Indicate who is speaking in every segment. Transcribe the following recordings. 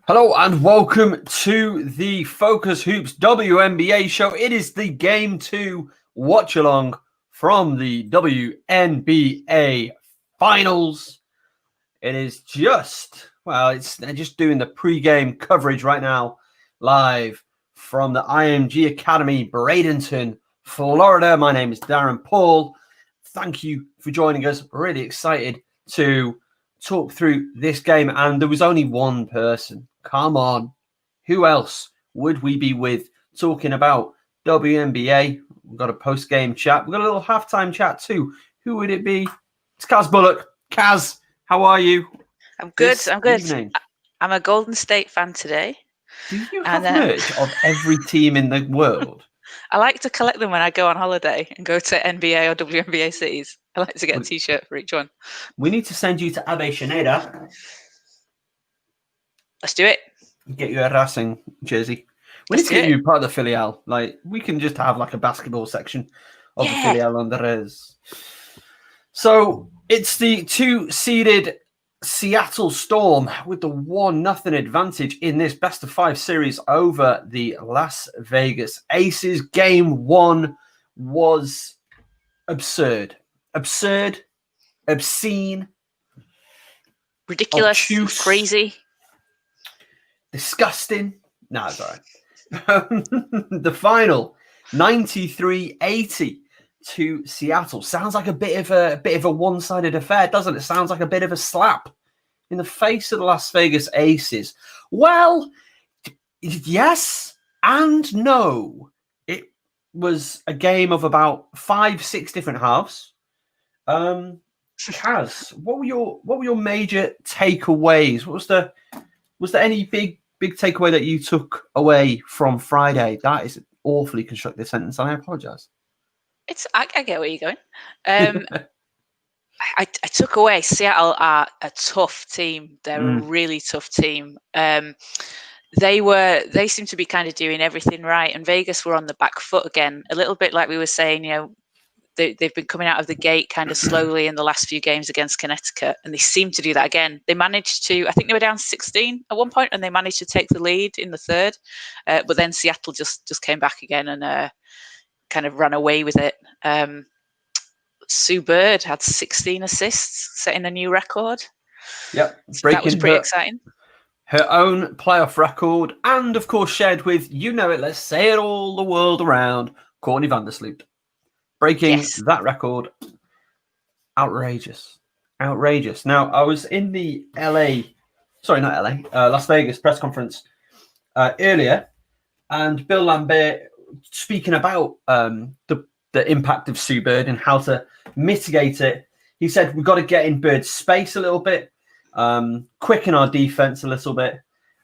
Speaker 1: Hello and welcome to the Focus Hoops WNBA show. It is the Game 2 watch along from the WNBA finals. It is they're just doing the pre-game coverage right now, live from the IMG Academy, Bradenton, Florida. My name is Darren Paul. Thank you for joining us. Really excited to talk through this game. And there was only one person. Come on. Who else would we be with talking about WNBA? We've got a post-game chat. We've got a little halftime chat too. Who would it be? It's Caz Bullock. Caz, how are you?
Speaker 2: I'm good.
Speaker 1: Evening?
Speaker 2: I'm a Golden State fan today.
Speaker 1: Do you have merch of every team in the world?
Speaker 2: I like to collect them when I go on holiday and go to NBA or WNBA cities. I like to get a T-shirt for each one.
Speaker 1: We need to send you to Avellaneda.
Speaker 2: Let's do it.
Speaker 1: Get you a Racing jersey. We need to get you part of the filial. Like, we can just have like a basketball section of the filial on the res. So it's the 2-seeded Seattle Storm with the 1-0 advantage in this best-of-5 series over the Las Vegas Aces. Game 1 was absurd, obscene,
Speaker 2: ridiculous,
Speaker 1: obtuse,
Speaker 2: crazy,
Speaker 1: disgusting. No, it's all right. The final, 93-80 to Seattle. Sounds like a bit of a one-sided affair, doesn't it? Sounds like a bit of a slap in the face of the Las Vegas Aces. Well, yes and no. It was a game of about 5-6 different halves. Caz, what were your major takeaways? Was there any big takeaway that you took away from Friday? That is an awfully constructed sentence, and I apologize.
Speaker 2: I get where you're going. I took away Seattle are a tough team. They're a really tough team. They seem to be kind of doing everything right, and Vegas were on the back foot again, a little bit like we were saying. They've been coming out of the gate kind of slowly in the last few games against Connecticut, and they seem to do that again. They managed to, I think they were down 16 at one point, and they managed to take the lead in the third, but then Seattle just came back again and kind of ran away with it. Sue Bird had 16 assists, setting a new record.
Speaker 1: Yep,
Speaker 2: so that was pretty exciting.
Speaker 1: Her own playoff record, and of course shared with, let's say it all the world around, Courtney Vandersloot. Breaking that record. Outrageous. Now, I was in the Las Vegas press conference earlier, and Bill Lambert speaking about the impact of Sue Bird and how to mitigate it. He said, we've got to get in Bird's space a little bit, quicken our defense a little bit.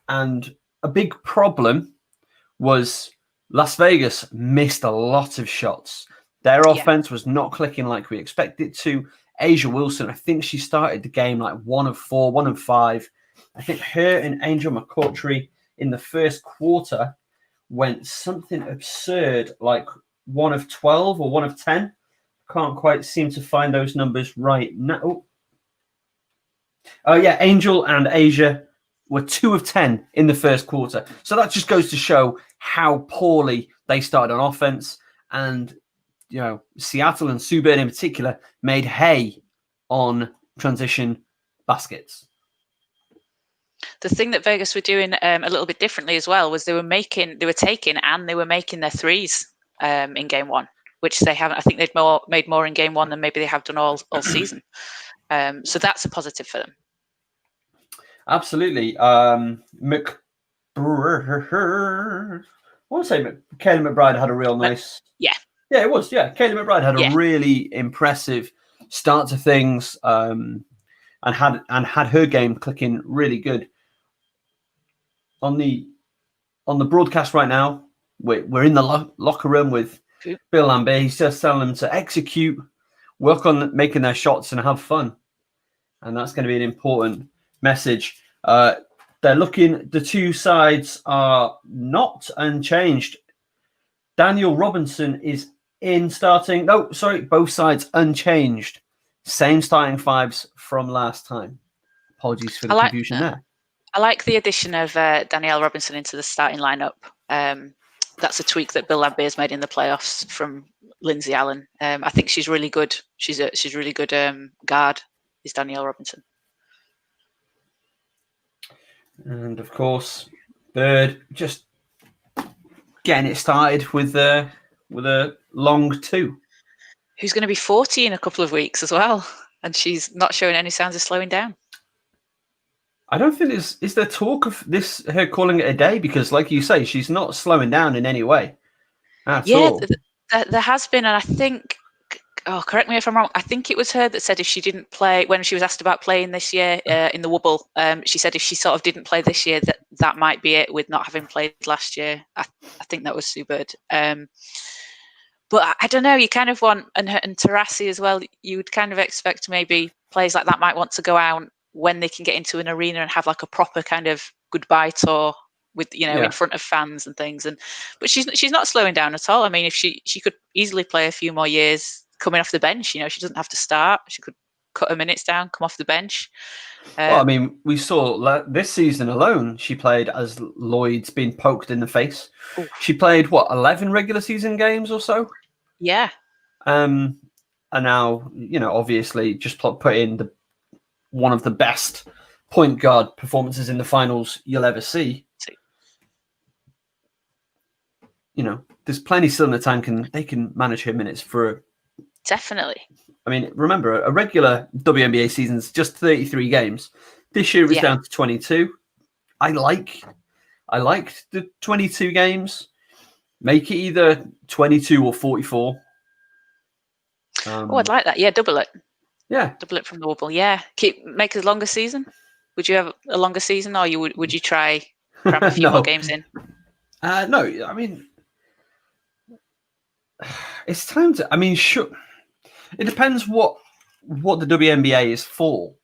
Speaker 1: And a big problem was Las Vegas missed a lot of shots. Their offense was not clicking like we expected it to. Asia Wilson, I think she started the game like 1 of 4, 1 of 5. I think her and Angel McCoughtry in the first quarter went something absurd, like 1 of 12 or 1 of 10. Can't quite seem to find those numbers right now. Oh, yeah, Angel and Asia were 2 of 10 in the first quarter. So that just goes to show how poorly they started on offense. And Seattle and Sue Bird in particular made hay on transition baskets.
Speaker 2: The thing that Vegas were doing a little bit differently as well was they were taking and they were making their threes in game 1, which they haven't. I think they'd made more in game 1 than maybe they have done all season. So that's a positive for them.
Speaker 1: Absolutely. I want to say Kayla McBride had a real nice. Yeah, it was. Yeah, Kayla McBride had a really impressive start to things, and had her game clicking really good. On the broadcast right now, we're in the locker room with Bill Lambert. He's just telling them to execute, work on making their shots, and have fun, and that's going to be an important message. The two sides are not unchanged. Daniel Robinson is in starting. No, sorry, both sides unchanged. Same starting fives from last time. Apologies for the confusion there.
Speaker 2: I like the addition of Danielle Robinson into the starting lineup. That's a tweak that Bill Laimbeer has made in the playoffs from Lindsay Allen. I think she's really good. She's really good guard. Is Danielle Robinson.
Speaker 1: And of course, Bird just getting it started with a long 2.
Speaker 2: Who's going to be 40 in a couple of weeks as well, and she's not showing any signs of slowing down.
Speaker 1: I don't think is there talk of this her calling it a day, because, like you say, she's not slowing down in any way at all.
Speaker 2: There has been, and I think. Oh, correct me if I'm wrong. I think it was her that said if she didn't play, when she was asked about playing this year in the Wubble, she said if she sort of didn't play this year, that might be it, with not having played last year. I think that was Sue Bird. But I don't know. You kind of want, and Tarasi as well. You would kind of expect maybe players like that might want to go out when they can get into an arena and have like a proper kind of goodbye tour with in front of fans and things. But she's not slowing down at all. I mean, if she could easily play a few more years coming off the bench. She doesn't have to start. She could cut her minutes down, come off the bench.
Speaker 1: Well, I mean, we saw this season alone, she played as Lloyd's been poked in the face. Oof. She played, 11 regular season games or so?
Speaker 2: Yeah.
Speaker 1: And now, obviously just put in one of the best point guard performances in the finals you'll ever see. There's plenty still in the tank, and they can manage her minutes for
Speaker 2: Definitely.
Speaker 1: I mean, remember, a regular WNBA season is just 33 games. This year it was down to 22. I liked the 22 games. Make it either 22 or 44.
Speaker 2: I'd like that. Yeah, double it.
Speaker 1: Yeah.
Speaker 2: Double it from the Wubble. Yeah. Make it a longer season. Would you have a longer season, or would you try cram a few more games in?
Speaker 1: No, I mean, it's time to. I mean, sure. It depends what the WNBA is for.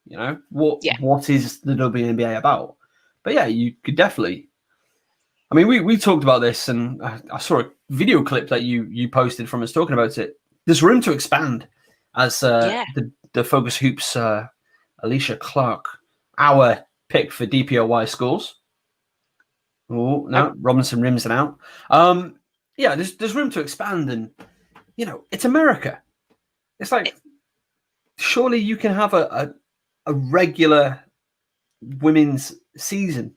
Speaker 1: What is the WNBA about? But yeah, you could definitely. I mean, we talked about this, and I saw a video clip that you posted from us talking about it. There's room to expand, as the Focus Hoops Alicia Clark, our pick for DPOY scores. Oh no, Robinson rims it out. There's room to expand, and it's America. It's like, surely you can have a regular women's season.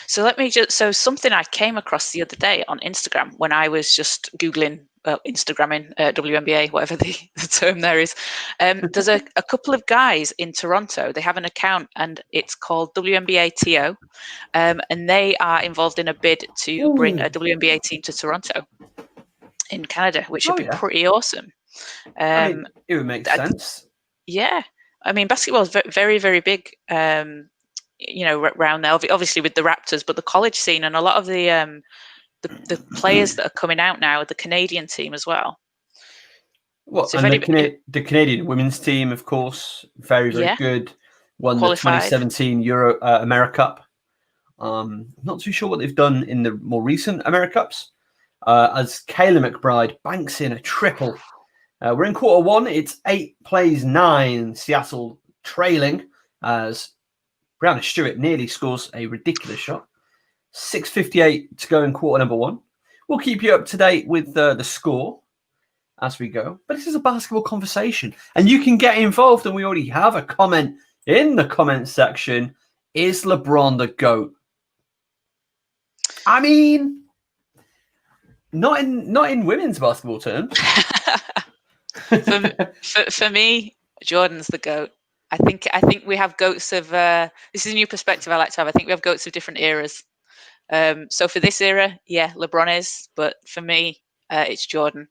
Speaker 2: So something I came across the other day on Instagram when I was just Googling, Instagramming WNBA, whatever the term there is. There's a couple of guys in Toronto. They have an account, and it's called WNBA TO, and they are involved in a bid to bring a WNBA team to Toronto in Canada, which would be pretty awesome.
Speaker 1: I mean, it would make sense.
Speaker 2: Yeah, I mean, basketball is very, very big. Around there, obviously with the Raptors, but the college scene and a lot of the players that are coming out now, the Canadian team as well.
Speaker 1: Well, and the Canadian women's team, of course, very, very good. Won qualified. The 2017 Euro America Cup. Not too sure what they've done in the more recent America Cups. As Kayla McBride banks in a triple. We're in quarter one. It's 8-9. Seattle trailing as Brianna Stewart nearly scores a ridiculous shot. 6:58 to go in quarter number one. We'll keep you up to date with the score as we go. But this is a basketball conversation, and you can get involved, and we already have a comment in the comment section. Is LeBron the GOAT? I mean, not in women's basketball terms.
Speaker 2: For me, Jordan's the GOAT. I think we have GOATs of this is a new perspective I like to have. I think we have GOATs of different eras. So for this era, LeBron is, but for me, it's Jordan.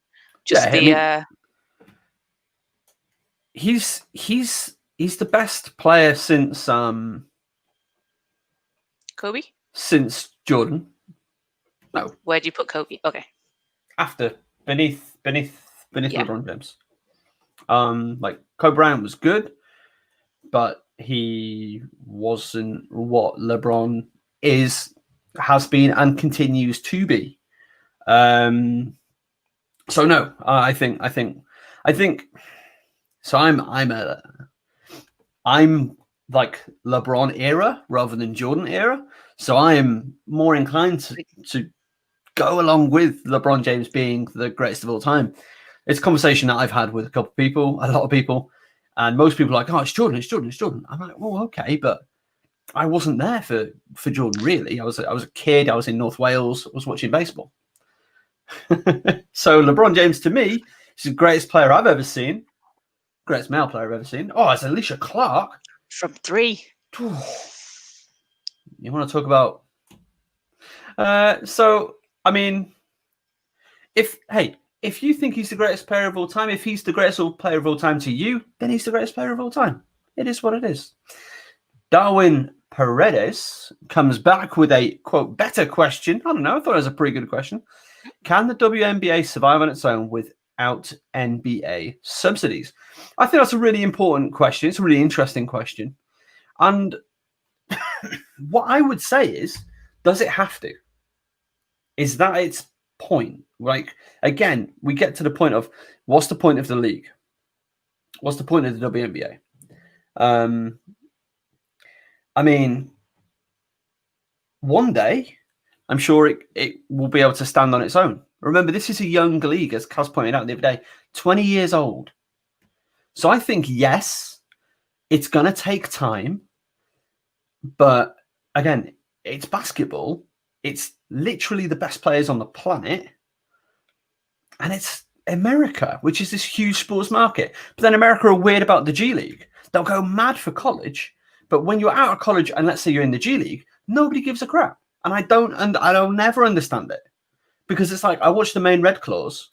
Speaker 1: He's the best player since
Speaker 2: Kobe?
Speaker 1: Since Jordan. No.
Speaker 2: Where do you put Kobe? Okay.
Speaker 1: After beneath LeBron James. Like Kobe Bryant was good, but he wasn't what LeBron has been and continues to be. So no, I think so. I'm like LeBron era rather than Jordan era. So I am more inclined to go along with LeBron James being the greatest of all time. It's a conversation that I've had with a lot of people, and most people are like, oh, it's Jordan, it's Jordan, it's Jordan. I'm like, well, okay, but I wasn't there for Jordan, really. I was a kid. I was in North Wales. I was watching baseball. So LeBron James, to me, is the greatest player I've ever seen. Greatest male player I've ever seen. Oh, it's Alicia Clark.
Speaker 2: From 3.
Speaker 1: You want to talk about... so, I mean, if you think he's the greatest player of all time, if he's the greatest player of all time to you, then he's the greatest player of all time. It is what it is. Darwin Paredes comes back with a, quote, better question. I don't know. I thought it was a pretty good question. Can the WNBA survive on its own without NBA subsidies? I think that's a really important question. It's a really interesting question. And what I would say is, does it have to? Is that its point? Like, again, we get to the point of, what's the point of the league? What's the point of the WNBA? I mean, one day, I'm sure it will be able to stand on its own. Remember, this is a young league, as Caz pointed out the other day, 20 years old. So I think, yes, it's going to take time. But again, it's basketball. It's literally the best players on the planet. And it's America, which is this huge sports market. But then America are weird about the G League. They'll go mad for college. But when you're out of college and let's say you're in the G League, nobody gives a crap. And I'll never understand it. Because it's like, I watched the main Red Claws.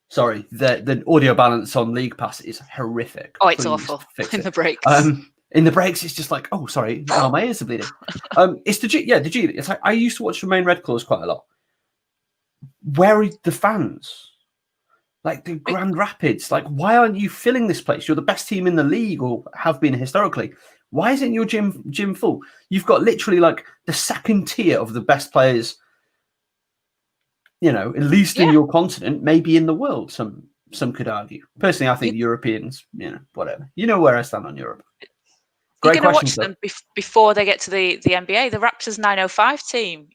Speaker 1: Sorry, the audio balance on League Pass is horrific.
Speaker 2: Oh, it's awful in the breaks.
Speaker 1: In the breaks, it's just like, oh, sorry, oh, my ears are bleeding. It's the G League. It's like, I used to watch the main Red Claws quite a lot. Where are the fans? Like the Grand Rapids, like, why aren't you filling this place? You're the best team in the league, or have been historically. Why isn't your gym full? You've got literally like the second tier of the best players, at least in your continent, maybe in the world. Some could argue. Personally, I think Europeans, whatever. You know where I stand on Europe.
Speaker 2: You're going to watch them before they get to the NBA. The Raptors 905 team,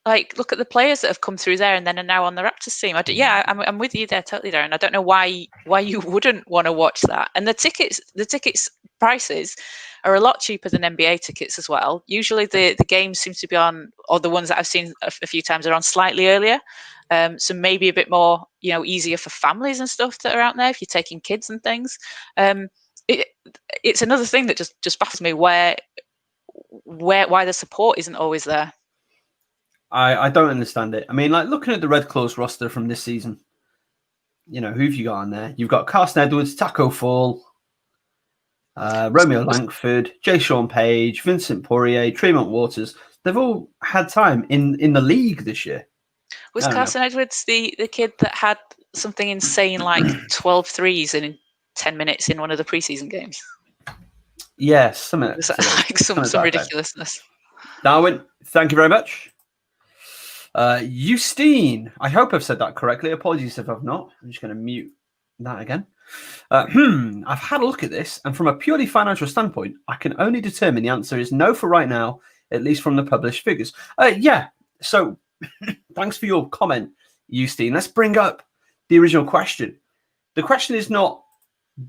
Speaker 2: like, look at the players that have come through there and then are now on the Raptors team. I'm with you there, totally, Darren. I don't know why you wouldn't want to watch that. And the tickets prices are a lot cheaper than NBA tickets as well. Usually the games seem to be on, or the ones that I've seen a few times are on slightly earlier. So maybe a bit more, easier for families and stuff that are out there if you're taking kids and things. It's another thing that just baffles me why the support isn't always there.
Speaker 1: I don't understand it. I mean, like, looking at the Red Claws roster from this season, who have you got on there? You've got Carson Edwards, Taco Fall, Romeo Langford, Jay Sean Page, Vincent Poirier, Tremont Waters. They've all had time in the league this year.
Speaker 2: Was Carson Edwards the kid that had something insane like 12 threes in 10 minutes in one of the preseason games?
Speaker 1: Yes, some
Speaker 2: ridiculousness.
Speaker 1: Darwin, thank you very much. Justine, I hope I've said that correctly. Apologies if I've not. I'm just going to mute that again. I've had a look at this, and from a purely financial standpoint, I can only determine the answer is no for right now, at least from the published figures. So thanks for your comment, Justine. Let's bring up the original question. The question is not,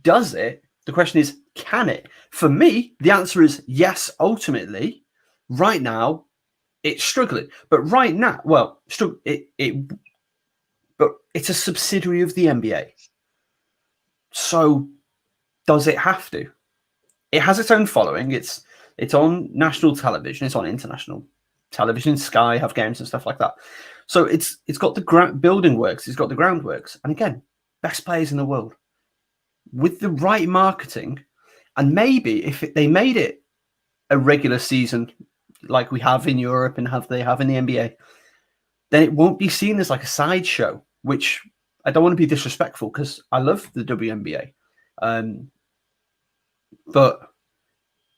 Speaker 1: does it? The question is, can it? For me, the answer is yes, ultimately. Right now, it's struggling, but right now, but it's a subsidiary of the NBA. So, does it have to? It has its own following. It's on national television. It's on international television. Sky have games and stuff like that. So it's got the building works. It's got the groundworks, and again, best players in the world with the right marketing, and maybe if they made it a regular season, like we have in Europe and they have in the NBA, then it won't be seen as like a sideshow, which I don't want to be disrespectful because I love the WNBA. But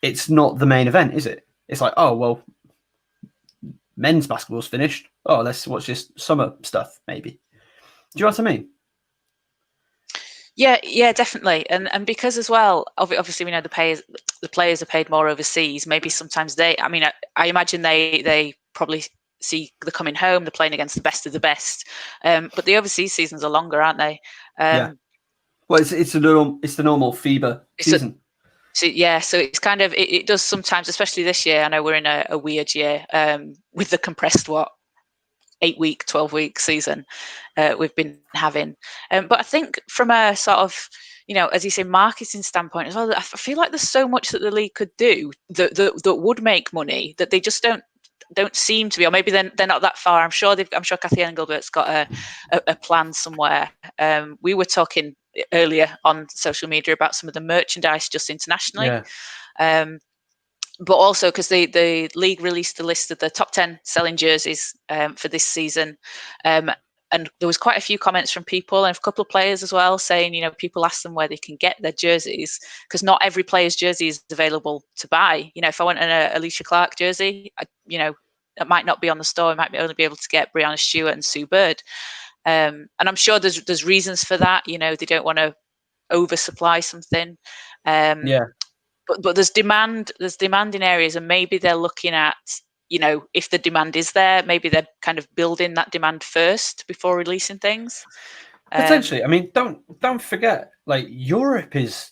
Speaker 1: it's not the main event, is it? It's like, oh, well, men's basketball's finished. Oh, let's watch this summer stuff, maybe. Do you know what I mean?
Speaker 2: Yeah, definitely, and because as well, obviously we know the players are paid more overseas. Maybe sometimes I mean, I imagine they probably see the coming home, they're playing against the best of the best, but the overseas seasons are longer, aren't they?
Speaker 1: Yeah. Well, it's the normal FIBA season.
Speaker 2: So it's kind of it does sometimes, especially this year. I know we're in a weird year with the compressed 8-week, 12-week season we've been having. But I think from a sort of, as you say, marketing standpoint as well, I feel like there's so much that the league could do that would make money that they just don't seem to be, or maybe they're not that far. I'm sure Kathy Engelbert's got a plan somewhere. We were talking earlier on social media about some of the merchandise just internationally.
Speaker 1: Yeah.
Speaker 2: But also because the league released a list of the top 10 selling jerseys for this season. And there was quite a few comments from people and a couple of players as well saying, people ask them where they can get their jerseys because not every player's jersey is available to buy. If I want an Alicia Clark jersey, it might not be on the store. I might only be able to get Brianna Stewart and Sue Bird. And I'm sure there's reasons for that. They don't want to oversupply something.
Speaker 1: Yeah.
Speaker 2: But there's demand in areas, and maybe they're looking at, if the demand is there, maybe they're kind of building that demand first before releasing things.
Speaker 1: Potentially. I mean, don't forget, like Europe is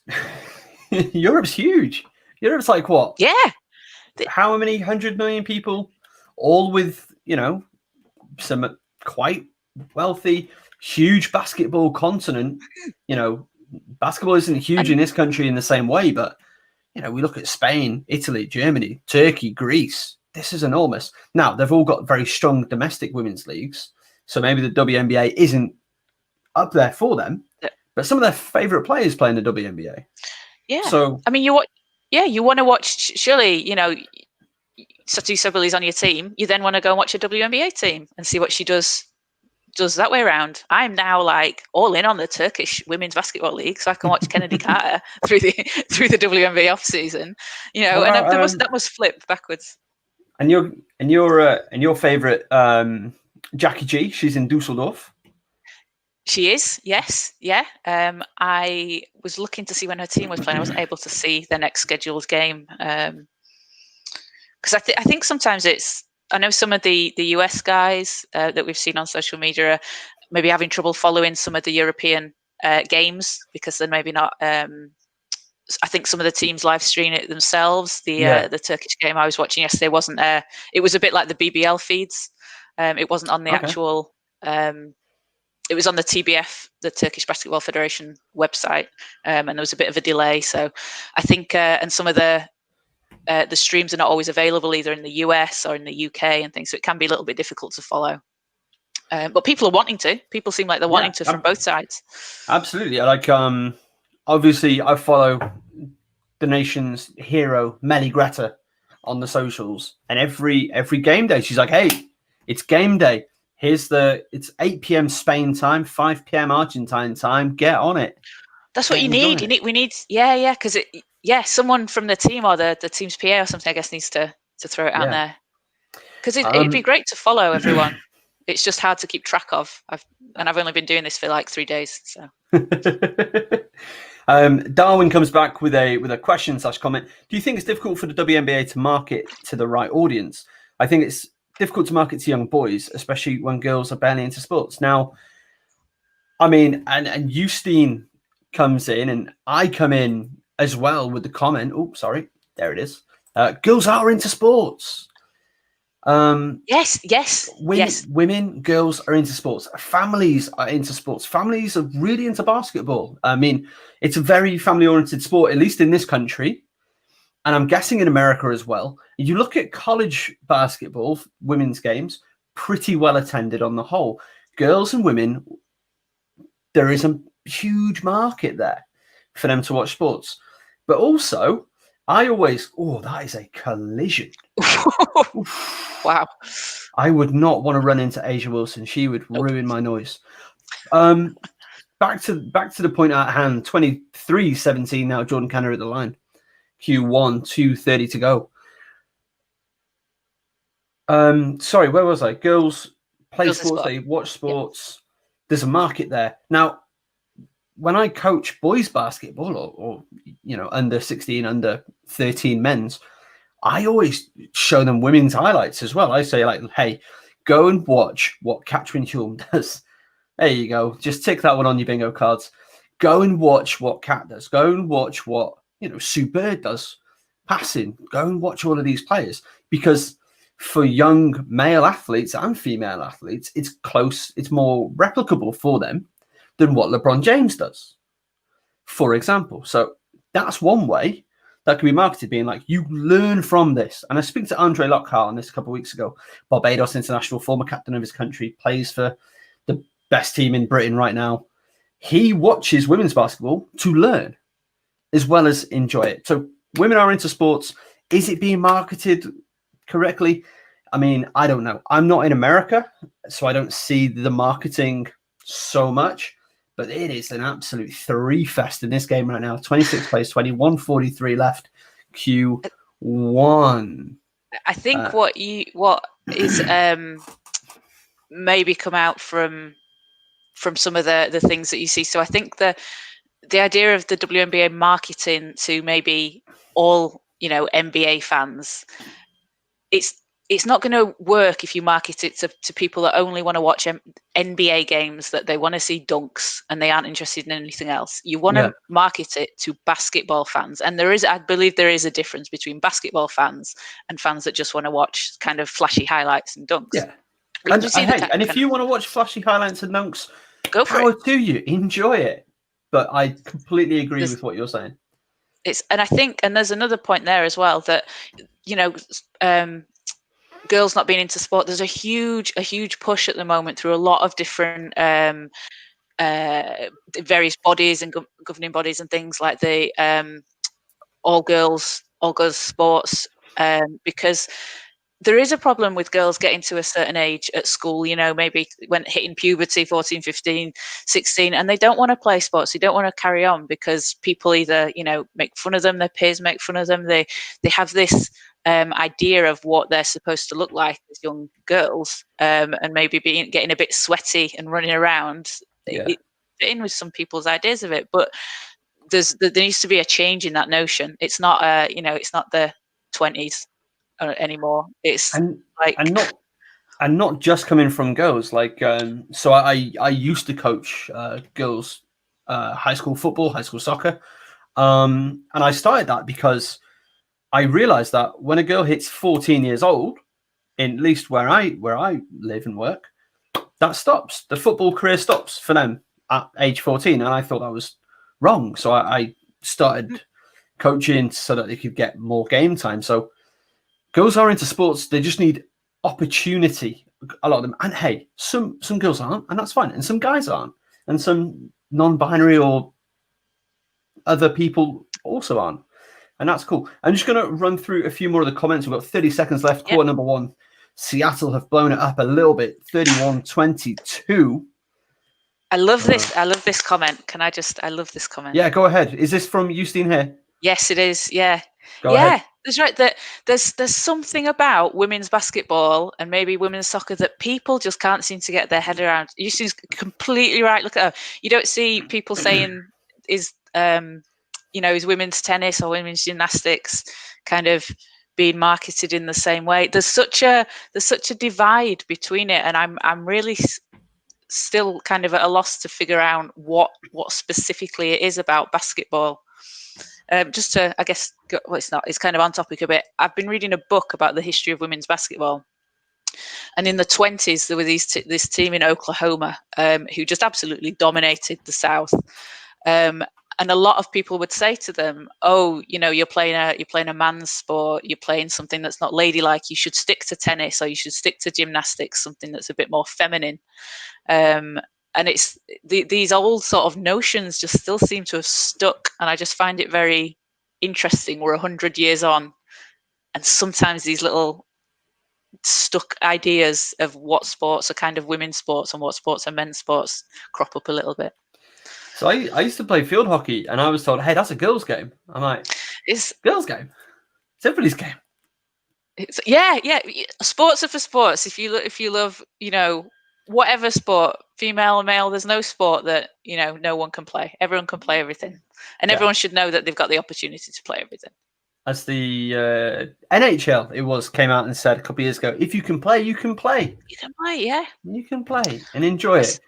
Speaker 1: Europe's huge. Europe's like what?
Speaker 2: Yeah.
Speaker 1: How many 100 million people, all with, some quite wealthy, huge basketball continent. Basketball isn't huge in this country in the same way, but we look at Spain, Italy, Germany, Turkey, Greece. This is enormous. Now, they've all got very strong domestic women's leagues. So maybe the WNBA isn't up there for them. But some of their favorite players play in the WNBA.
Speaker 2: Yeah.
Speaker 1: So,
Speaker 2: I mean, you want to watch, surely, Satu Sobili's on your team. You then want to go and watch a WNBA team and see what she does that way around. I'm now like all in on the Turkish women's basketball league, so I can watch Kennedy Carter through the WNBA off season. That must flip backwards.
Speaker 1: And your favorite Jackie G, she's in Dusseldorf.
Speaker 2: She is, yes, yeah. I was looking to see when her team was playing. I wasn't able to see their next scheduled game because I think sometimes I know some of the US guys that we've seen on social media are maybe having trouble following some of the European games because they're maybe not. I think some of the teams live stream it themselves. The Turkish game I was watching yesterday wasn't. It was a bit like the BBL feeds. It wasn't on the actual. It was on the TBF, the Turkish Basketball Federation website, and there was a bit of a delay. So I think, and some of the streams are not always available either in the US or in the UK and things, so it can be a little bit difficult to follow. But people are wanting to. People seem like they're wanting to from both sides.
Speaker 1: Absolutely. Like, obviously, I follow the nation's hero, Melly Greta, on the socials, and every game day, she's like, "Hey, it's game day. It's 8 p.m. Spain time, 5 p.m. Argentine time. Get on it."
Speaker 2: That's what you need. We need, because someone from the team or the team's PA or something, I guess, needs to throw it out there because it'd be great to follow everyone. It's just hard to keep track of. I've only been doing this for like 3 days. So
Speaker 1: Darwin comes back with a question/comment. Do you think it's difficult for the WNBA to market to the right audience? I think it's difficult to market to young boys, especially when girls are barely into sports. Now, I mean, and Justine comes in, and I come in as well with the comment. Oh, sorry, there it is. Girls are into sports.
Speaker 2: Yes.
Speaker 1: Women, girls are into sports. Families are into sports. Families are really into basketball. I mean, it's a very family-oriented sport, at least in this country. And I'm guessing in America as well. You look at college basketball, women's games, pretty well attended on the whole. Girls and women, there is a huge market there for them to watch sports. But also, that is a collision.
Speaker 2: Wow.
Speaker 1: I would not want to run into Asia Wilson. She would ruin my noise. Back to the point at hand, 23-17 now, Jordan Canner at the line. Q1, 2:30 to go. Sorry, where was I? Girls play sports, they watch sports. Yeah. There's a market there. Now, when I coach boys basketball or under 16, under 13 men's, I always show them women's highlights as well. I say, like, hey, go and watch what Catherine Hulme does. There you go. Just tick that one on your bingo cards. Go and watch what Kat does. Go and watch what Sue Bird does passing. Go and watch all of these players, because for young male athletes and female athletes, it's close. It's more replicable for them than what LeBron James does, for example. So that's one way that can be marketed, being like, you learn from this. And I speak to Andre Lockhart on this a couple of weeks ago, Barbados international, former captain of his country, plays for the best team in Britain right now. He watches women's basketball to learn as well as enjoy it. So women are into sports. Is it being marketed correctly? I mean, I don't know. I'm not in America, so I don't see the marketing so much. But it is an absolute three fest in this game right now. 26 plays 20, 143 left. Q1.
Speaker 2: I think what is maybe come out from some of the things that you see. So I think the idea of the WNBA marketing to maybe all NBA fans, it's not going to work if you market it to people that only want to watch NBA games, that they want to see dunks and they aren't interested in anything else. You want to market it to basketball fans. And I believe there is a difference between basketball fans and fans that just want to watch kind of flashy highlights and dunks.
Speaker 1: Yeah. And if you want to watch flashy highlights and dunks,
Speaker 2: go for
Speaker 1: it. To you. Enjoy it. But I completely agree with what you're saying.
Speaker 2: And I think, and there's another point there as well, that, girls not being into sport, there's a huge push at the moment through a lot of different various bodies and governing bodies and things, like the all girls sports, because there is a problem with girls getting to a certain age at school, maybe when hitting puberty, 14, 15, 16, and they don't want to play sports. They don't want to carry on because people either, make fun of them, their peers make fun of them. They have this idea of what they're supposed to look like as young girls, and maybe getting a bit sweaty and running around. It fit in with some people's ideas of it, but there needs to be a change in that notion. It's not it's not the 20s anymore. It's
Speaker 1: and not just coming from girls. Like, so I used to coach girls high school football, high school soccer, and I started that because I realized that when a girl hits 14 years old, at least where I live and work, that stops. The football career stops for them at age 14, and I thought that was wrong. So I started coaching so that they could get more game time. So girls are into sports. They just need opportunity, a lot of them. And hey, some girls aren't, and that's fine. And some guys aren't. And some non-binary or other people also aren't. And that's cool. I'm just going to run through a few more of the comments. We've got 30 seconds left. Quarter number one. Seattle have blown it up a little bit. 31-22.
Speaker 2: I love this. I love this comment. I love this comment.
Speaker 1: Yeah, go ahead. Is this from Justine here?
Speaker 2: Yes, it is. Yeah.
Speaker 1: Go ahead.
Speaker 2: That's right. That there's something about women's basketball and maybe women's soccer that people just can't seem to get their head around. Justine's completely right. Look at her. You don't see people saying is women's tennis or women's gymnastics kind of being marketed in the same way. There's such a divide between it, and I'm really still kind of at a loss to figure out what specifically it is about basketball. Just to, I guess, it's kind of on topic a bit. I've been reading a book about the history of women's basketball. And in the 20s, there were this team in Oklahoma who just absolutely dominated the South. And a lot of people would say to them, "Oh, you're playing a man's sport. You're playing something that's not ladylike. You should stick to tennis, or you should stick to gymnastics, something that's a bit more feminine." And it's these old sort of notions just still seem to have stuck. And I just find it very interesting. We're 100 years on, and sometimes these little stuck ideas of what sports are kind of women's sports and what sports are men's sports crop up a little bit.
Speaker 1: So I used to play field hockey, and I was told, "Hey, that's a girls' game." I'm like, "It's a girls' game. It's everybody's game."
Speaker 2: Yeah. Sports are for sports. If you love, whatever sport, female or male. There's no sport that, no one can play. Everyone can play everything. And everyone should know that they've got the opportunity to play everything.
Speaker 1: As the NHL came out and said a couple of years ago, if you can play, you can play.
Speaker 2: You can play, yeah.
Speaker 1: You can play and enjoy it.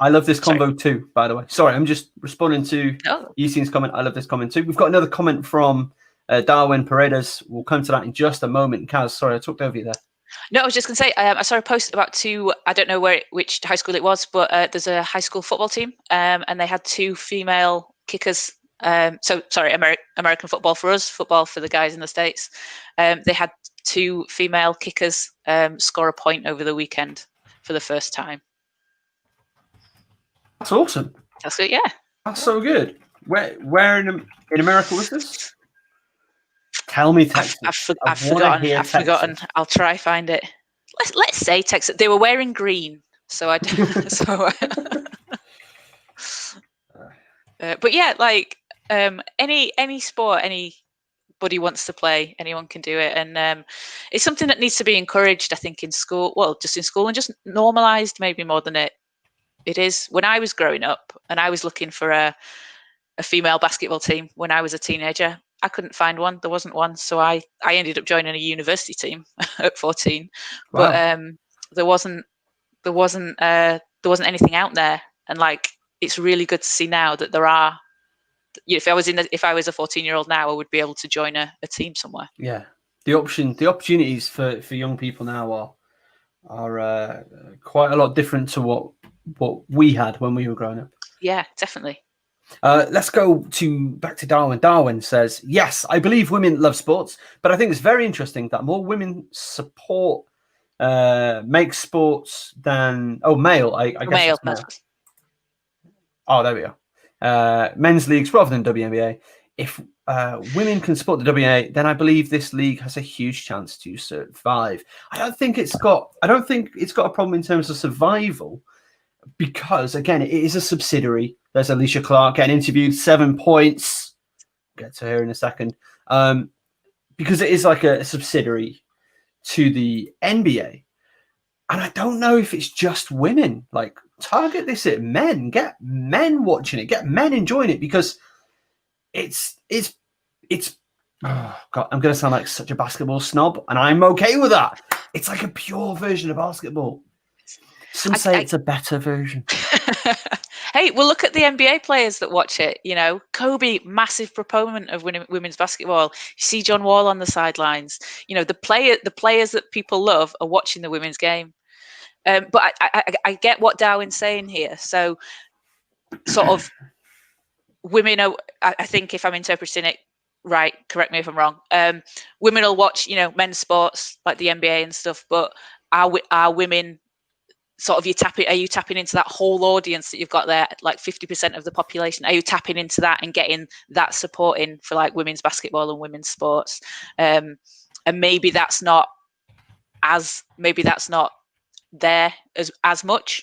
Speaker 1: I love this convo too, by the way. Sorry, I'm just responding to Yusin's comment. I love this comment too. We've got another comment from Darwin Paredes. We'll come to that in just a moment. Caz, sorry, I talked over you there.
Speaker 2: No, I was just going to say, I saw a post about I don't know which high school it was, but there's a high school football team, and they had 2 female kickers. American football for us, football for the guys in the States. They had 2 female kickers score a point over the weekend for the first time.
Speaker 1: That's awesome.
Speaker 2: That's good, yeah.
Speaker 1: That's so good. Where in America was this? Tell me Texas.
Speaker 2: I've forgotten. I'll try find it. Let's say Texas. They were wearing green, so I. But yeah, like any sport, anybody wants to play. Anyone can do it, and it's something that needs to be encouraged. I think in school, just in school, and just normalized, maybe more than it is. When I was growing up, and I was looking for a female basketball team when I was a teenager, I couldn't find one. There wasn't one, so I ended up joining a university team at 14. Wow. But there wasn't anything out there, and like it's really good to see now that there are. If I was a 14-year-old now, I would be able to join a team somewhere.
Speaker 1: Yeah, the opportunities for young people now are quite a lot different to what we had when we were growing up.
Speaker 2: Yeah, definitely.
Speaker 1: Let's go back to Darwin. Darwin says, yes, I believe women love sports, but I think it's very interesting that more women support make sports than male. I guess male. Oh, there we go. Men's leagues rather than WNBA. If women can support the WNBA, then I believe this league has a huge chance to survive. I don't think it's got a problem in terms of survival, because again, it is a subsidiary. There's Alicia Clark getting interviewed, 7 points. Get to her in a second. Because it is like a subsidiary to the NBA. And I don't know if it's just women. Like, target this at men. Get men watching it. Get men enjoying it, because it's oh God, I'm going to sound like such a basketball snob, and I'm okay with that. It's like a pure version of basketball. Some say it's a better version.
Speaker 2: Hey, well, look at the NBA players that watch it. Kobe, massive proponent of women's basketball. You see John Wall on the sidelines. The players that people love are watching the women's game. But I get what Darwin's saying here. So, sort of, women are. I think if I'm interpreting it right, correct me if I'm wrong. Women will watch, men's sports like the NBA and stuff. But are women sort of are you tapping into that whole audience that you've got there, like 50% of the population? Are you tapping into that and getting that support in for like women's basketball and women's sports? And maybe that's not there as much.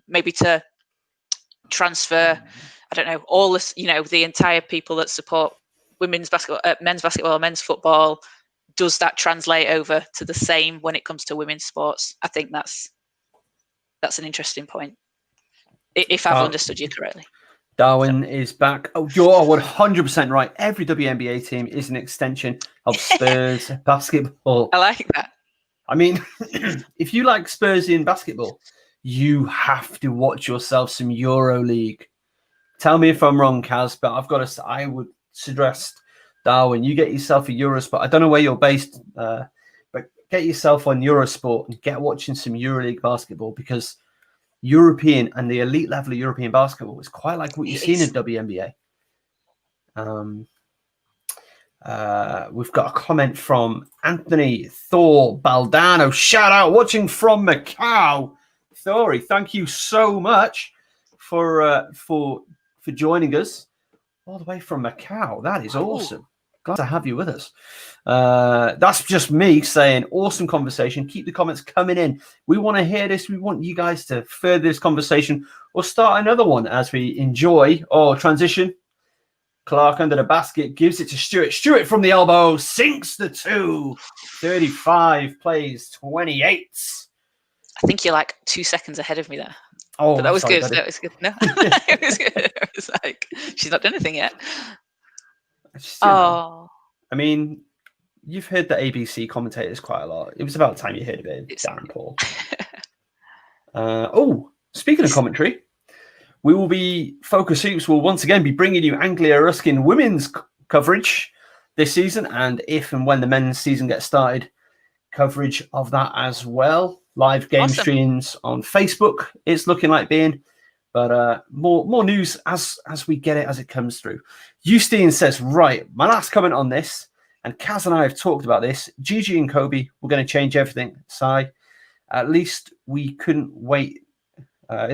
Speaker 2: Maybe to transfer, I don't know, all this, the entire people that support women's basketball, men's basketball, men's football, does that translate over to the same when it comes to women's sports? I think that's an interesting point, if I've understood you correctly.
Speaker 1: Darwin is back. Oh, you're 100% right. Every WNBA team is an extension of Spurs basketball.
Speaker 2: I like that.
Speaker 1: I mean, if you like Spursian basketball, you have to watch yourself some EuroLeague. Tell me if I'm wrong, Caz, but I would suggest, Darwin, you get yourself a Eurosport. I don't know where you're based, but get yourself on Eurosport and get watching some EuroLeague basketball, because European and the elite level of European basketball is quite like what you've seen in WNBA. We've got a comment from Anthony Thor Baldano. Shout out, watching from Macau. Thori, thank you so much for joining us all the way from Macau. That is awesome. Glad to have you with us. That's just me saying awesome conversation. Keep the comments coming in. We want to hear this. We want you guys to further this conversation or start another one as we enjoy or transition. Clark under the basket, gives it to Stewart. Stewart from the elbow, sinks the 2. 35, plays 28.
Speaker 2: I think you're like 2 seconds ahead of me there.
Speaker 1: Oh,
Speaker 2: But that was
Speaker 1: sorry,
Speaker 2: good.
Speaker 1: buddy.
Speaker 2: That was good. No, it was good. It was like, she's not done anything yet.
Speaker 1: Just, I mean, you've heard the ABC commentators quite a lot. It was about time you heard a bit of Darren Paul. Speaking of commentary, FocusHoops will once again be bringing you Anglia Ruskin women's coverage this season, and if and when the men's season gets started, coverage of that as well. Live game streams on Facebook, it's looking like being, but more news as we get it, as it comes through. Justine says, right, my last comment on this, and Caz and I have talked about this. Gigi and Kobe, we're going to change everything. Sigh. At least we couldn't wait. For her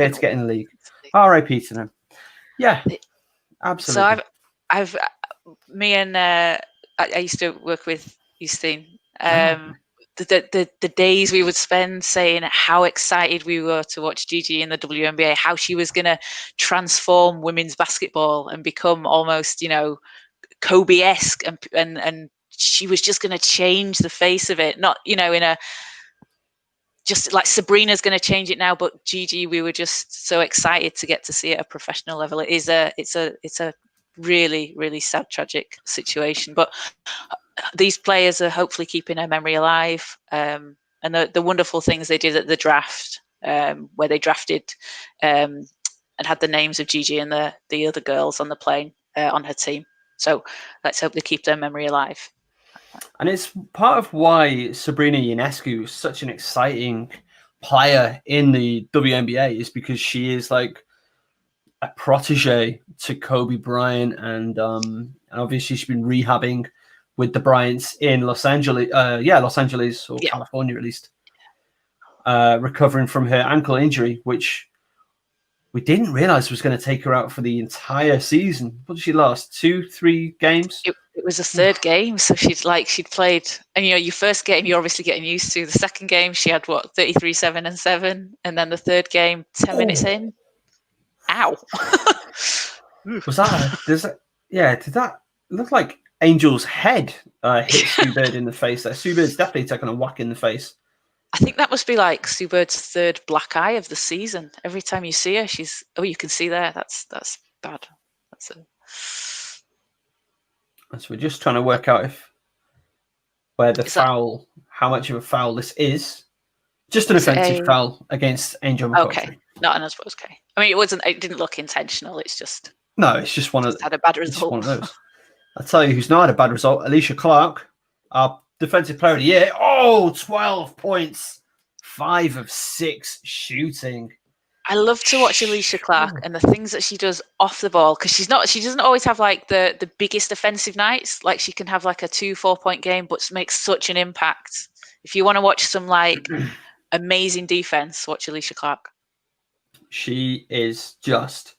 Speaker 1: to get in the league. R.I.P. to them. Yeah, absolutely.
Speaker 2: So I've me and I used to work with Justine. The days we would spend saying how excited we were to watch Gigi in the WNBA, how she was going to transform women's basketball and become almost, Kobe-esque, and she was just going to change the face of it. Not, in a just like Sabrina's going to change it now, but Gigi, we were just so excited to get to see it at a professional level. It's a really, really sad, tragic situation, but these players are hopefully keeping her memory alive. And the wonderful things they did at the draft, where they drafted and had the names of Gigi and the other girls on the plane on her team. So let's hope they keep their memory alive.
Speaker 1: And it's part of why Sabrina Ionescu is such an exciting player in the WNBA, is because she is like a protege to Kobe Bryant, and obviously she's been rehabbing with the Bryants in Los Angeles, or California at least, recovering from her ankle injury, which we didn't realize was going to take her out for the entire season. What did she last? 2-3 games?
Speaker 2: It was a third game, so she'd played, and your first game you're obviously getting used to. The second game she had 33-7-7, and then the third game 10 minutes in. Ow!
Speaker 1: Did that look like Angel's head hit Sue Bird in the face? That Sue Bird's definitely taken a whack in the face.
Speaker 2: I think that must be like Sue Bird's third black eye of the season. Every time you see her, you can see there. That's bad.
Speaker 1: So we're just trying to work out how much of a foul this is. Just an offensive foul against Angel McCoughtry.
Speaker 2: Okay, not an unopposed K. I mean, it didn't look intentional. It's just
Speaker 1: had
Speaker 2: a bad result.
Speaker 1: One of those. I'll tell you who's not had a bad result. Alicia Clark, our defensive player of the year. 12 points, 5 of 6 shooting.
Speaker 2: I love to watch Alicia Clark and the things that she does off the ball, because she doesn't always have like the biggest offensive nights. Like she can have like a 2-4 point game, but makes such an impact. If you want to watch some like amazing defense, watch Alicia Clark.
Speaker 1: She is just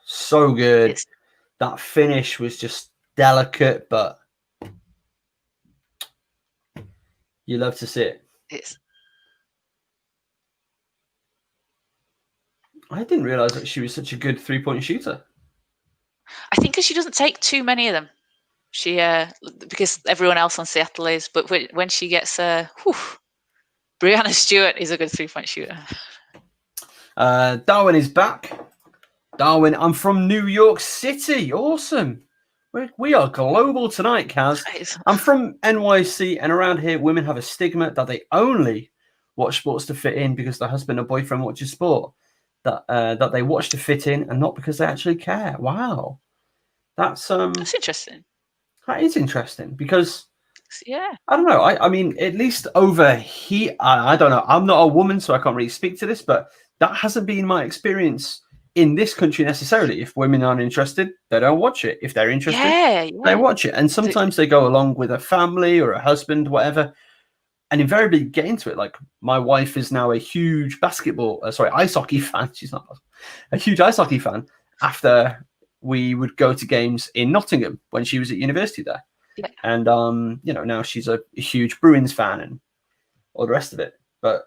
Speaker 1: so good. That finish was just delicate, but you love to see it. I didn't realize that she was such a good 3-point shooter.
Speaker 2: I think because she doesn't take too many of them. She because everyone else on Seattle is, but when she gets Brianna Stewart is a good 3-point shooter.
Speaker 1: Darwin is back. Darwin, I'm from New York City. Awesome. We are global tonight, Caz. I'm from NYC, and around here, women have a stigma that they only watch sports to fit in because their husband or boyfriend watches sport. That they watch to fit in and not because they actually care. Wow. That's
Speaker 2: interesting.
Speaker 1: That is interesting because
Speaker 2: I
Speaker 1: don't know. I mean, at least over here, I don't know. I'm not a woman, so I can't really speak to this, but that hasn't been my experience in this country necessarily. If women aren't interested, they don't watch it. If they're interested, they watch it. And sometimes they go along with a family or a husband, whatever, and invariably get into it. Like my wife is now a huge ice hockey fan. She's not a huge ice hockey fan after we would go to games in Nottingham when she was at university there.
Speaker 2: Yeah.
Speaker 1: And, now she's a huge Bruins fan and all the rest of it. But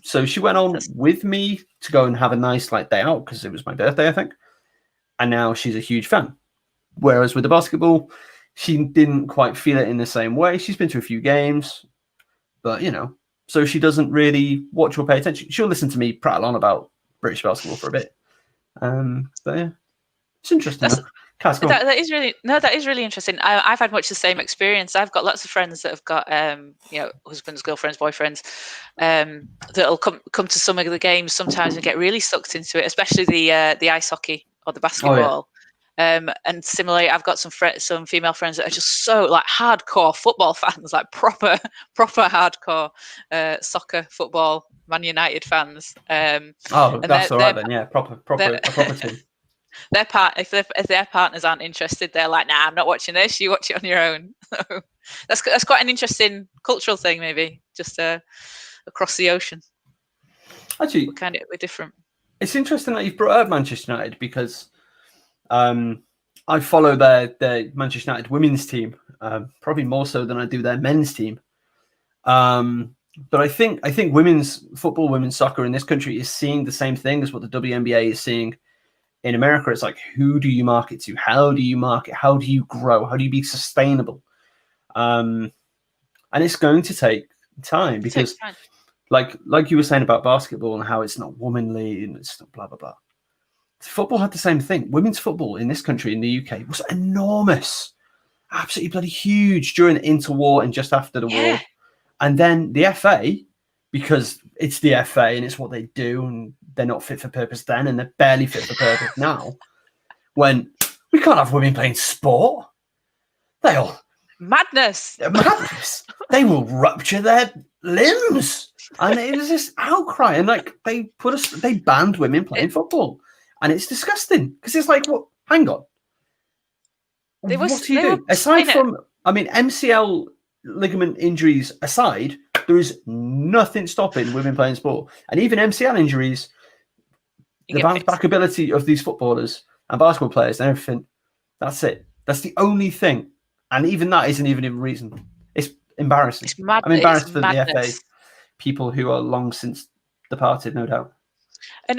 Speaker 1: so she went on with me to go and have a nice day out because it was my birthday, I think. And now she's a huge fan. Whereas with the basketball, she didn't quite feel it in the same way. She's been to a few games, but, so she doesn't really watch or pay attention. She'll listen to me prattle on about British basketball for a bit. But yeah, it's interesting. Caz, go on.
Speaker 2: That is really interesting. I've had much the same experience. I've got lots of friends that have got husbands, girlfriends, boyfriends that'll come to some of the games sometimes and get really sucked into it, especially the ice hockey or the basketball. And similarly, I've got some female friends that are just so like hardcore football fans, like proper hardcore soccer, football, Man United fans.
Speaker 1: That's all right then. Yeah, a proper team.
Speaker 2: If their partners aren't interested, they're like, "Nah, I'm not watching this. You watch it on your own." That's quite an interesting cultural thing, maybe just across the ocean.
Speaker 1: Actually,
Speaker 2: we're different.
Speaker 1: It's interesting that you've brought up Manchester United because I follow their Manchester United women's team probably more so than I do their men's team. But I think women's football, women's soccer in this country is seeing the same thing as what the WNBA is seeing in America. It's like, who do you market to? How do you market? How do you grow? How do you be sustainable? And it's going to take time because, like you were saying about basketball and how it's not womanly and it's not blah blah blah. Football had the same thing. Women's football in this country, in the UK, was enormous, absolutely bloody huge during the interwar and just after the war. And then the FA, because it's the FA and it's what they do, and they're not fit for purpose then, and they're barely fit for purpose now. When we can't have women playing sport,
Speaker 2: madness.
Speaker 1: They will rupture their limbs, and it was this outcry. And like they banned women playing football, and it's disgusting because it's like, what? Hang on, what do you do aside from? I mean, MCL ligament injuries aside, there is nothing stopping women playing sport. And even MCL injuries, the bounce back ability of these footballers and basketball players and everything, that's it. That's the only thing. And even that isn't even a reason. It's embarrassing. I'm embarrassed for the FA people who are long since departed, no doubt.
Speaker 2: And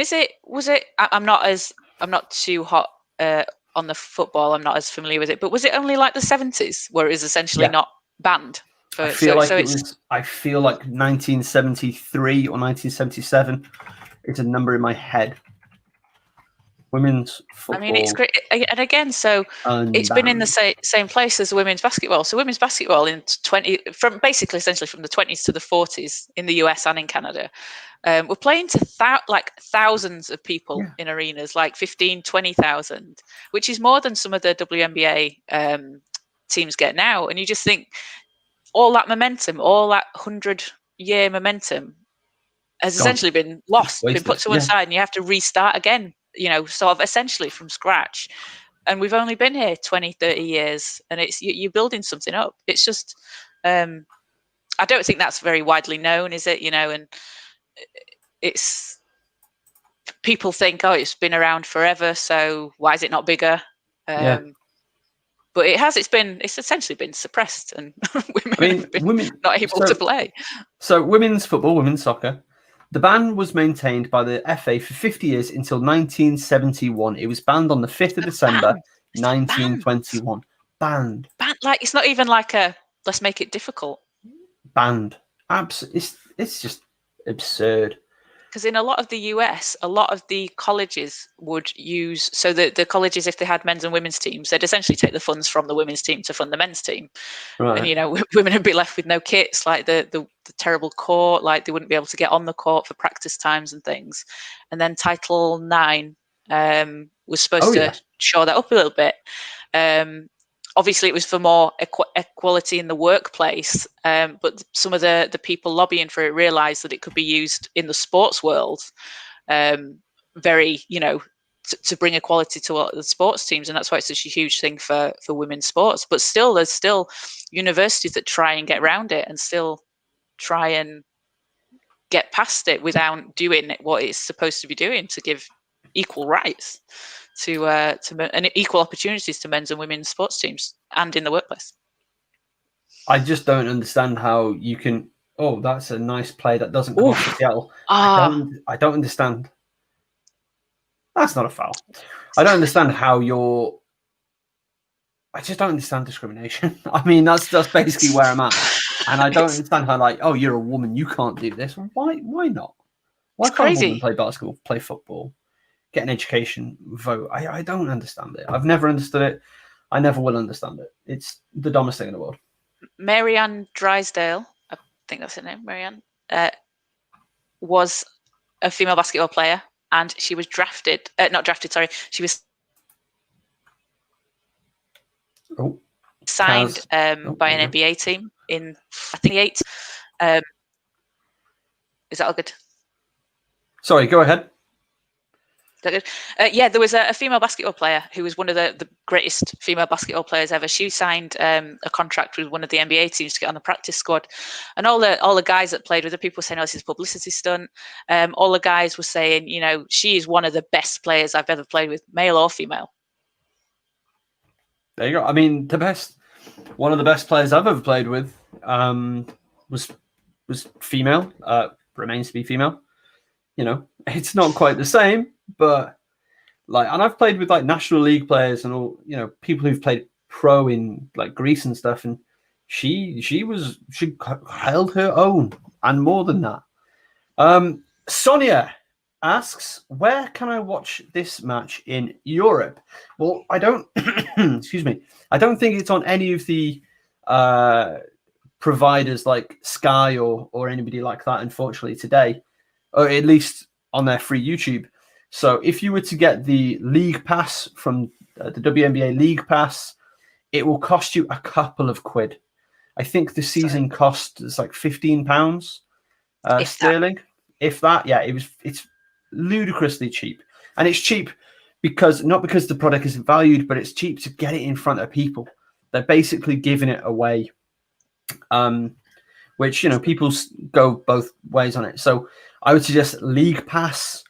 Speaker 2: I'm not too hot on the football. I'm not as familiar with it, but was it only like the 70s where it was essentially not banned?
Speaker 1: I feel like 1973 or 1977. It's a number in my head. Women's football.
Speaker 2: I mean, it's great. And again, so it's been in the same place as women's basketball. So women's basketball from essentially from the 20s to the 40s in the US and in Canada, we're playing to thousands of people in arenas, like 15, 20,000, which is more than some of the WNBA teams get now. And you just think, all that momentum, all that 100-year momentum has essentially been lost, been put to one side, and you have to restart again, sort of essentially from scratch. And we've only been here 20, 30 years, and you're building something up. It's just, I don't think that's very widely known, is it? And it's, people think, it's been around forever, so why is it not bigger? But it's essentially been suppressed, and women have been not able to play.
Speaker 1: So women's football, women's soccer, the ban was maintained by the FA for 50 years until 1971. It was banned on the 5th of December, 1921. Banned.
Speaker 2: Like, it's not even like let's make it difficult.
Speaker 1: Banned. It's just absurd.
Speaker 2: Because in a lot of the US, a lot of the colleges would use, so the colleges, if they had men's and women's teams, they'd essentially take the funds from the women's team to fund the men's team. Right. And, women would be left with no kits, like the terrible court, like they wouldn't be able to get on the court for practice times and things. And then Title IX was supposed to shore that up a little bit. Obviously, it was for more equality in the workplace, but some of the people lobbying for it realised that it could be used in the sports world, very, to bring equality to all the sports teams, and that's why it's such a huge thing for women's sports. But still, there's still universities that try and get around it and still try and get past it without doing what it's supposed to be doing to give equal rights to and equal opportunities to men's and women's sports teams and in the workplace.
Speaker 1: I just don't understand how you can. Oh, that's a nice play that doesn't come off the Seattle. I don't understand. That's not a foul. I don't understand how I just don't understand discrimination. I mean, that's basically where I'm at. And I don't understand how, like, oh, you're a woman, you can't do this. Why not? Why
Speaker 2: It's
Speaker 1: can't a
Speaker 2: crazy.
Speaker 1: woman play basketball, play football, get an education, vote? I don't understand it. I've never understood it. I never will understand it. It's the dumbest thing in the world.
Speaker 2: Marianne Drysdale, I think that's her name, Marianne, was a female basketball player, and she was drafted, not drafted, sorry, she was signed by an NBA team in, I think, 8. Is that all good?
Speaker 1: Sorry, go ahead.
Speaker 2: Yeah, there was a female basketball player who was one of the greatest female basketball players ever. She signed a contract with one of the NBA teams to get on the practice squad, and all the guys that played with her, people were saying, "Oh, this is a publicity stunt." All the guys were saying, you know, she is one of the best players I've ever played with, male or female.
Speaker 1: There you go. I mean, one of the best players I've ever played with was female. Remains to be female. You know, it's not quite the same, but like, and I've played with like National League players and all, you know, people who've played pro in like Greece and stuff, and she held her own and more than that. Sonia asks, where can I watch this match in Europe? Well, I don't excuse me, I don't think it's on any of the providers like Sky or anybody like that, unfortunately, today, or at least on their free YouTube. So if you were to get the league pass from the WNBA league pass, it will cost you a couple of quid. I think the season cost is like £15 sterling. If that, yeah, it's ludicrously cheap. And it's cheap not because the product isn't valued, but it's cheap to get it in front of people. They're basically giving it away. Which, you know, people go both ways on it. So I would suggest League Pass.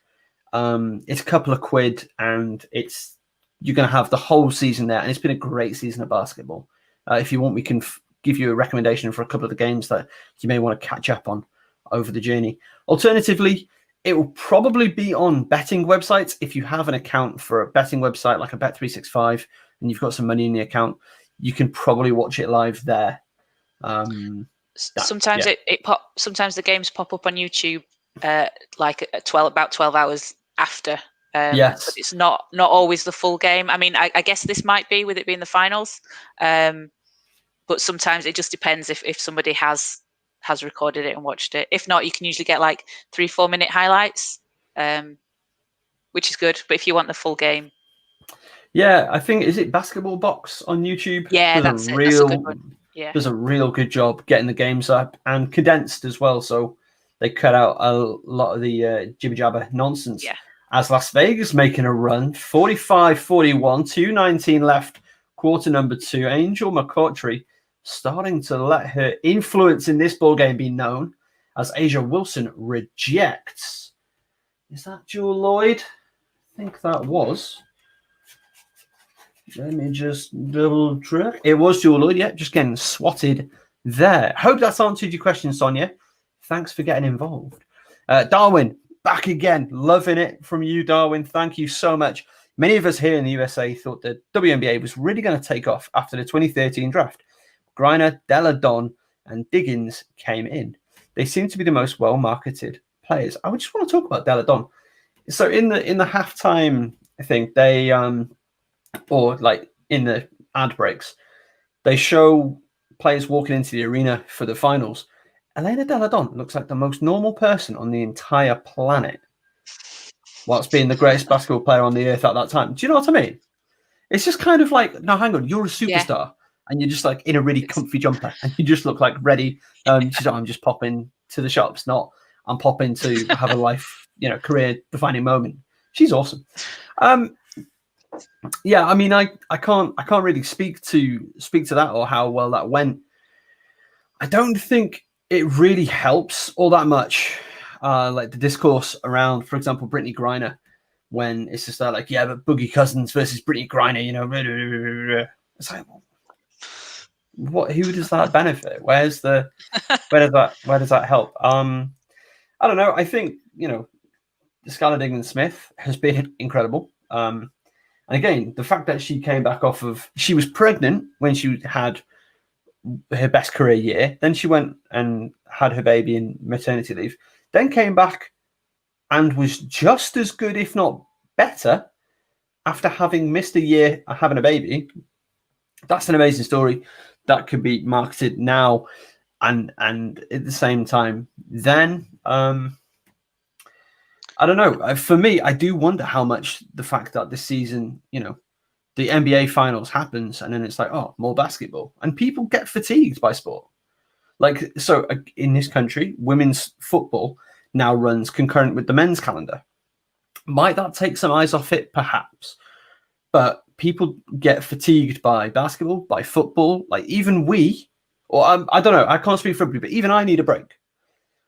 Speaker 1: It's a couple of quid, and you're going to have the whole season there. And it's been a great season of basketball. If you want, we can give you a recommendation for a couple of the games that you may want to catch up on over the journey. Alternatively, it will probably be on betting websites. If you have an account for a betting website like a Bet365 and you've got some money in the account, you can probably watch it live there.
Speaker 2: Sometimes sometimes the games pop up on YouTube like about 12 hours after.
Speaker 1: Yes,
Speaker 2: but it's not always the full game. I mean, I guess this might be, with it being the finals, but sometimes it just depends if somebody has recorded it and watched it. If not, you can usually get like 3-4 minute highlights, which is good. But if you want the full game,
Speaker 1: yeah, I think, is it Basketball Box on YouTube?
Speaker 2: Yeah, that's a good one. Yeah,
Speaker 1: does a real good job getting the games up and condensed as well. So they cut out a lot of the jibber jabber nonsense.
Speaker 2: Yeah.
Speaker 1: As Las Vegas making a run, 45-41, 2:19 left, quarter number 2. Angel McCoughtry starting to let her influence in this ball game be known as Asia Wilson rejects. Is that Jewel Lloyd? I think that was. Let me just double check. It was Jewel Lloyd, yeah, just getting swatted there. Hope that's answered your question, Sonia. Thanks for getting involved. Darwin, back again. Loving it from you, Darwin. Thank you so much. Many of us here in the USA thought that WNBA was really going to take off after the 2013 draft. Griner, Della, Don, and Diggins came in. They seem to be the most well-marketed players. I would just want to talk about Della Don. So in the halftime, I think they or like in the ad breaks, they show players walking into the arena for the finals. Elena Della Don looks like the most normal person on the entire planet, whilst being the greatest basketball player on the earth at that time. Do you know what I mean? It's just kind of like, no, hang on, you're a superstar, and you're just like in a really comfy jumper, and you just look like ready. She's like, I'm just popping to the shops, not I'm popping to have a life, career-defining moment. She's awesome. Yeah, I mean, I can't really speak to that or how well that went. I don't think it really helps all that much, like the discourse around, for example, Brittany Griner, when it's just like, yeah, but Boogie Cousins versus Brittany Griner, it's like, what? Who does that benefit? Where does that help? I don't know. I think Skylar Diggins-Smith has been incredible. And again, the fact that she came back she was pregnant when she had her best career year. Then she went and had her baby in maternity leave. Then came back and was just as good, if not better, after having missed a year having a baby. That's an amazing story that could be marketed now and at the same time. Then I don't know. For me, I do wonder how much the fact that this season, the NBA finals happens and then it's like, oh, more basketball. And people get fatigued by sport. Like, so in this country, women's football now runs concurrent with the men's calendar. Might that take some eyes off it? Perhaps. But people get fatigued by basketball, by football. Like even we, or I don't know, I can't speak for everybody, but even I need a break.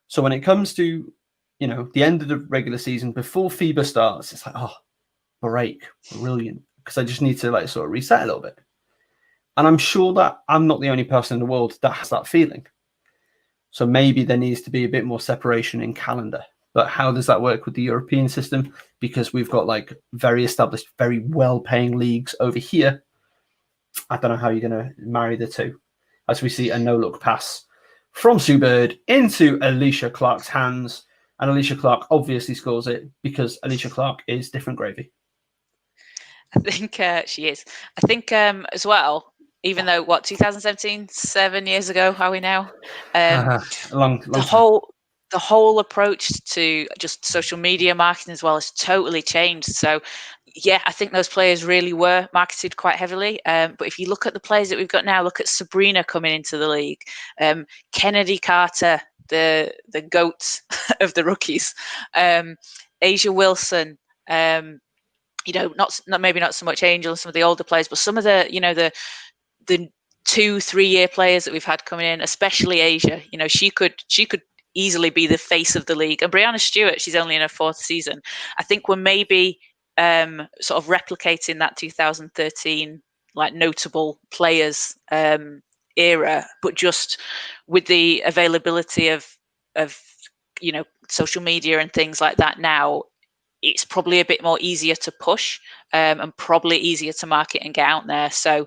Speaker 1: So when it comes to, the end of the regular season before FIBA starts, it's like, oh, break, brilliant. Because I just need to like sort of reset a little bit. And I'm sure that I'm not the only person in the world that has that feeling. So maybe there needs to be a bit more separation in calendar. But how does that work with the European system? Because we've got like very established, very well-paying leagues over here. I don't know how you're going to marry the two. As we see a no-look pass from Sue Bird into Alicia Clark's hands. And Alicia Clark obviously scores it because Alicia Clark is different gravy.
Speaker 2: I think she is. I think as well, even though 2017, 7 years ago, how are we now?
Speaker 1: Long
Speaker 2: the whole approach to just social media marketing as well has totally changed. So yeah, I think those players really were marketed quite heavily. But if you look at the players that we've got now, look at Sabrina coming into the league, Kennedy Carter, the GOAT of the rookies, Asia Wilson, not maybe not so much Angel, some of the older players, but some of the 2-3 year players that we've had coming in, especially Asia. She could easily be the face of the league. And Brianna Stewart, she's only in her 4th season. I think we're maybe sort of replicating that 2013 like notable players era, but just with the availability of social media and things like that now. It's probably a bit more easier to push and probably easier to market and get out there. So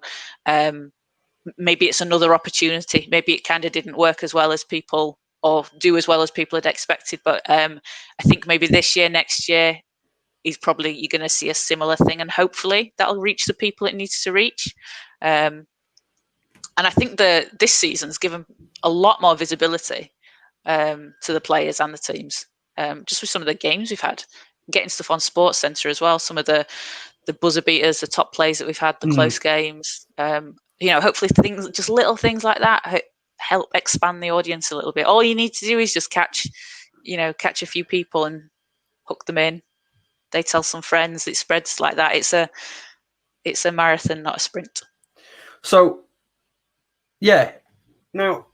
Speaker 2: maybe it's another opportunity. Maybe it kind of didn't work as well as people or do as well as people had expected. But I think maybe this year, next year, you're going to see a similar thing. And hopefully that'll reach the people it needs to reach. And I think this season's given a lot more visibility to the players and the teams, just with some of the games we've had. Getting stuff on Sports Center as well. Some of the buzzer beaters, the top plays that we've had, the close games. Hopefully just little things like that help expand the audience a little bit. All you need to do is just catch a few people and hook them in. They tell some friends. It spreads like that. It's a marathon, not a sprint.
Speaker 1: So, yeah. Now,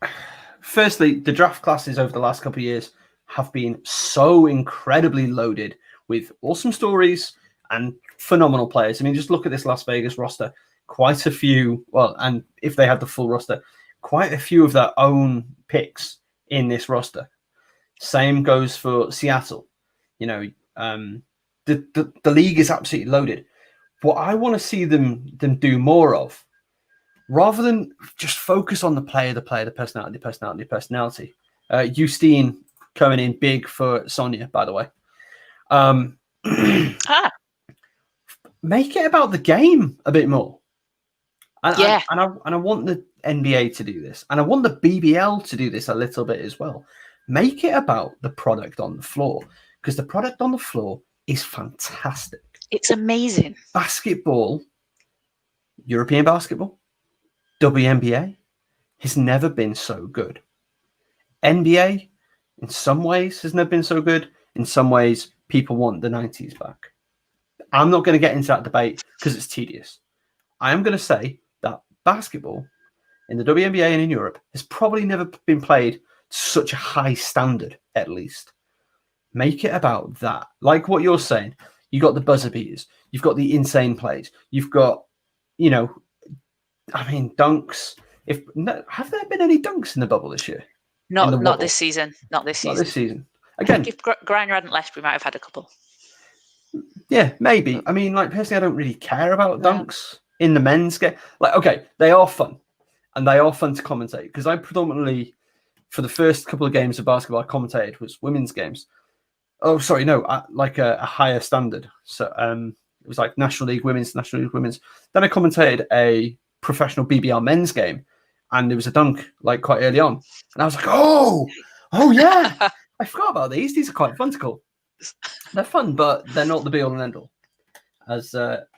Speaker 1: firstly, the draft classes over the last couple of years have been so incredibly loaded with awesome stories and phenomenal players. I mean, just look at this Las Vegas roster. Quite a few, and if they had the full roster, quite a few of their own picks in this roster. Same goes for Seattle. The league is absolutely loaded. What I want to see them do more of, rather than just focus on the player, the personality. Justine coming in big for Sonia, by the way. Make it about the game a bit more. And I want the NBA to do this. And I want the BBL to do this a little bit as well. Make it about the product on the floor. Because the product on the floor is fantastic.
Speaker 2: It's amazing.
Speaker 1: Basketball, European basketball, WNBA has never been so good. NBA, in some ways, has never been so good. In some ways, people want the 90s back. I'm not going to get into that debate because it's tedious. I am going to say that basketball in the WNBA and in Europe has probably never been played to such a high standard, at least. Make it about that. Like what you're saying, you got the buzzer beaters, you've got the insane plays, you've got, dunks. Have there been any dunks in the bubble this year?
Speaker 2: Not this season. Not this season.
Speaker 1: Again,
Speaker 2: if Griner hadn't left, we might have had a couple.
Speaker 1: Yeah, maybe. Personally, I don't really care about dunks in the men's game. Okay, they are fun. and they are fun to commentate because I predominantly, for the first couple of games of basketball I commentated was women's games. Oh, sorry, no, like a higher standard. So it was like National League Women's, National League Women's. Then I commentated a professional BBL men's game, and there was a dunk like quite early on, and I was like, oh yeah, I forgot about these. These are quite fun to call. They're fun, but they're not the be all and end all. As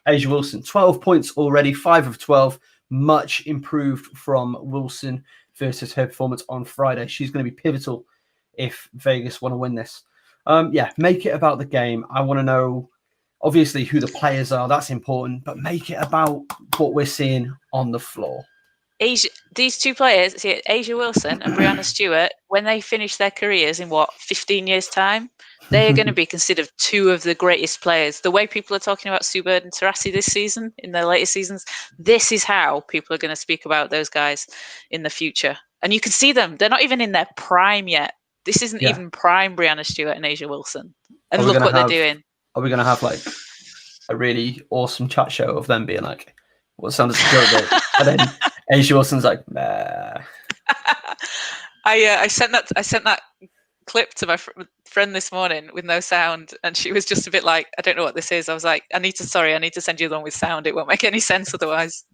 Speaker 1: Asia Wilson, 12 points already, 5 of 12, much improved from Wilson versus her performance on Friday. She's going to be pivotal if Vegas want to win this. Make it about the game. I want to know, obviously, who the players are. That's important, but make it about what we're seeing on the floor.
Speaker 2: These two players, Asia Wilson and Brianna Stewart, when they finish their careers in 15 years' time, they are going to be considered two of the greatest players. The way people are talking about Sue Bird and Taurasi this season, in their later seasons, this is how people are going to speak about those guys in the future. And you can see them; they're not even in their prime yet. This isn't even prime Brianna Stewart and Asia Wilson. And look what they're doing. Are
Speaker 1: we going to have like a really awesome chat show of them being like, what sounds good? And then Asia Wilson's like, nah.
Speaker 2: I sent that clip to my friend this morning with no sound, and she was just a bit like, I don't know what this is. I was like, I need to send you the one with sound. It won't make any sense otherwise.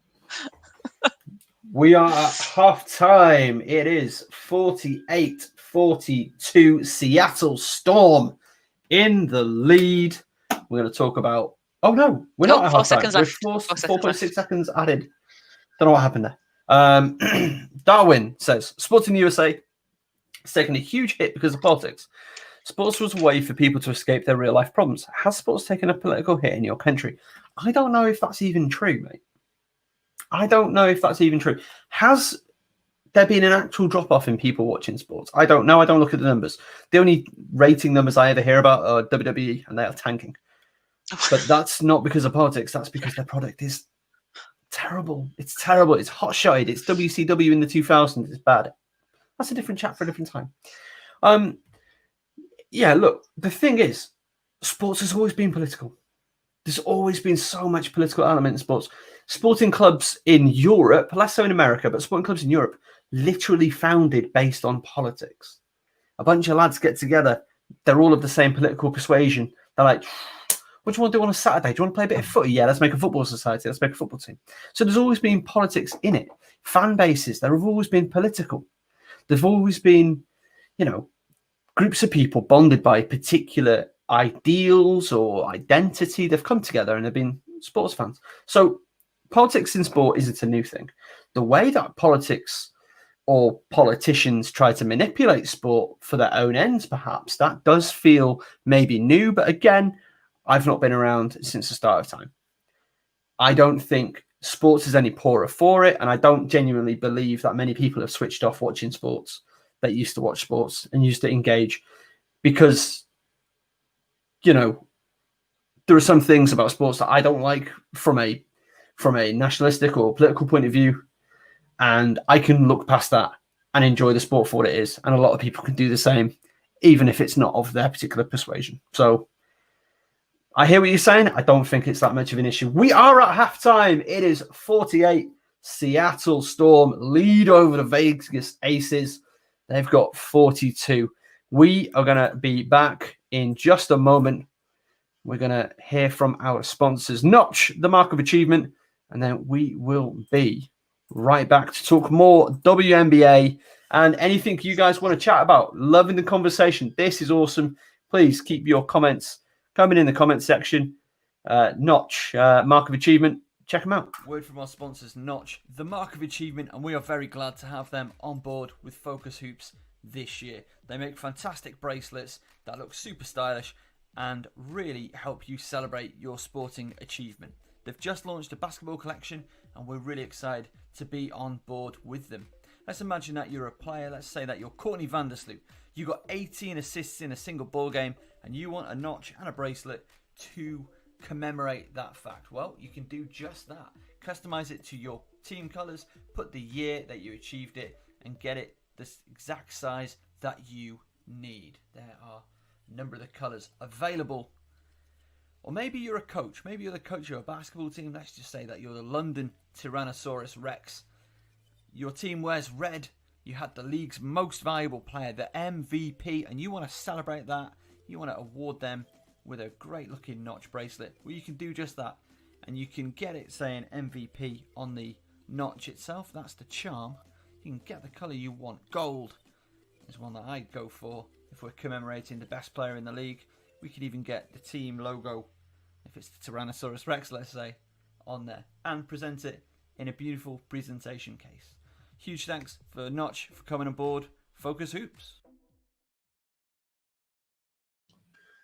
Speaker 1: We are at halftime. It is 48-42 Seattle Storm in the lead. We're going to talk about. Oh no, we're not at halftime. We're 4.6 seconds added. Don't know what happened there. Darwin says Sports in the USA has taken a huge hit because of politics. Sports was a way for people to escape their real life problems. Has sports taken a political hit in your country? I don't know if that's even true, mate. I don't know if that's even true. Has there been an actual drop-off in people watching sports? I don't know. I don't look at the numbers. The only rating numbers I ever hear about are WWE, and they are tanking. But that's not because of politics. That's because their product is terrible. It's terrible. It's hot-shotted. It's WCW in the 2000s. It's bad. That's a different chat for a different time. Look, the thing is, sports has always been political. There's always been so much political element in sports. Sporting clubs in Europe, less so in America, but sporting clubs in Europe, literally founded based on politics. A bunch of lads get together. They're all of the same political persuasion. They're like, what do you want to do on a Saturday? Do you want to play a bit of footy? Yeah, let's make a football society. Let's make a football team. So there's always been politics in it. Fan bases, there have always been political. There've always been, groups of people bonded by particular ideals or identity. They've come together and they've been sports fans. So politics in sport isn't a new thing. The way that politics or politicians try to manipulate sport for their own ends, perhaps, that does feel maybe new. But again, I've not been around since the start of time. I don't think sports is any poorer for it. And I don't genuinely believe that many people have switched off watching sports that used to watch sports and used to engage because, there are some things about sports that I don't like from a nationalistic or political point of view. And I can look past that and enjoy the sport for what it is. And a lot of people can do the same, even if it's not of their particular persuasion. So I hear what you're saying. I don't think it's that much of an issue. We are at halftime. It is 48. Seattle Storm lead over the Vegas Aces. They've got 42. We are going to be back in just a moment. We're going to hear from our sponsors, Notch, the Mark of Achievement, and then we will be right back to talk more WNBA and anything you guys want to chat about. Loving the conversation. This is awesome. Please keep your comments coming in the comment section. Notch, Mark of Achievement. Check them out. Word from our sponsors, Notch, the Mark of Achievement, and we are very glad to have them on board with FocusHoops this year. They make fantastic bracelets that look super stylish and really help you celebrate your sporting achievement. They've just launched a basketball collection and we're really excited to be on board with them. Let's imagine that you're a player, let's say that you're Courtney Vandersloot. You got 18 assists in a single ball game and you want a notch and a bracelet to commemorate that fact. Well, you can do just that. Customize it to your team colors, put the year that you achieved it and get it the exact size that you need. There are a number of the colors available. Or maybe you're a coach. Maybe you're the coach of a basketball team. Let's just say that you're the London Tyrannosaurus Rex.
Speaker 3: your team wears red, you had the league's most valuable player, the MVP, and you want to celebrate that, you want to award them with a great looking notch bracelet, well, you can do just that. And you can get it saying MVP on the notch itself. That's the charm. You can get the colour you want. Gold is one that I'd go for if we're commemorating the best player in the league. We could even get the team logo, if it's the Tyrannosaurus Rex, let's say, on there, and present it in a beautiful presentation case. Huge thanks for Notch for coming aboard Focus Hoops.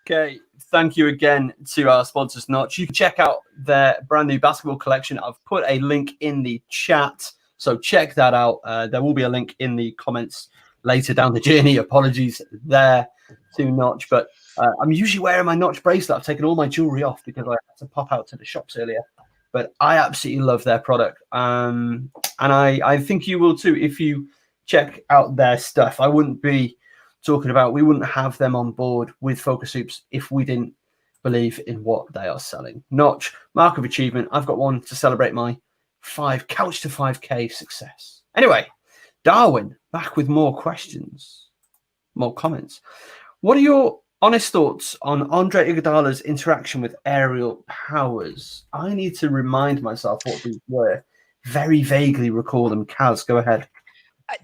Speaker 1: Okay, thank you again to our sponsors, Notch. You can check out their brand new basketball collection. I've put a link in the chat, so check that out. There will be a link in the comments later down the journey. Apologies there to Notch, but I'm usually wearing my Notch bracelet. I've taken all my jewelry off because I had to pop out to the shops earlier. But I absolutely love their product, and I think you will too if you check out their stuff. I wouldn't be talking about, we wouldn't have them on board with Focus Hoops if we didn't believe in what they are selling. Notch, mark of achievement. I've got one to celebrate my couch to 5K success. Anyway, Darwin, back with more questions, more comments. What are your honest thoughts on Andre Iguodala's interaction with aerial powers? I need to remind myself what these were. Very vaguely recall them. Caz, go ahead.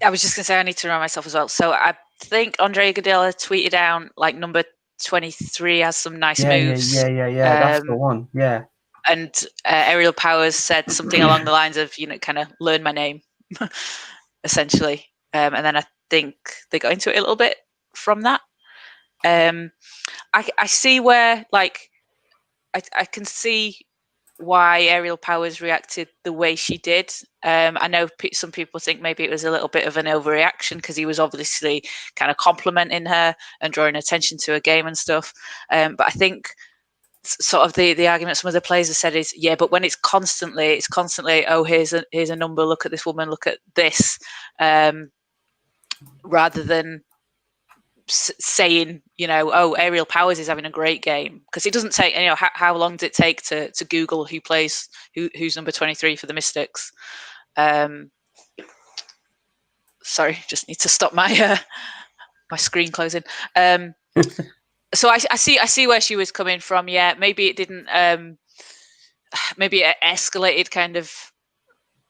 Speaker 2: I was just going to say I need to remind myself as well. So I think Andre Iguodala tweeted out like number 23 has some nice moves.
Speaker 1: Yeah. That's the one. Yeah.
Speaker 2: And Aerial Powers said something along the lines of, kind of learn my name, essentially. And then I think they got into it a little bit from that. I see where, like, I can see why Aerial Powers reacted the way she did. I know some people think maybe it was a little bit of an overreaction because he was obviously kind of complimenting her and drawing attention to her game and stuff. But I think sort of the argument some of the players have said is, yeah, but when it's constantly, oh, here's a number, look at this woman, look at this, rather than saying, oh, Aerial Powers is having a great game, because it doesn't take, how long does it take to Google who's number 23 for the Mystics? Sorry, just need to stop my my screen closing. So I see where she was coming from. Yeah, maybe it didn't. Maybe it escalated kind of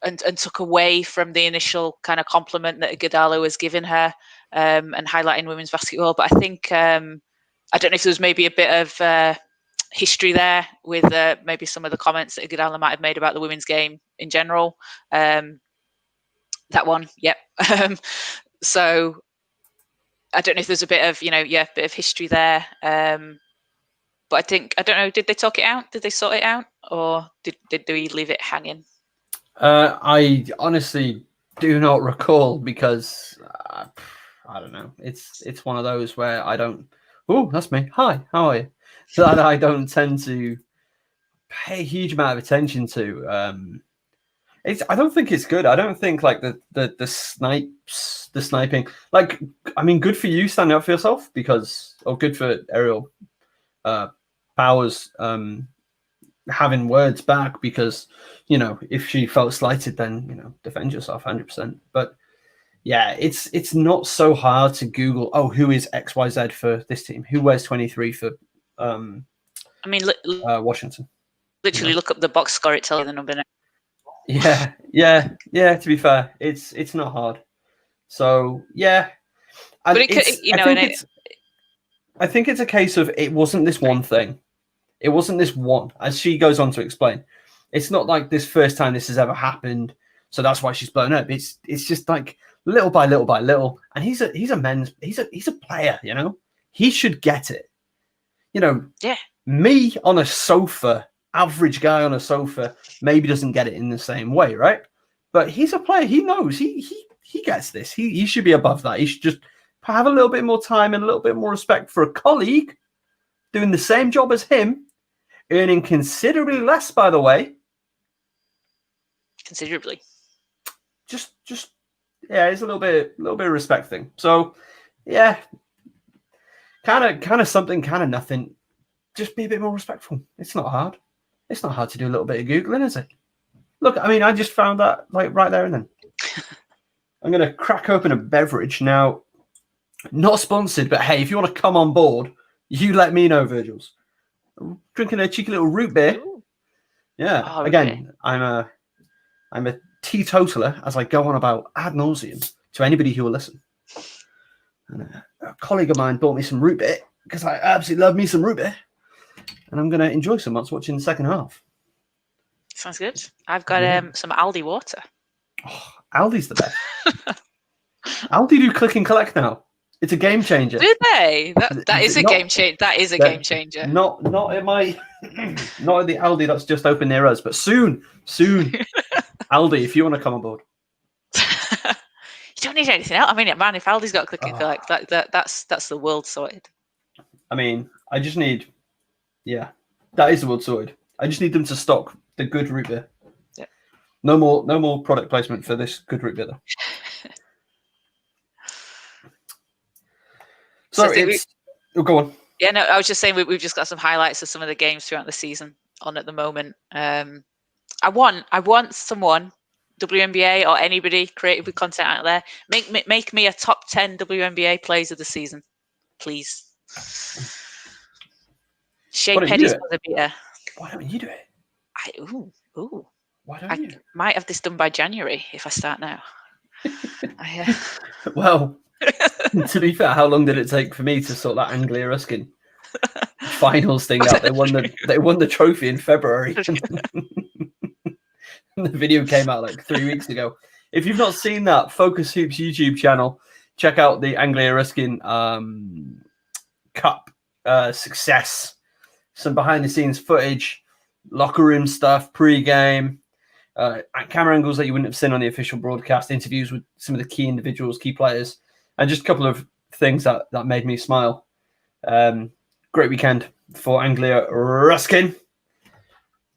Speaker 2: and took away from the initial kind of compliment that Iguodala was giving her. And highlighting women's basketball, but I think I don't know if there was maybe a bit of history there with maybe some of the comments that Iguodala might have made about the women's game in general. That one, yep. So I don't know if there's a bit of bit of history there. But I don't know. Did they talk it out? Did they sort it out, or did we leave it hanging?
Speaker 1: I honestly do not recall because. I don't know. It's one of those where I don't. Oh, that's me. Hi, how are you? That I don't tend to pay a huge amount of attention to. I don't think it's good. I don't think like the sniping. Like, I mean, good for you standing up for yourself or good for Aerial Powers having words back because if she felt slighted, then defend yourself 100%. But yeah, it's not so hard to Google, oh, who is XYZ for this team? Who wears 23 for Washington?
Speaker 2: Literally look up the box score, it tells you the number now.
Speaker 1: Yeah, to be fair, it's not hard. So, yeah. And
Speaker 2: but
Speaker 1: I think it's a case of it wasn't this one thing. It wasn't this one, as she goes on to explain. It's not like this first time this has ever happened, so that's why she's blown up. It's just like little by little by little, and he's a player, he should get it.
Speaker 2: Yeah.
Speaker 1: Me on a sofa, average guy on a sofa, maybe doesn't get it in the same way, right? But he's a player. He knows he gets this. He should be above that. He should just have a little bit more time and a little bit more respect for a colleague doing the same job as him, earning considerably less, by the way.
Speaker 2: Considerably.
Speaker 1: Just yeah, it's a little bit of respect thing. So yeah, kind of something, kind of nothing. Just be a bit more respectful. It's not hard. It's not hard to do a little bit of Googling, is it? Look, I mean, I just found that like right there and then. I'm going to crack open a beverage now. Not sponsored, but hey, if you want to come on board, you let me know, Virgils. I'm drinking a cheeky little root beer.
Speaker 2: Ooh.
Speaker 1: Yeah.
Speaker 2: Oh,
Speaker 1: Again, I'm a teetotaler, as I go on about ad nauseum to anybody who will listen. And a colleague of mine bought me some root beer because I absolutely love me some root beer, and I'm going to enjoy some whilst watching the second half.
Speaker 2: Sounds good. I've got some Aldi water.
Speaker 1: Oh, Aldi's the best. Aldi do click and collect now. It's a game changer.
Speaker 2: Do they? That is a game changer. That is a game changer.
Speaker 1: Not at my not at the Aldi that's just open near us, but soon. Aldi, if you want to come on board.
Speaker 2: You don't need anything else. I mean, man, if Aldi's got click and collect, that's the world sorted.
Speaker 1: I mean, I just need, that is the world sorted. I just need them to stock the good root beer.
Speaker 2: Yeah.
Speaker 1: No more product placement for this good root beer though. Go on.
Speaker 2: Yeah, no, I was just saying we've just got some highlights of some of the games throughout the season on at the moment. I want someone, WNBA or anybody creative with content out there, make me a top 10 WNBA plays of the season, please. Shea Petty's going to be a.
Speaker 1: Why don't you do it? Why don't you?
Speaker 2: Might have this done by January if I start now.
Speaker 1: Well, to be fair, how long did it take for me to sort that Anglia Ruskin finals thing out? They won the trophy in February. The video came out like 3 weeks ago. If you've not seen that FocusHoops YouTube channel, check out the Anglia Ruskin Cup success. Some behind the scenes footage, locker room stuff, pre-game, camera angles that you wouldn't have seen on the official broadcast, interviews with some of the key individuals, key players, and just a couple of things that made me smile. Great weekend for Anglia Ruskin.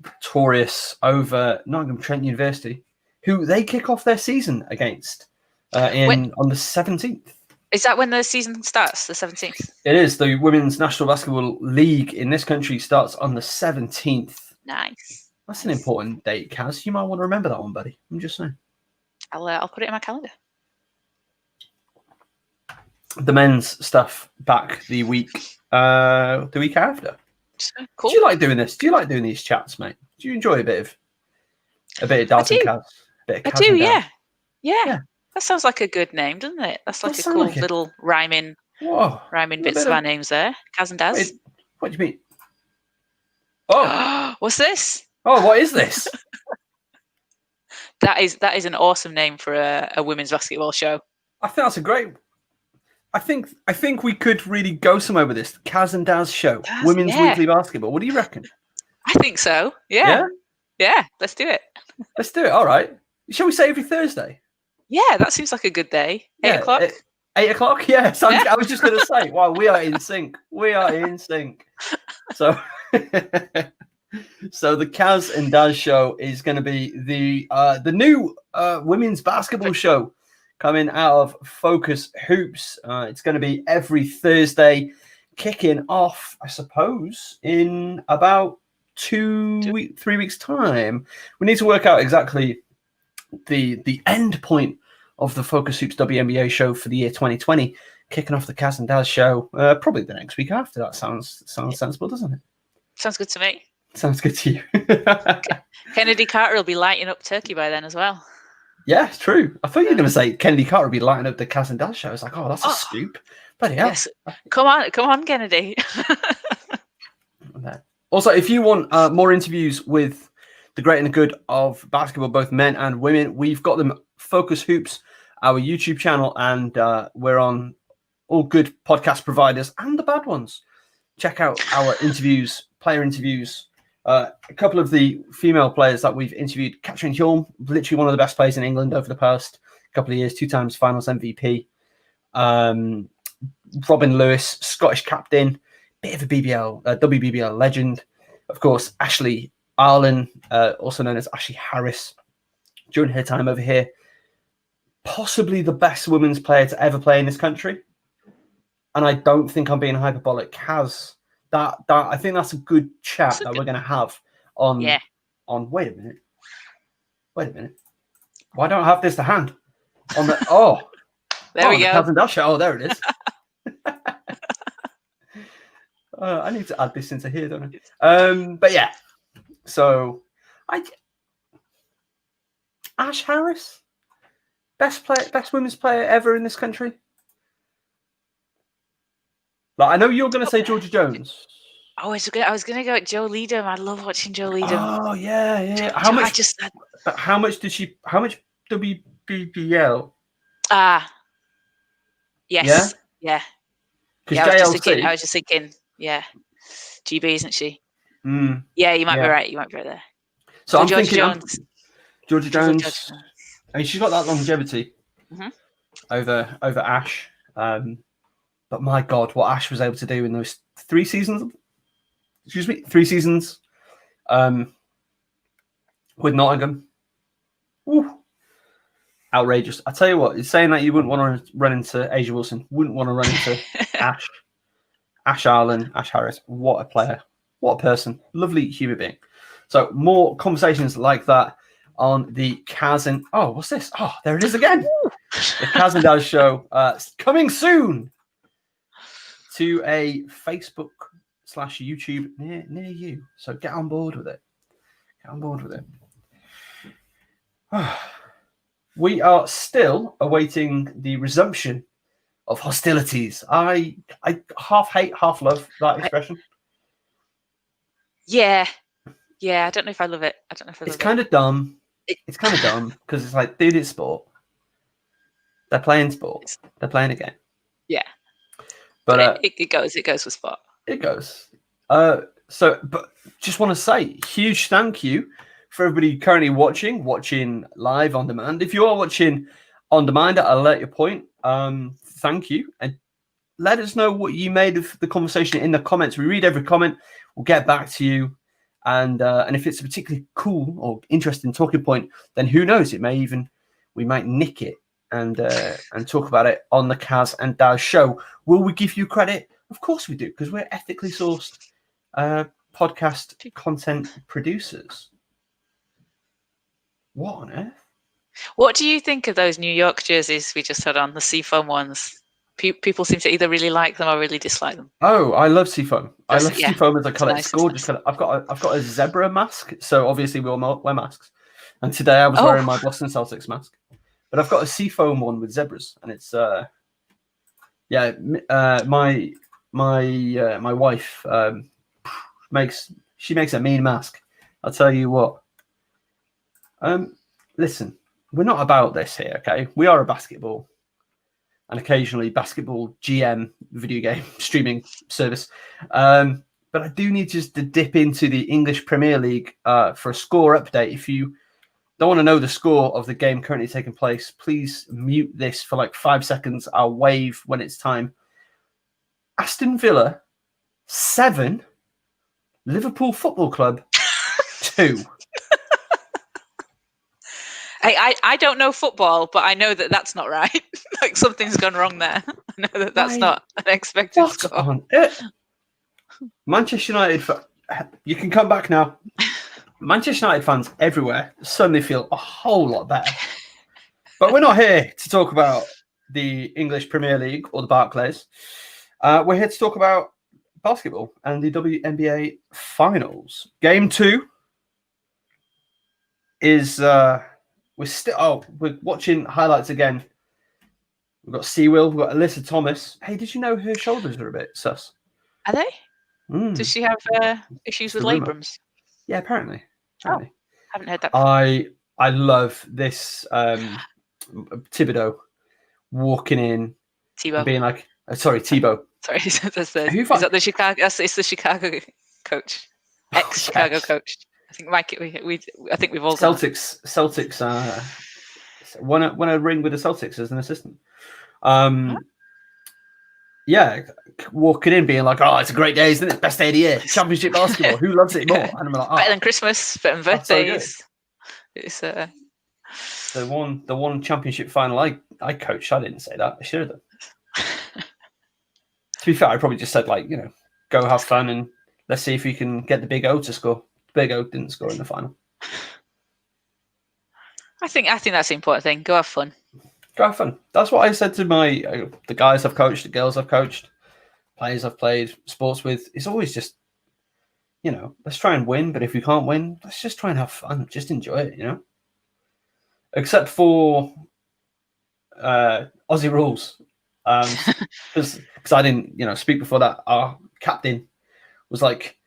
Speaker 1: Victorious over Nottingham Trent University, who they kick off their season against on the 17th.
Speaker 2: Is that when the season starts, the 17th? It
Speaker 1: is. The Women's National Basketball League in this country starts on the 17th.
Speaker 2: Nice.
Speaker 1: That's an important date, Caz. You might want to remember that one, buddy. I'm just saying.
Speaker 2: I'll put it in my calendar.
Speaker 1: The men's stuff back the week after.
Speaker 2: Cool.
Speaker 1: Do you like doing this? Do you like doing these chats, mate? Do you enjoy a bit of Daz and Caz?
Speaker 2: I do, yeah. That sounds like a good name, doesn't it? That's like a cool little rhyming bits of our names there. Caz and Daz.
Speaker 1: Wait, what do you mean? Oh,
Speaker 2: what's this?
Speaker 1: Oh, what is this?
Speaker 2: That is an awesome name for a women's basketball show.
Speaker 1: I think that's a great. I think we could really go somewhere with this. Caz and Daz show, women's weekly basketball. What do you reckon?
Speaker 2: I think so. Yeah. Let's do it.
Speaker 1: Let's do it. All right. Shall we say every Thursday?
Speaker 2: Yeah, that seems like a good day. 8 o'clock.
Speaker 1: 8 o'clock. Yeah. I was just going to say. Wow, we are in sync. So, so the Caz and Daz show is going to be the new women's basketball show coming out of FocusHoops. It's going to be every Thursday, kicking off, I suppose, in about 3 weeks' time. We need to work out exactly the end point of the FocusHoops WNBA show for the year 2020, kicking off the Caz and Daz show probably the next week after. That sounds sensible, doesn't it?
Speaker 2: Sounds good to me.
Speaker 1: Sounds good to you.
Speaker 2: Kennedy Carter will be lighting up Turkey by then as well.
Speaker 1: Yeah, it's true. I thought you were going to say Kennedy Carter will be lighting up the Caz and Daz show. I was like, oh, that's a scoop. Bloody hell.
Speaker 2: Yes. Come on, Kennedy.
Speaker 1: Also, if you want more interviews with the great and the good of basketball, both men and women, we've got them FocusHoops, our YouTube channel, and we're on all good podcast providers and the bad ones. Check out our interviews, player interviews. A couple of the female players that we've interviewed, Catherine Hulme, literally one of the best players in England over the past couple of years, 2 times finals MVP. Robin Lewis, Scottish captain, bit of a WBBL legend. Of course, Ashley Arlen, also known as Ashley Harris, during her time over here, possibly the best women's player to ever play in this country. And I don't think I'm being hyperbolic. Caz, that I think that's a good chat that we're going to have on. Yeah. On wait a minute. Why don't I have this to hand? On the
Speaker 2: There we
Speaker 1: the
Speaker 2: go.
Speaker 1: Caz and Daz show. Oh, there it is. I need to add this into here, don't I? But yeah, so Ash Harris, best women's player ever in this country. Like, I know you're going to say Georgia Jones.
Speaker 2: Oh, I was gonna go at Joe Leadham. I love watching Joe Leadham.
Speaker 1: Oh yeah.
Speaker 2: How much
Speaker 1: did she? How much WBBL?
Speaker 2: Yes. Yeah.
Speaker 1: Because
Speaker 2: I
Speaker 1: JLC.
Speaker 2: was just thinking. Yeah. GB, isn't she?
Speaker 1: Mm,
Speaker 2: yeah, you might be right. You might be right there.
Speaker 1: So I'm
Speaker 2: Georgia
Speaker 1: thinking
Speaker 2: Jones.
Speaker 1: Georgia Jones. I mean, she's got that longevity over Ash. But my God, what Ash was able to do in those 3 seasons. Excuse me, 3 seasons. With Nottingham. Woo. Outrageous. I tell you what, it's saying that you wouldn't want to run into Asia Wilson. Wouldn't want to run into Ash Arlen, Ash Harris. What a player. What a person. Lovely human being. So more conversations like that on the Caz and... Oh, what's this? Oh, there it is again. The Caz and Daz show. Coming soon to a Facebook/YouTube near you. So get on board with it. Get on board with it. We are still awaiting the resumption of hostilities. I half hate, half love that expression.
Speaker 2: Yeah. I don't know if I love it.
Speaker 1: It's kind of dumb. It's kind of dumb because it's like, dude, it's sport. They're playing sport. They're playing a game.
Speaker 2: Yeah.
Speaker 1: But
Speaker 2: it goes with sport.
Speaker 1: It goes. But just want to say huge thank you for everybody currently watching live on demand. If you are watching on demand at a later point, thank you. And let us know what you made of the conversation in the comments. We read every comment. We'll get back to you. And if it's a particularly cool or interesting talking point, then who knows? We might nick it and talk about it on the Caz and Daz show. Will we give you credit? Of course we do, because we're ethically sourced podcast content producers. What on earth?
Speaker 2: What do you think of those New York jerseys we just had on, the Seafoam ones? People seem to either really like them or really dislike them.
Speaker 1: Oh, I love Seafoam. I love Seafoam as a colour.
Speaker 2: Nice,
Speaker 1: it's gorgeous colour. I've got a zebra mask, so obviously we all wear masks. And today I was wearing my Boston Celtics mask. But I've got a Seafoam one with zebras, and it's my wife makes a mean mask. I'll tell you what. Listen, we're not about this here, okay? We are a basketball and occasionally basketball GM video game streaming service. But I do need just to dip into the English Premier League for a score update. If you don't want to know the score of the game currently taking place, please mute this for like 5 seconds. I'll wave when it's time. Aston Villa 7, Liverpool Football Club 2.
Speaker 2: I don't know football, but I know that that's not right. Like something's gone wrong there. I know that's not an expected score.
Speaker 1: On it? Manchester United, you can come back now. Manchester United fans everywhere suddenly feel a whole lot better. But we're not here to talk about the English Premier League or the Barclays. We're here to talk about basketball and the WNBA finals. Game 2 is... we're watching highlights again. We've got Seawill, we've got Alyssa Thomas. Hey, did you know her shoulders are a bit sus?
Speaker 2: Are they? Does she have issues with labrums?
Speaker 1: Yeah, apparently.
Speaker 2: Haven't heard that before.
Speaker 1: I love this Thibodeau walking in,
Speaker 2: Tebow
Speaker 1: being like, Tebow.
Speaker 2: Sorry, is that the Chicago? It's the Chicago coach, ex-Chicago coach. I think Mike. I think we've all
Speaker 1: Celtics. Won a ring with the Celtics as an assistant. Yeah, walking in being like, "Oh, it's a great day, isn't it? Best day of the year. Championship basketball. Who loves it more?" And I'm like,
Speaker 2: better than Christmas, better than birthdays. It's
Speaker 1: the one championship final I coached. I didn't say that. I should have done. To be fair, I probably just said go have fun and let's see if we can get the Big O to score. Big O didn't score in the final.
Speaker 2: I think that's the important thing. Go have fun.
Speaker 1: Go have fun. That's what I said to the guys I've coached, the girls I've coached, players I've played sports with. It's always just, let's try and win. But if we can't win, let's just try and have fun. Just enjoy it, Except for Aussie rules. Because I didn't, speak before that. Our captain was like,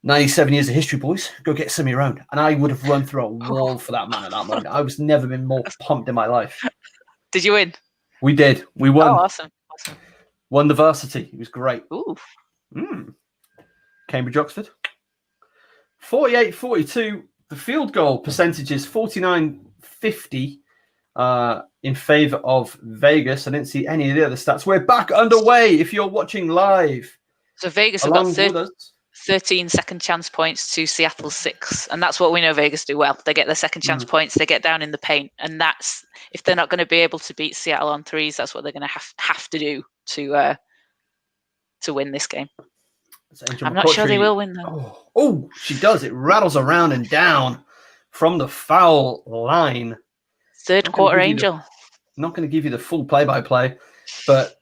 Speaker 1: 97 years of history, boys. Go get some of your own. And I would have run through a wall for that man at that moment. I was never been more pumped in my life.
Speaker 2: Did you win?
Speaker 1: We did. We won.
Speaker 2: Oh, awesome.
Speaker 1: Won the varsity. It was great.
Speaker 2: Ooh.
Speaker 1: Cambridge, Oxford. 48-42. The field goal percentage is 49-50 in favour of Vegas. I didn't see any of the other stats. We're back underway if you're watching live.
Speaker 2: So Vegas have got 13 second chance points to Seattle's 6. And that's what we know Vegas do well. They get their second chance points, they get down in the paint. And that's, if they're not going to be able to beat Seattle on threes, that's what they're going to have to do to win this game. I'm not sure they will win, though.
Speaker 1: Oh, she does. It rattles around and down from the foul line.
Speaker 2: Third quarter angel.
Speaker 1: Not going to give you the full play-by-play. But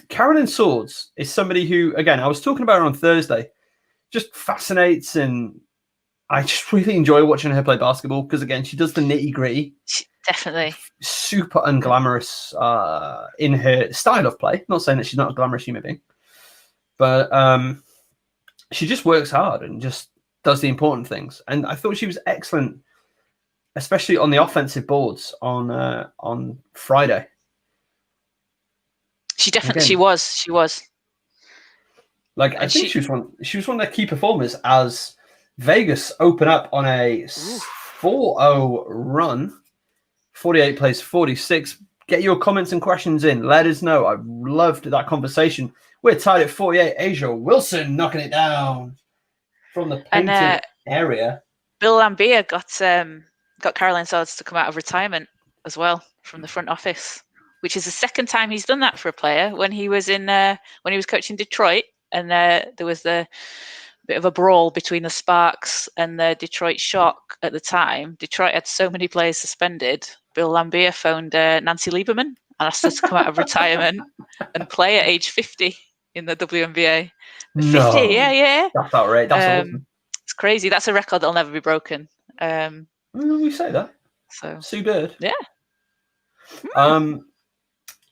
Speaker 1: Carolyn Swords is somebody who, again, I was talking about her on Thursday, just fascinates, and I just really enjoy watching her play basketball because, again, she does the nitty-gritty.
Speaker 2: Definitely. Super
Speaker 1: unglamorous in her style of play. Not saying that she's not a glamorous human being, but she just works hard and just does the important things. And I thought she was excellent, especially on the offensive boards on Friday.
Speaker 2: She definitely was.
Speaker 1: Like, I think she was one of their key performers as Vegas open up on a 4-0 run. 48 plays 46. Get your comments and questions in. Let us know. I loved that conversation. We're tied at 48. Asia Wilson knocking it down from the painted area.
Speaker 2: Bill Laimbeer got Caroline Swords to come out of retirement as well from the front office, which is the second time he's done that for a player. When he was coaching Detroit, and there was a bit of a brawl between the Sparks and the Detroit Shock at the time. Detroit had so many players suspended. Bill Laimbeer phoned Nancy Lieberman and asked her to come out of retirement and play at age 50 in the WNBA. 50, yeah.
Speaker 1: That's outrageous. That's awesome.
Speaker 2: It's crazy. That's a record that'll never be broken.
Speaker 1: We say that.
Speaker 2: So
Speaker 1: Sue Bird.
Speaker 2: Yeah.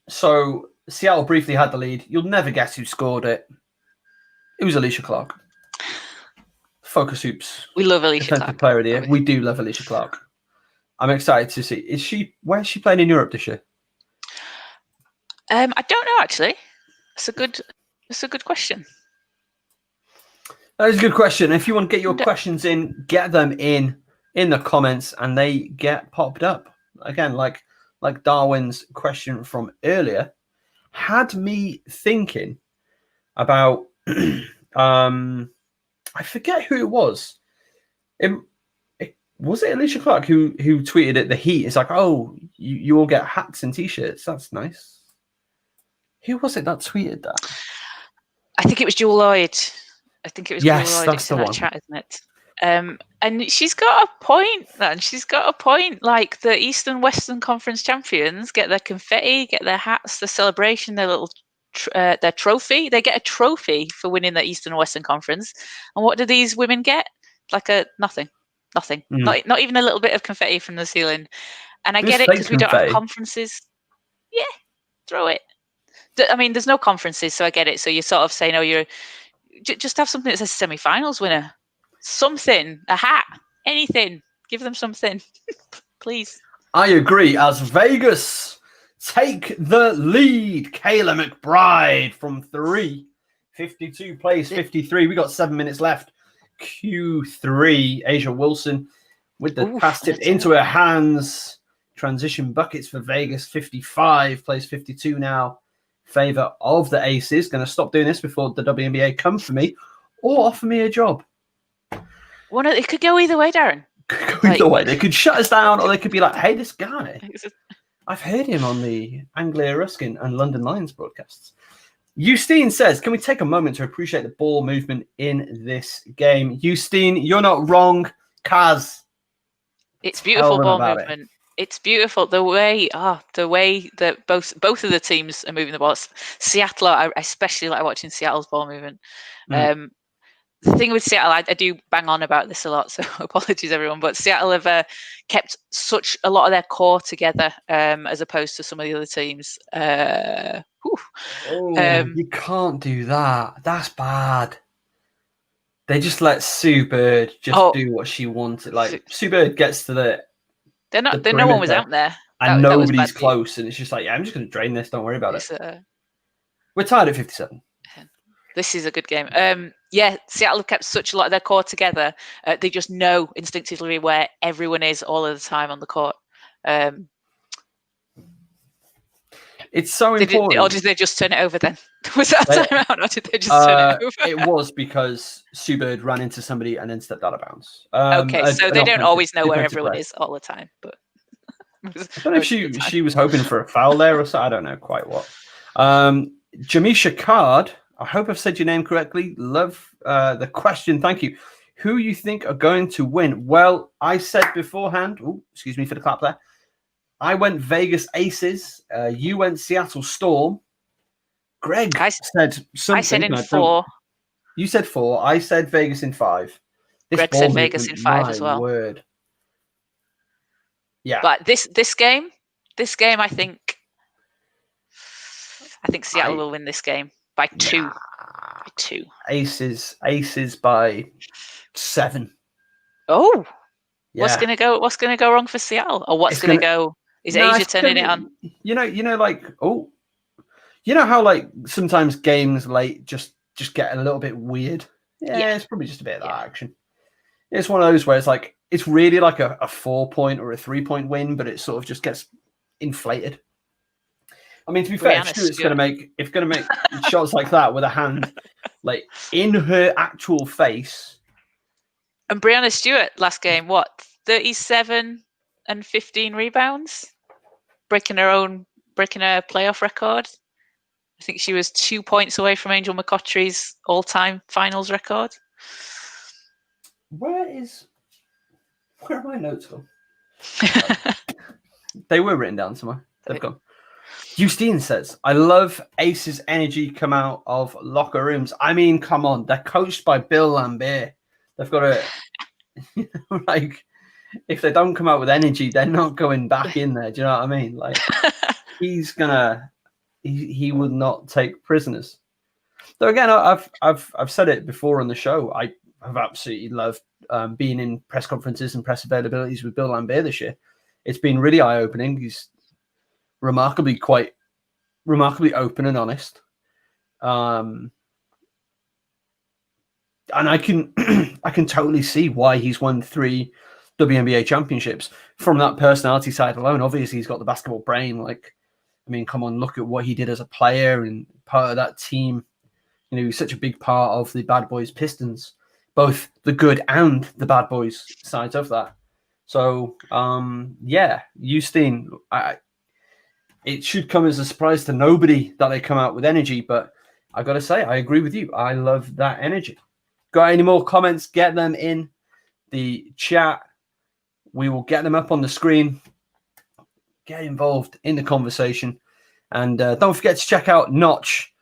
Speaker 1: So Seattle briefly had the lead. You'll never guess who scored it. It was Alicia Clark. FocusHoops.
Speaker 2: We love Alicia Clark.
Speaker 1: Player of the year. We do love Alicia Clark. I'm excited to see. Where's she playing in Europe this year?
Speaker 2: I don't know, actually. It's a good question.
Speaker 1: That is a good question. If you want to get your questions in, get them in the comments, and they get popped up. Again, like Darwin's question from earlier, had me thinking about. I forget who it was. Was it Alicia Clark who tweeted at the Heat? It's like, oh, you all get hats and t-shirts. That's nice. Who was it that tweeted that?
Speaker 2: I think it was Jewel Lloyd.
Speaker 1: Yes,
Speaker 2: Jewel Lloyd.
Speaker 1: That's the one.
Speaker 2: Chat, isn't it? And she's got a point, man. She's got a point. Like, the Eastern Western Conference champions get their confetti, get their hats, the celebration, their little their trophy. They get a trophy for winning the Eastern and Western Conference. And what do these women get? Like nothing. Not even a little bit of confetti from the ceiling. And I get it because we don't have conferences. Yeah, throw it. I mean, there's no conferences, so I get it. So you're sort of saying, oh, you're just have something that says semi-finals winner. Something, a hat, anything. Give them something, please.
Speaker 1: I agree. As Vegas take the lead, Kayla McBride from 3. 52 plays 53. We got 7 minutes left. Q3. Asia Wilson with the pass tip into her hands. Transition buckets for Vegas. 55 plays 52 now. Favor of the Aces. Going to stop doing this before the WNBA come for me or offer me a job.
Speaker 2: It could go either way, Darren.
Speaker 1: Could go either way. They could shut us down, or they could be like, hey, this guy, I've heard him on the Anglia Ruskin and London Lions broadcasts. Justine says, can we take a moment to appreciate the ball movement in this game? Justine, you're not wrong. Caz.
Speaker 2: It's beautiful ball movement. It's beautiful the way that both of the teams are moving the ball. Seattle, I especially like watching Seattle's ball movement. The thing with Seattle, I do bang on about this a lot, so apologies everyone, but Seattle have kept such a lot of their core together, as opposed to some of the other teams.
Speaker 1: You can't do that. That's bad. They just let Sue Bird just do what she wanted. Like Sue Bird gets to the
Speaker 2: no one was out there.
Speaker 1: And nobody's close, and it's just like, I'm just going to drain this. Don't worry about it. We're tied at 57.
Speaker 2: This is a good game. Seattle have kept such a lot of their core together. They just know instinctively where everyone is all of the time on the court.
Speaker 1: It's so important.
Speaker 2: Or did they just turn it over then? Was that a timeout, or did they just turn it over?
Speaker 1: It was because Sue Bird ran into somebody and then stepped out of bounds.
Speaker 2: So they don't always know where everyone is all the time. But
Speaker 1: I don't know if she was hoping for a foul there or so. I don't know quite what. Jamisha Card, I hope I've said your name correctly. Love the question. Thank you. Who you think are going to win? Well, I said beforehand. Oh, excuse me for the clap there. I went Vegas Aces. You went Seattle Storm. Greg said something.
Speaker 2: I said in 4.
Speaker 1: You said 4. I said Vegas in 5.
Speaker 2: Greg said Vegas in 5 as well.
Speaker 1: Word. Yeah.
Speaker 2: But this game, I think Seattle will win this game by 2. By 2.
Speaker 1: Aces by 7.
Speaker 2: Oh. Yeah. What's gonna go wrong for Seattle? Or what's gonna go? Is Asia turning it on?
Speaker 1: You know how like sometimes games late just get a little bit weird. Yeah, it's probably just a bit of that action. It's one of those where it's like it's really like a 4-point or a 3-point win, but it sort of just gets inflated. I mean, to be fair, Stuart's going to make shots like that with a hand like in her actual face.
Speaker 2: And Breanna Stewart last game, 37 and 15 rebounds, breaking her playoff record. I think she was 2 points away from Angel McCoughtry's all-time finals record.
Speaker 1: Where are my notes gone? They were written down somewhere. They've gone. Justine says, I love Ace's energy come out of locker rooms. I mean, come on. They're coached by Bill Lambert. They've got to, like, if they don't come out with energy, they're not going back in there. Do you know what I mean? Like, he would not take prisoners. So again, I've said it before on the show. I have absolutely loved being in press conferences and press availabilities with Bill Lambert this year. It's been really eye-opening. He's remarkably open and honest. And I can totally see why he's won 3 WNBA championships from that personality side alone. Obviously, he's got the basketball brain. Like, I mean, come on, look at what he did as a player and part of that team. You know, he's such a big part of the Bad Boys Pistons, both the good and the Bad Boys sides of that. So, Justine, it should come as a surprise to nobody that they come out with energy, but I got to say, I agree with you. I love that energy. Got any more comments? Get them in the chat. We will get them up on the screen. Get involved in the conversation. And don't forget to check out Notch,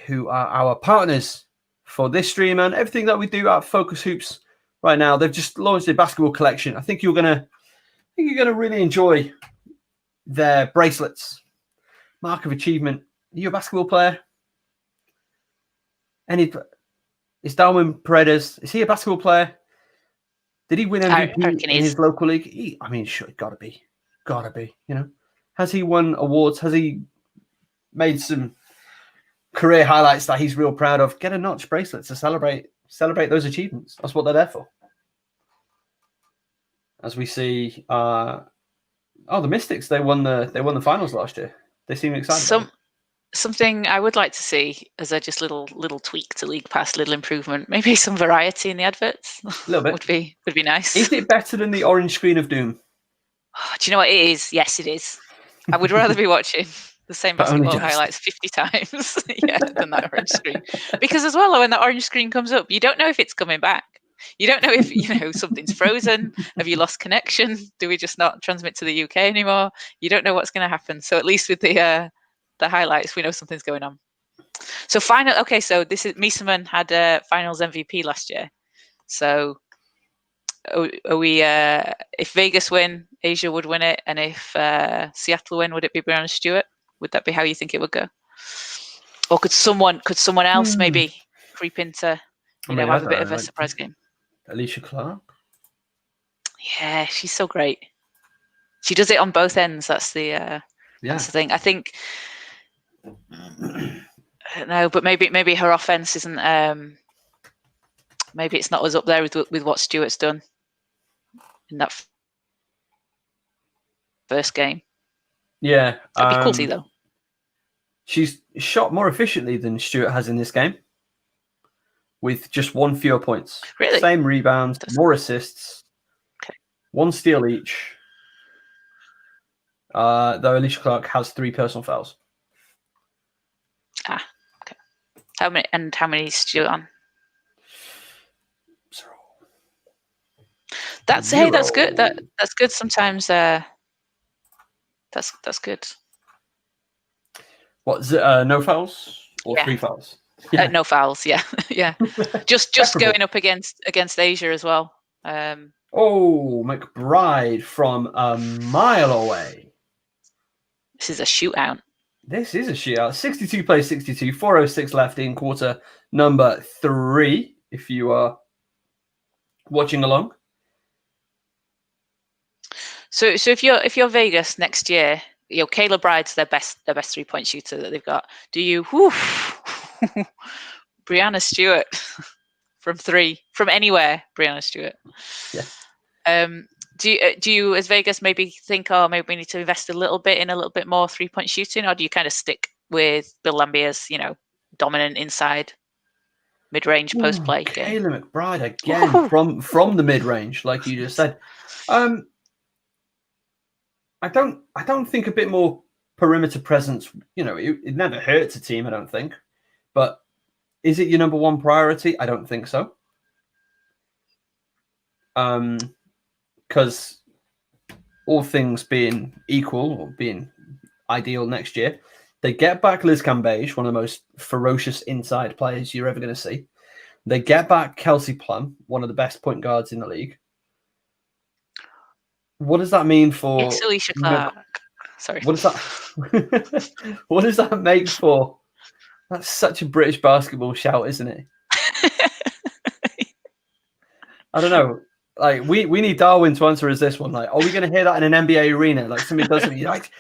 Speaker 1: who are our partners for this stream and everything that we do at Focus Hoops right now. They've just launched a basketball collection. I think you're gonna really enjoy their bracelets. Mark of achievement. Are you a basketball player? Is Darwin Paredes? Is he a basketball player? Did he win MVP in his local league? Sure, gotta be. You know, has he won awards? Has he made some career highlights that he's real proud of? Get a Notch bracelet to celebrate those achievements. That's what they're there for. As we see, the Mystics, they won the finals last year. They seem excited.
Speaker 2: Something I would like to see as a just little tweak to League Pass, little improvement. Maybe some variety in the adverts. A little bit would be nice.
Speaker 1: Is it better than the orange screen of doom?
Speaker 2: Do you know what it is? Yes, it is. I would rather be watching the same basketball highlights 50 times than that orange screen. Because as well, when that orange screen comes up, you don't know if it's coming back. You don't know if something's frozen. Have you lost connection? Do we just not transmit to the UK anymore? You don't know what's going to happen. So at least with the highlights, we know something's going on. So so this is Miesemann had finals MVP last year. So are we? If Vegas win, Asia would win it, and if Seattle win, would it be Brianna Stewart? Would that be how you think it would go? Or could someone else maybe creep into, have a bit of a surprise game?
Speaker 1: Alicia Clark.
Speaker 2: Yeah, she's so great. She does it on both ends. That's the thing. I think. I don't know, but maybe her offense isn't. Maybe it's not as up there with what Stewart's done in that first game.
Speaker 1: Yeah,
Speaker 2: that'd be cool to see, though.
Speaker 1: She's shot more efficiently than Stewart has in this game, with just 1 fewer points.
Speaker 2: Really?
Speaker 1: Same rebounds, more assists, 1 steal each. Though Alicia Clark has 3 personal fouls.
Speaker 2: Okay. How many is Stewart on?
Speaker 1: 0.
Speaker 2: That's
Speaker 1: 0.
Speaker 2: That's good. That's good. Sometimes that's good.
Speaker 1: What is it? No fouls or 3 fouls?
Speaker 2: Yeah. No fouls. Yeah, yeah. Just going up against Asia as well.
Speaker 1: McBride from a mile away.
Speaker 2: This is a shootout.
Speaker 1: This is a shootout. 62 plays 62, 4:06 left in quarter number 3. If you are watching along. So
Speaker 2: if you're Vegas next year, Kayla Bride's their best 3-point shooter that they've got. Do you Brianna Stewart from 3 from anywhere? Brianna Stewart.
Speaker 1: Yeah.
Speaker 2: Do you as Vegas maybe think, maybe we need to invest a little bit more 3-point shooting, or do you kind of stick with Bill Lambier's dominant inside mid-range post play game?
Speaker 1: Kayla McBride again from the mid-range, like you just said. I don't think a bit more perimeter presence, it never hurts a team, I don't think. But is it your number 1 priority? I don't think so. Because all things being equal or being ideal next year, they get back Liz Cambage, one of the most ferocious inside players you're ever going to see. They get back Kelsey Plum, one of the best point guards in the league. What does that mean for...
Speaker 2: It's Alicia Clark. Sorry.
Speaker 1: What does that... what does that make for... That's such a British basketball shout, isn't it? I don't know. Like, we need Darwin to answer us this one. Like, are we going to hear that in an NBA arena? Like, somebody does something, you're like,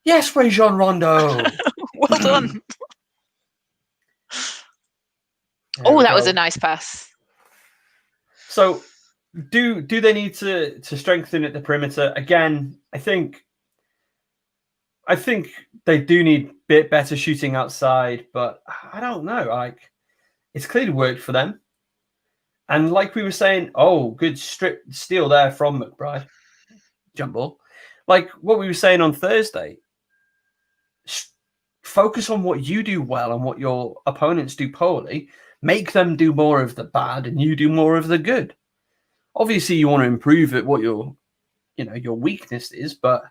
Speaker 1: yes, Rajon Rondo.
Speaker 2: Well done. That was a nice pass.
Speaker 1: So, do they need to strengthen at the perimeter? Again, I think they do need a bit better shooting outside, but I don't know. Like, it's clearly worked for them. And like we were saying, good steal there from McBride. Jump ball. Like what we were saying on Thursday, focus on what you do well and what your opponents do poorly. Make them do more of the bad and you do more of the good. Obviously, you want to improve at what your weakness is, but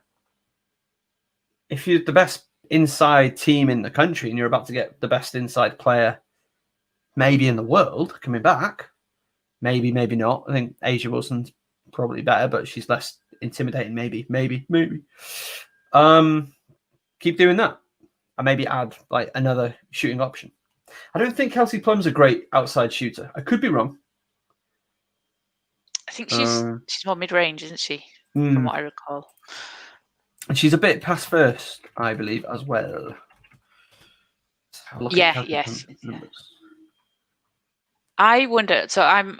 Speaker 1: if you're the best inside team in the country and you're about to get the best inside player maybe in the world coming back, maybe not. I think Asia Wilson's probably better, but she's less intimidating. Maybe. Keep doing that, and maybe add like another shooting option. I don't think Kelsey Plum's a great outside shooter. I could be wrong.
Speaker 2: I think she's more mid-range, isn't she? From what I recall.
Speaker 1: And she's a bit pass first, I believe, as well.
Speaker 2: Yes. I wonder. So I'm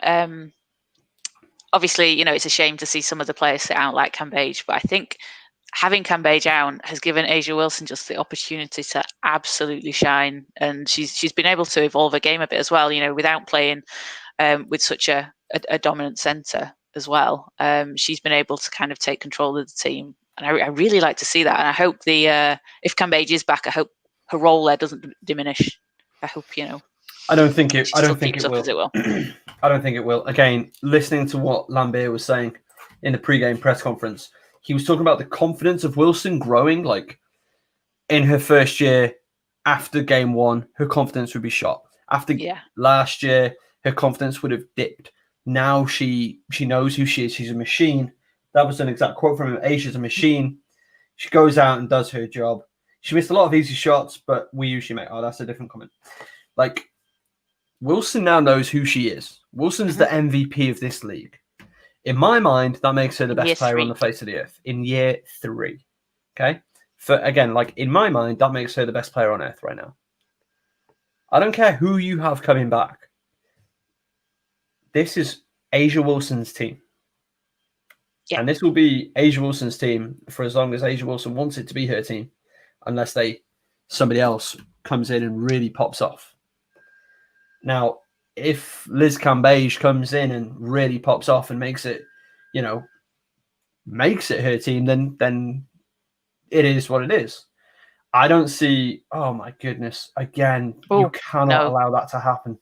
Speaker 2: obviously, it's a shame to see some of the players sit out like Cambage, but I think having Cambage out has given Asia Wilson just the opportunity to absolutely shine, and she's been able to evolve her game a bit as well. Without playing with such a dominant center as well, she's been able to kind of take control of the team, and I really like to see that. And I hope if Cambage is back, I hope her role there doesn't diminish. I hope
Speaker 1: I don't think it. I
Speaker 2: Still
Speaker 1: don't think
Speaker 2: keeps
Speaker 1: it
Speaker 2: up
Speaker 1: will.
Speaker 2: as it will.
Speaker 1: I don't think it will. Again, listening to what Lambert was saying in the pre-game press conference, he was talking about the confidence of Wilson growing. Like in her first year, after game one, her confidence would be shot. After last year, her confidence would have dipped. Now she knows who she is. She's a machine. That was an exact quote from him. Asia's a machine. She goes out and does her job. She missed a lot of easy shots, but we usually make. Oh, that's a different comment. Like Wilson now knows who she is. Wilson's the MVP of this league. In my mind, that makes her the best player on the face of the earth in year 3. Okay. In my mind, that makes her the best player on earth right now. I don't care who you have coming back. This is Asia Wilson's team. Yeah. And this will be Asia Wilson's team for as long as Asia Wilson wants it to be her team, unless somebody else comes in and really pops off. Now, if Liz Cambage comes in and really pops off and makes it her team, then it is what it is. I don't see. Oh my goodness! Again, you cannot allow that to happen.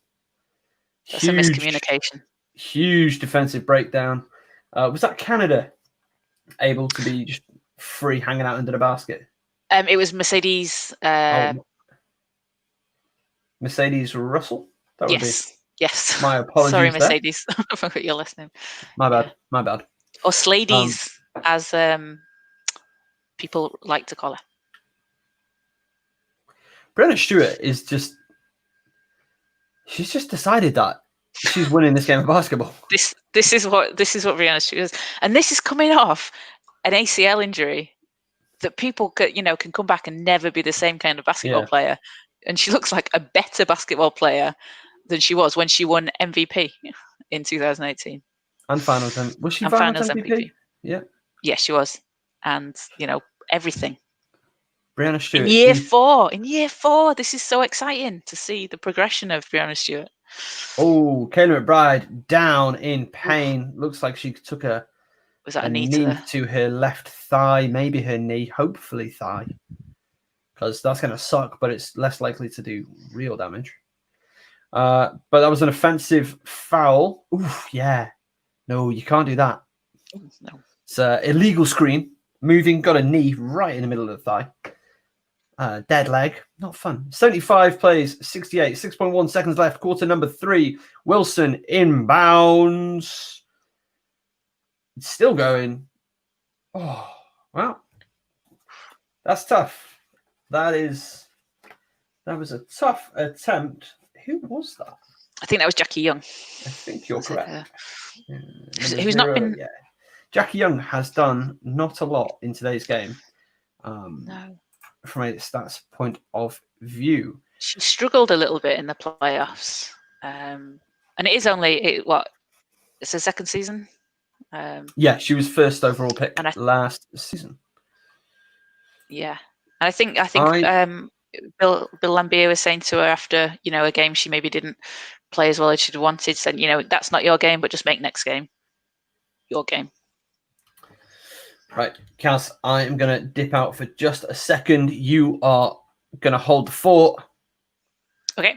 Speaker 2: That's a miscommunication.
Speaker 1: Huge defensive breakdown. Was that Canada able to be just free hanging out under the basket?
Speaker 2: It was Mercedes.
Speaker 1: Mercedes Russell. That would be.
Speaker 2: Yes.
Speaker 1: My apologies.
Speaker 2: Sorry, Mercedes. I forgot your last name.
Speaker 1: My bad. My bad.
Speaker 2: Or Sladies, as people like to call her.
Speaker 1: Breanna Stewart is just. She's just decided that she's winning this game of basketball.
Speaker 2: This is what Breanna Stewart is, and this is coming off an ACL injury that people can come back and never be the same kind of basketball player. And she looks like a better basketball player than she was when she won MVP in 2018.
Speaker 1: And finals MVP. Was she finals MVP? Yeah.
Speaker 2: Yes, she was. And, everything.
Speaker 1: Breanna Stewart.
Speaker 2: In year four, this is so exciting to see the progression of Breanna Stewart.
Speaker 1: Oh, Kayla McBride down in pain. Looks like she took a knee to her left thigh, maybe her knee, hopefully thigh. Because that's going to suck, but it's less likely to do real damage. But that was an offensive foul. Oof, yeah. No, you can't do that.
Speaker 2: No.
Speaker 1: It's an illegal screen. Moving, got a knee right in the middle of the thigh. Dead leg. Not fun. 75 plays, 68, 6.1 seconds left. Quarter number 3. Wilson inbounds. It's still going. Oh, wow. That's tough. That was a tough attempt. Who was that?
Speaker 2: I think that was Jackie Young.
Speaker 1: I think you're correct.
Speaker 2: Who's not been...
Speaker 1: Yeah. Jackie Young has done not a lot in today's game.
Speaker 2: No.
Speaker 1: From a stats point of view.
Speaker 2: She struggled a little bit in the playoffs. And it is only, it's her second season?
Speaker 1: Yeah, she was first overall pick last season.
Speaker 2: Yeah. And I think Bill Lambert was saying to her after, a game she maybe didn't play as well as she'd wanted, said, that's not your game, but just make next game your game.
Speaker 1: Right, Caz, I am going to dip out for just a second. You are going to hold the fort.
Speaker 2: Okay.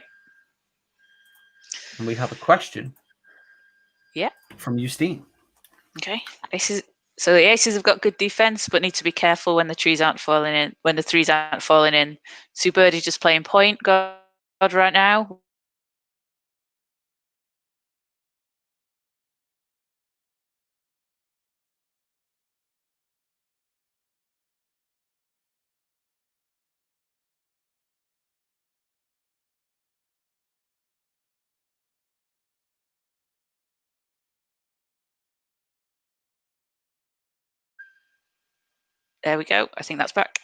Speaker 1: And we have a question.
Speaker 2: Yeah.
Speaker 1: From Justine.
Speaker 2: Okay. So the Aces have got good defense, but need to be careful when the threes aren't falling in. Sue Birdie's just playing point guard right now. There we go. I think that's back.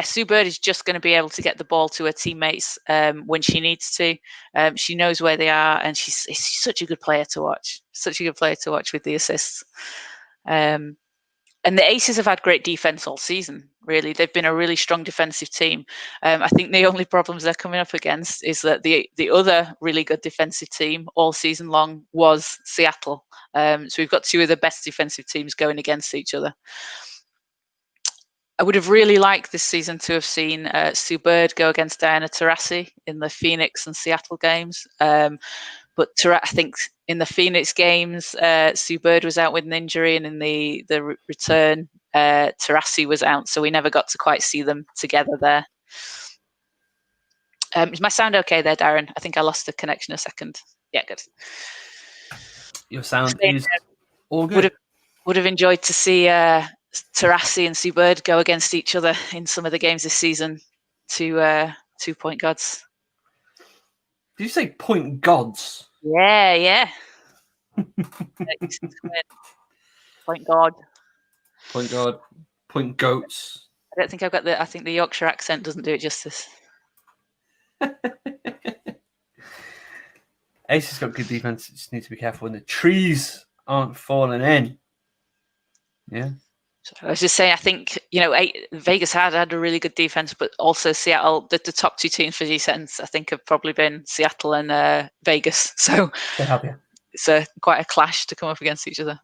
Speaker 2: Sue Bird is just going to be able to get the ball to her teammates when she needs to. She knows where they are, and she's such a good player to watch. Such a good player to watch with the assists. And the Aces have had great defense all season, really. They've been a really strong defensive team. I think the only problems they're coming up against is that the other really good defensive team all season long was Seattle. So we've got two of the best defensive teams going against each other. I would have really liked this season to have seen Sue Bird go against Diana Taurasi in the Phoenix and Seattle games. But I think in the Phoenix games, Sue Bird was out with an injury, and in the return, Taurasi was out, so we never got to quite see them together there. Is my sound okay there, Darren? I think I lost the connection a second. Yeah, good.
Speaker 1: Your sound is all good.
Speaker 2: Would have enjoyed to see Taurasi and Sue Bird go against each other in some of the games this season. 2 point gods.
Speaker 1: Did you say point gods?
Speaker 2: Yeah. Point god.
Speaker 1: Point god. Point goats.
Speaker 2: I don't think I've got I think the Yorkshire accent doesn't do it justice.
Speaker 1: Ace has got good defense. Just need to be careful when the trees aren't falling in. Yeah.
Speaker 2: So I was just saying, I think, Vegas had a really good defense, but also Seattle, the top two teams for defense, I think, have probably been Seattle and Vegas. So
Speaker 1: they have, yeah.
Speaker 2: It's quite a clash to come up against each other.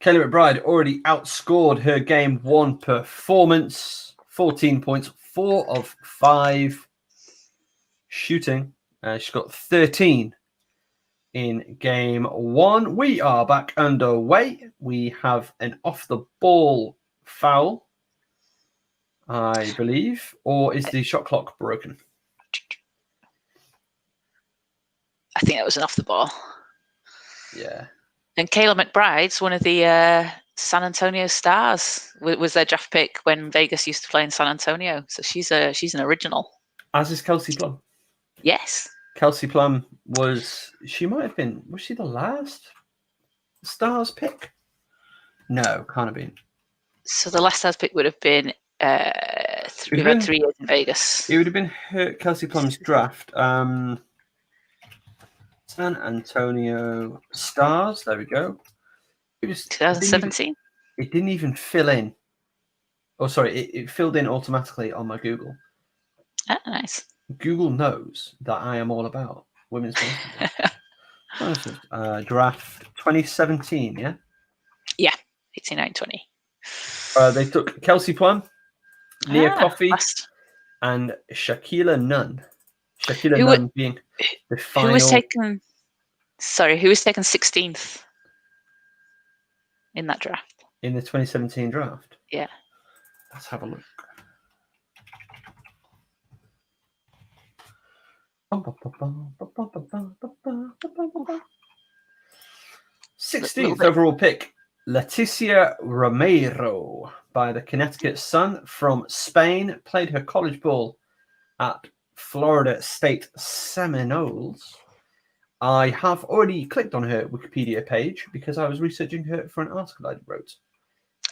Speaker 1: Kelly McBride already outscored her game 1 performance. 14 points, 4 of 5 shooting. She's got 13 in game 1. We are back underway. We have an off the ball foul, I believe, or is the shot clock broken?
Speaker 2: I think that was an off the ball.
Speaker 1: Yeah.
Speaker 2: And Kayla McBride's one of the San Antonio Stars. Was their draft pick when Vegas used to play in San Antonio. So she's an original. As
Speaker 1: is Kelsey Plum.
Speaker 2: Yes.
Speaker 1: Kelsey Plum was she the last Stars pick? No, can't have been.
Speaker 2: So the last Stars pick would have been 3 years in Vegas.
Speaker 1: It would have been Kelsey Plum's draft. San Antonio Stars. There we go. It was
Speaker 2: 2017.
Speaker 1: It didn't even fill in. Oh, sorry. It filled in automatically on my Google.
Speaker 2: Ah, nice.
Speaker 1: Google knows that I am all about women's basketball. Draft 2017, yeah?
Speaker 2: Yeah, 18-9-20.
Speaker 1: They took Kelsey Plum, Nia Coffey,
Speaker 2: fast.
Speaker 1: and Shaquila Nunn. Nunn being the final.
Speaker 2: Who was taken 16th in that draft?
Speaker 1: In the 2017 draft?
Speaker 2: Yeah.
Speaker 1: Let's have a look. 16th overall pick, Leticia Romero by the Connecticut Sun from Spain. Played her college ball at Florida State Seminoles. I have already clicked on her Wikipedia page because I was researching her for an article I wrote.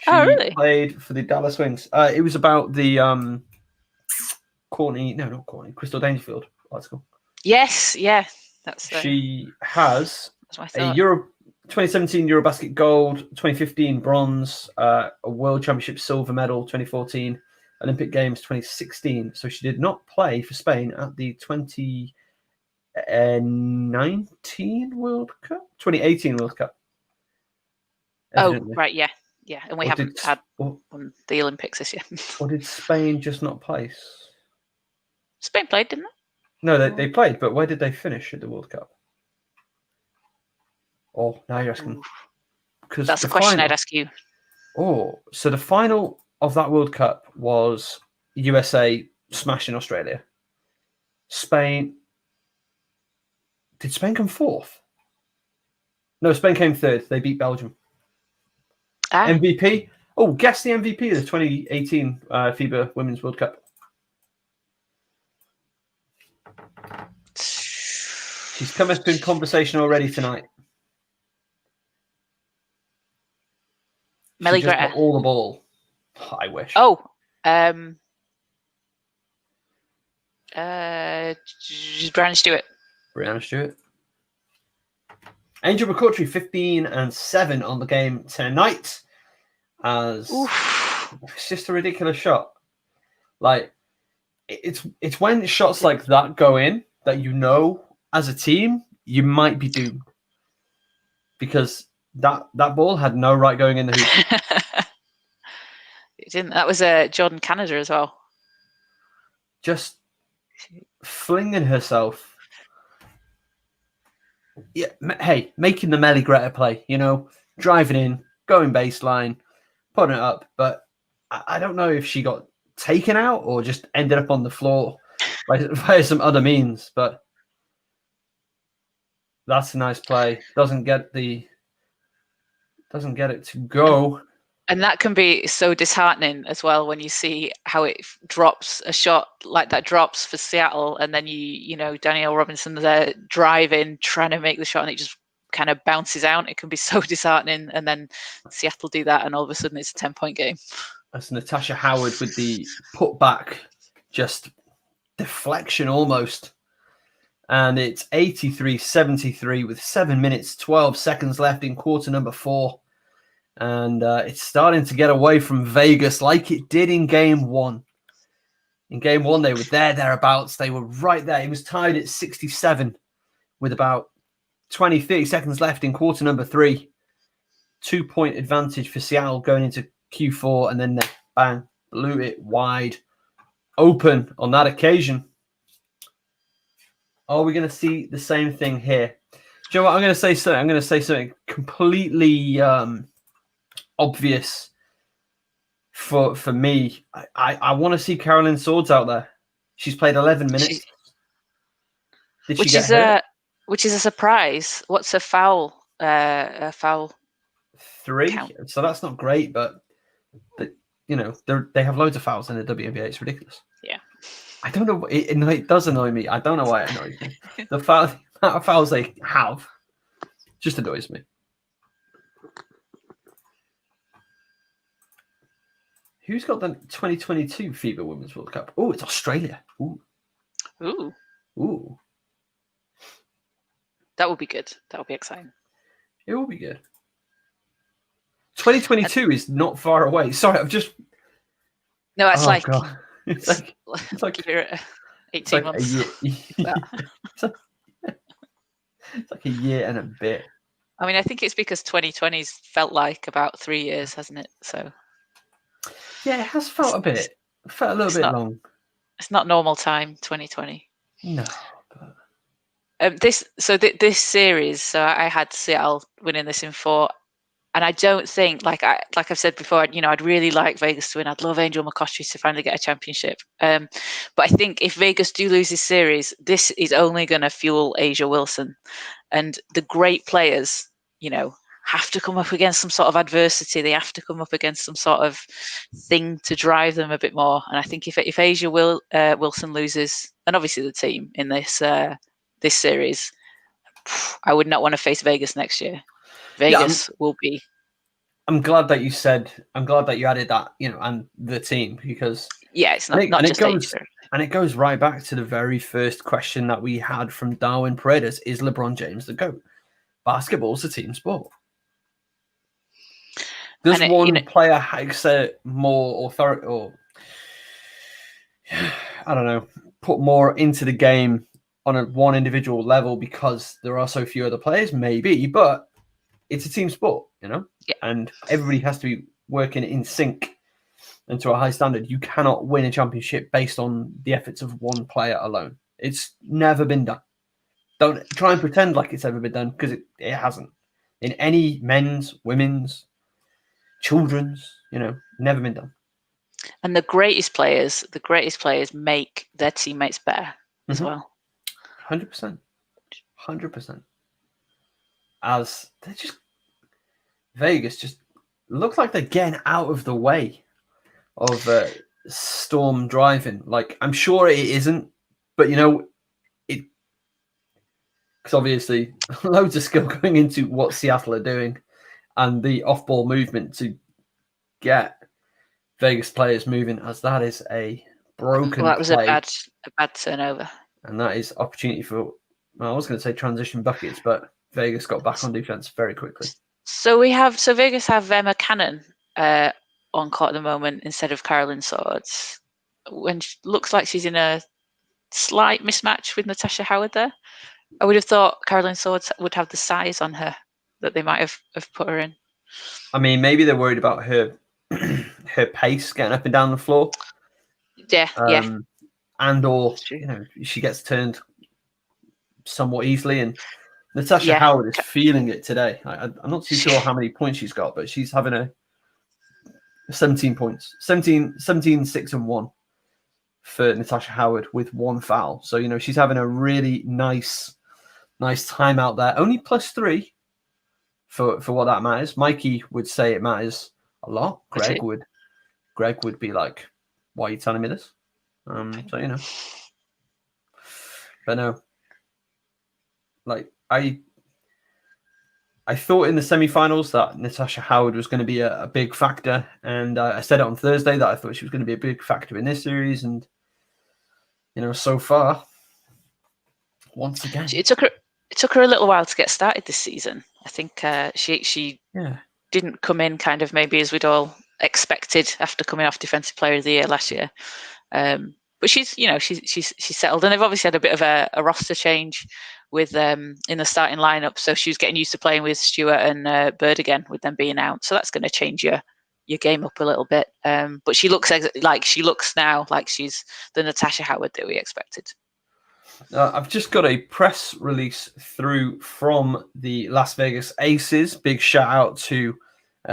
Speaker 1: She
Speaker 2: really?
Speaker 1: Played for the Dallas Wings. It was about the Crystal Dangerfield article.
Speaker 2: Yes, yeah.
Speaker 1: She has a 2017 Eurobasket gold, 2015 bronze, a World Championship silver medal, 2014 Olympic Games 2016. So she did not play for Spain at the 2019 World Cup, 2018 World Cup.
Speaker 2: Evidently. Oh, right, yeah. Yeah, and we haven't had won the Olympics this year.
Speaker 1: Or did Spain just not place?
Speaker 2: Spain played, didn't they?
Speaker 1: No, they played, but where did they finish at the World Cup? Oh, now you're asking.
Speaker 2: That's the question I'd ask you.
Speaker 1: Oh, so the final of that World Cup was USA smashing Australia. Spain. Did Spain come fourth? No, Spain came third. They beat Belgium. MVP? Oh, guess the MVP of the 2018 FIBA Women's World Cup. She's come up in conversation already tonight.
Speaker 2: Melly Greta.
Speaker 1: All the ball. I wish.
Speaker 2: Oh, Brianna Stewart.
Speaker 1: Angel McCourtry, 15 and 7 on the game tonight. It's just a ridiculous shot. Like it's when shots like that go in that as a team you might be doomed because that ball had no right going in the hoop.
Speaker 2: It didn't. That was Jordan Canada as well.
Speaker 1: Just flinging herself. Yeah, hey, making the Melly Greta play, driving in, going baseline, putting it up. But I don't know if she got taken out or just ended up on the floor by some other means. But that's a nice play. Doesn't get it to go.
Speaker 2: And that can be so disheartening as well when you see how it drops, a shot like that drops for Seattle, and then Danielle Robinson there driving, trying to make the shot, and it just kind of bounces out. It can be so disheartening, and then Seattle do that, and all of a sudden it's a 10-point game.
Speaker 1: That's Natasha Howard with the putback, just deflection almost. And it's 83-73 with 7 minutes, 12 seconds left in quarter number 4. And it's starting to get away from Vegas like it did in game 1. In game 1, they were thereabouts. They were right there. It was tied at 67 with about 20, 30 seconds left in quarter number 3. 2-point advantage for Seattle going into Q4. And then they, bang, blew it wide open on that occasion. Are we going to see the same thing here? Do you know what? I'm going to say something. I'm going to say something completely obvious for me. I want to see Carolyn Swords out there. She's played 11 minutes.
Speaker 2: Which is a surprise. What's a foul? A foul
Speaker 1: 3.
Speaker 2: count.
Speaker 1: So that's not great, but they have loads of fouls in the WNBA. It's ridiculous.
Speaker 2: Yeah.
Speaker 1: I don't know. It does annoy me. I don't know why it annoys me. The amount of fouls they have just annoys me. Who's got the 2022 FIBA Women's World Cup? Oh, it's Australia. Ooh.
Speaker 2: That would be good. That would be exciting.
Speaker 1: It will be good. 2022 is not far away. Sorry, I've just...
Speaker 2: No, it's like...
Speaker 1: God. It's like
Speaker 2: 18 months.
Speaker 1: It's like a year and a bit.
Speaker 2: I mean, I think it's because 2020's felt like about 3 years, hasn't it? So...
Speaker 1: Yeah, it has felt a bit. Felt a little bit long.
Speaker 2: It's not normal time, 2020.
Speaker 1: No.
Speaker 2: This series, so I had Seattle winning this in 4, and I don't think, like I've said before, I'd really like Vegas to win. I'd love Angel McCoughtry to finally get a championship. But I think if Vegas do lose this series, this is only going to fuel A'ja Wilson, and the great players, have to come up against some sort of adversity. They have to come up against some sort of thing to drive them a bit more. And I think if A'ja Wilson loses, and obviously the team in this series, I would not want to face Vegas next year. Vegas will be. I'm
Speaker 1: glad that you added that, and the team, because
Speaker 2: it's not just A'ja.
Speaker 1: And it goes right back to the very first question that we had from Darwin Paredes: is LeBron James the GOAT? Basketball's a team sport. Does one player exert more authority, or I don't know, put more into the game on one individual level because there are so few other players? Maybe, but it's a team sport, and everybody has to be working in sync and to a high standard. You cannot win a championship based on the efforts of one player alone. It's never been done. Don't try and pretend like it's ever been done, because it hasn't. In any men's, women's, children's, never been done.
Speaker 2: And the greatest players make their teammates better as well.
Speaker 1: 100%. 100%. As they Vegas just looks like they're getting out of the way of Storm driving. Like, I'm sure it isn't, but because obviously loads of skill going into what Seattle are doing and the off-ball movement to get Vegas players moving, as that is a broken
Speaker 2: that was
Speaker 1: play.
Speaker 2: a bad turnover.
Speaker 1: And that is opportunity for, I was going to say transition buckets, but Vegas got back on defense very quickly.
Speaker 2: So Vegas have Emma Cannon on court at the moment instead of Carolyn Swords, when she looks like she's in a slight mismatch with Natasha Howard there. I would have thought Carolyn Swords would have the size on her that they might have put her in.
Speaker 1: I mean, maybe they're worried about her her pace getting up and down the floor.
Speaker 2: Yeah.
Speaker 1: And or
Speaker 2: True.
Speaker 1: she gets turned somewhat easily, and Natasha Howard is feeling it today. I'm not too sure how many points she's got, but she's having a 17 points, 17, 6 and 1 for Natasha Howard with 1 foul. So she's having a really nice time out there. Only +3 for what that matters. Mikey would say it matters a lot. Greg would be like, "Why are you telling me this?" So but no, like I thought in the semifinals that Natasha Howard was going to be a big factor, and I said it on Thursday that I thought she was going to be a big factor in this series, and so far, once again,
Speaker 2: it took her a little while to get started this season. I think she didn't come in kind of maybe as we'd all expected after coming off Defensive Player of the Year last year. But she's settled, and they've obviously had a bit of a roster change with in the starting lineup. So she was getting used to playing with Stewart and Bird again, with them being out. So that's going to change your game up a little bit. But she looks now like she's the Natasha Howard that we expected.
Speaker 1: I've just got a press release through from the Las Vegas Aces. Big shout out to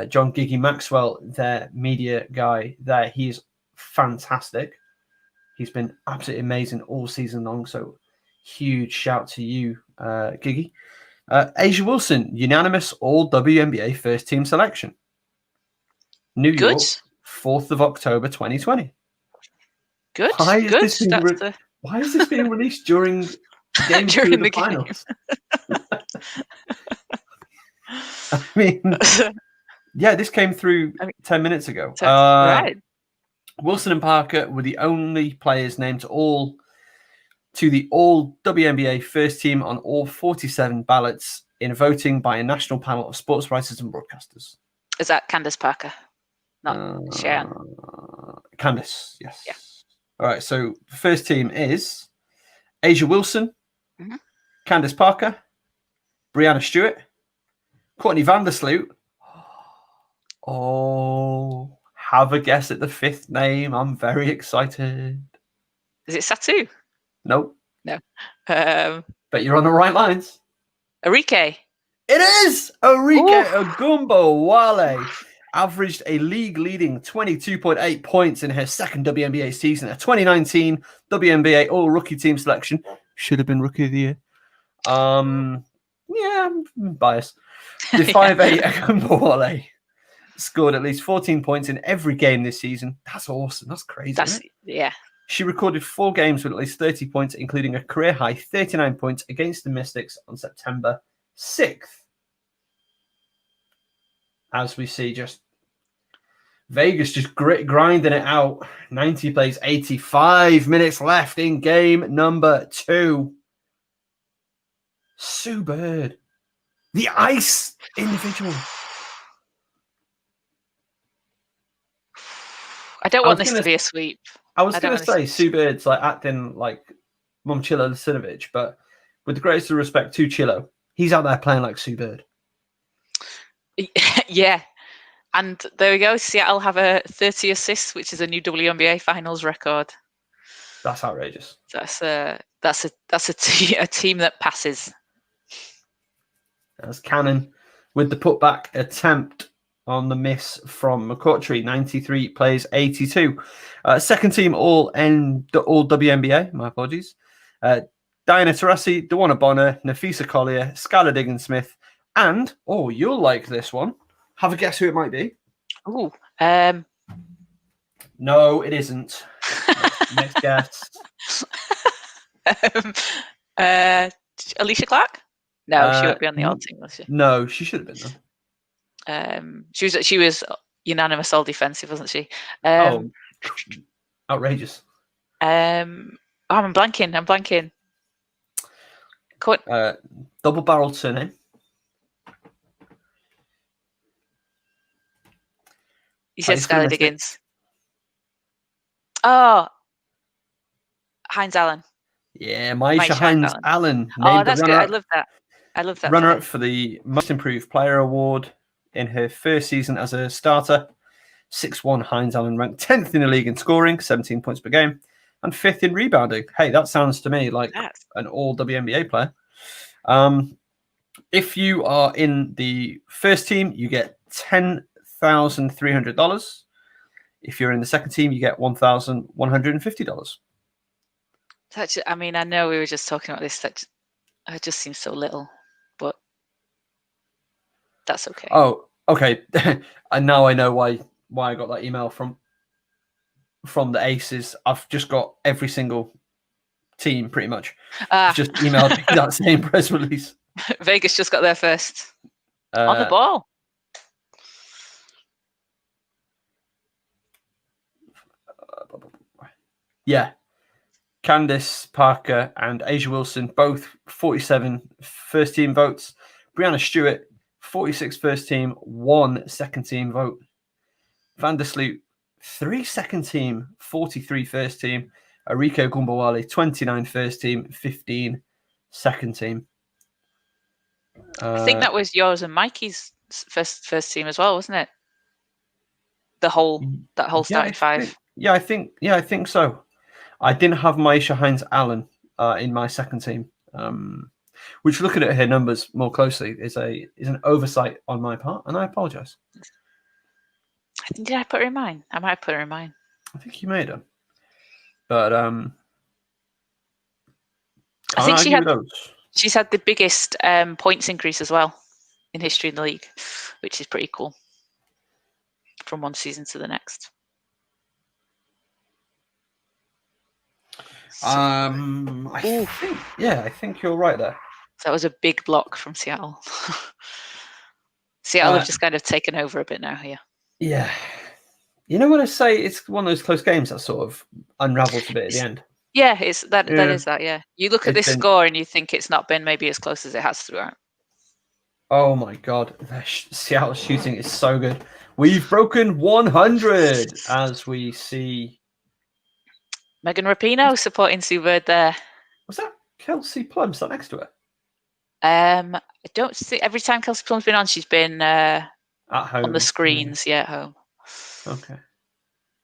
Speaker 1: John Giggy Maxwell, their media guy there. He's fantastic. He's been absolutely amazing all season long. So huge shout to you, Giggy. A'ja Wilson, unanimous all WNBA first team selection. New York, 4th of October, 2020.
Speaker 2: Good.
Speaker 1: Why is this being released during game two of the finals? I mean, this came through 10 minutes ago.
Speaker 2: Right.
Speaker 1: Wilson and Parker were the only players named to the all WNBA first team on all 47 ballots in voting by a national panel of sports writers and broadcasters.
Speaker 2: Is that Candace Parker? Not Sharon.
Speaker 1: Candace, yes.
Speaker 2: Yeah.
Speaker 1: All right, so the first team is A'ja Wilson, Candace Parker, Brianna Stewart, Courtney Vandersloot. Oh, have a guess at the 5th name. I'm very excited.
Speaker 2: Is it Satu?
Speaker 1: Nope.
Speaker 2: No.
Speaker 1: But you're on the right lines.
Speaker 2: Arike.
Speaker 1: It is Arike Ogunbowale. Averaged a league-leading 22.8 points in her second WNBA season. A 2019 WNBA All-Rookie Team selection. Should have been Rookie of the Year. I'm biased. The 5'8" Ogunbowale scored at least 14 points in every game this season. That's awesome. That's crazy.
Speaker 2: Yeah.
Speaker 1: She recorded 4 games with at least 30 points, including a career-high 39 points against the Mystics on September 6th. As we see, just Vegas just grinding it out. 90 plays, 85 minutes left in game number 2. Sue Bird, the ice individual.
Speaker 2: I don't want this to be a sweep.
Speaker 1: I was going to say Sue Bird's like acting like Momchilo Lasinovich, but with the greatest of respect to Chilo, he's out there playing like Sue Bird.
Speaker 2: Yeah. And there we go. Seattle have a 30 assists, which is a new WNBA finals record.
Speaker 1: That's outrageous.
Speaker 2: That's a team that passes.
Speaker 1: That's Cannon with the putback attempt on the miss from McCourtry. 93 plays 82. Second team all WNBA. My apologies. Diana Taurasi, Dawana Bonner, Nafisa Collier, Skylar Diggins-Smith, and you'll like this one. Have a guess who it might be.
Speaker 2: Oh,
Speaker 1: no, it isn't. Next guess.
Speaker 2: Alicia Clark? No, she won't be on the old team, will she?
Speaker 1: No, she should have been
Speaker 2: though. She was unanimous all defensive, wasn't she?
Speaker 1: Outrageous.
Speaker 2: I'm blanking.
Speaker 1: Double-barreled surname.
Speaker 2: You said Skylar Diggins. Oh, Hines Allen.
Speaker 1: Yeah, Maisha Hines Allen.
Speaker 2: Oh, that's good. I love that.
Speaker 1: Runner-up for the Most Improved Player Award in her first season as a starter. 6'1" Hines Allen ranked 10th in the league in scoring, 17 points per game, and 5th in rebounding. Hey, that sounds to me like an all WNBA player. If you are in the first team, you get $10,300. If you're in the second team, you get $1,150.
Speaker 2: I mean, I know we were just talking about this. It just seems so little, but that's okay.
Speaker 1: Oh, okay. And now I know why I got that email from the Aces. I've just got every single team pretty much. Just emailed me that same press release.
Speaker 2: Vegas just got there first. On the ball.
Speaker 1: Yeah. Candace Parker and Asia Wilson, both 47 first team votes. Brianna Stewart, 46 first team, 1 second team vote. Van der Sloot, 3 second team, 43 first team. Ariko Gumbawale, 29 first team, 15 second team.
Speaker 2: I think that was yours and Mikey's first team as well, wasn't it? That whole starting five.
Speaker 1: I think so. I didn't have Maisha Hines Allen in my second team, which, looking at her numbers more closely, is an oversight on my part, and I apologise.
Speaker 2: Did I put her in mine? I might have put her in mine.
Speaker 1: I think you made her, but
Speaker 2: I think she's had the biggest points increase as well in history in the league, which is pretty cool from one season to the next.
Speaker 1: I think you're right there.
Speaker 2: So that was a big block from Seattle. Seattle have just kind of taken over a bit now here.
Speaker 1: Yeah. You know when I say it's one of those close games that sort of unravels a bit at the end?
Speaker 2: Yeah, that is that, yeah. You look at this score and you think it's not been maybe as close as it has throughout.
Speaker 1: Oh my God. Seattle shooting is so good. We've broken 100 as we see.
Speaker 2: Megan Rapinoe supporting Sue Bird there.
Speaker 1: Was that Kelsey Plum sat next to her?
Speaker 2: I don't see. Every time Kelsey Plum's been on, she's been
Speaker 1: at home
Speaker 2: on the screens. Yeah, at home.
Speaker 1: Okay,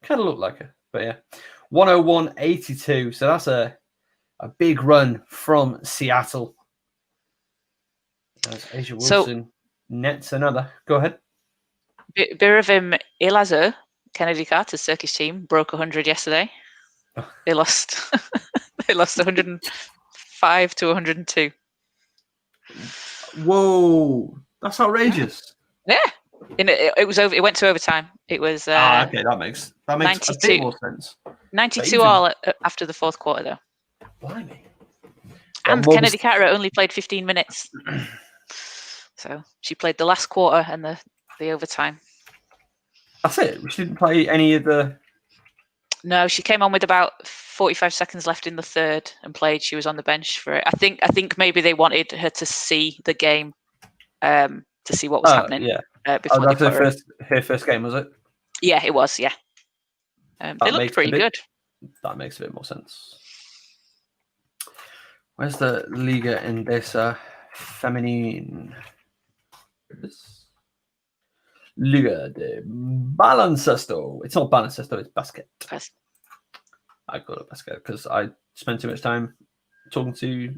Speaker 1: kind of looked like her, but yeah, 101.82. So that's a big run from Seattle. As Asia Wilson nets another. Go ahead.
Speaker 2: Biravim Ilazu, Kennedy Carter's Turkish team, broke 100 yesterday. They lost. They lost 105 to 102.
Speaker 1: Whoa, that's outrageous.
Speaker 2: Yeah, it was over. It went to overtime. It was.
Speaker 1: Okay, that makes 92, a bit more sense.
Speaker 2: 92 all after the fourth quarter, though.
Speaker 1: Blimey.
Speaker 2: And Kennedy Carter only played 15 minutes, so she played the last quarter and the overtime.
Speaker 1: That's it. She didn't play any of the.
Speaker 2: No, she came on with about 45 seconds left in the third and played. She was on the bench for it. I think maybe they wanted her to see the game, to see what was happening.
Speaker 1: Yeah.
Speaker 2: Before they put
Speaker 1: her first game, was it?
Speaker 2: Yeah, it was. Yeah. They looked pretty good.
Speaker 1: That makes a bit more sense. Where's the Liga Endesa Feminine? Liga de Baloncesto. It's not baloncesto, it's basket. I call it basket because I spend too much time talking to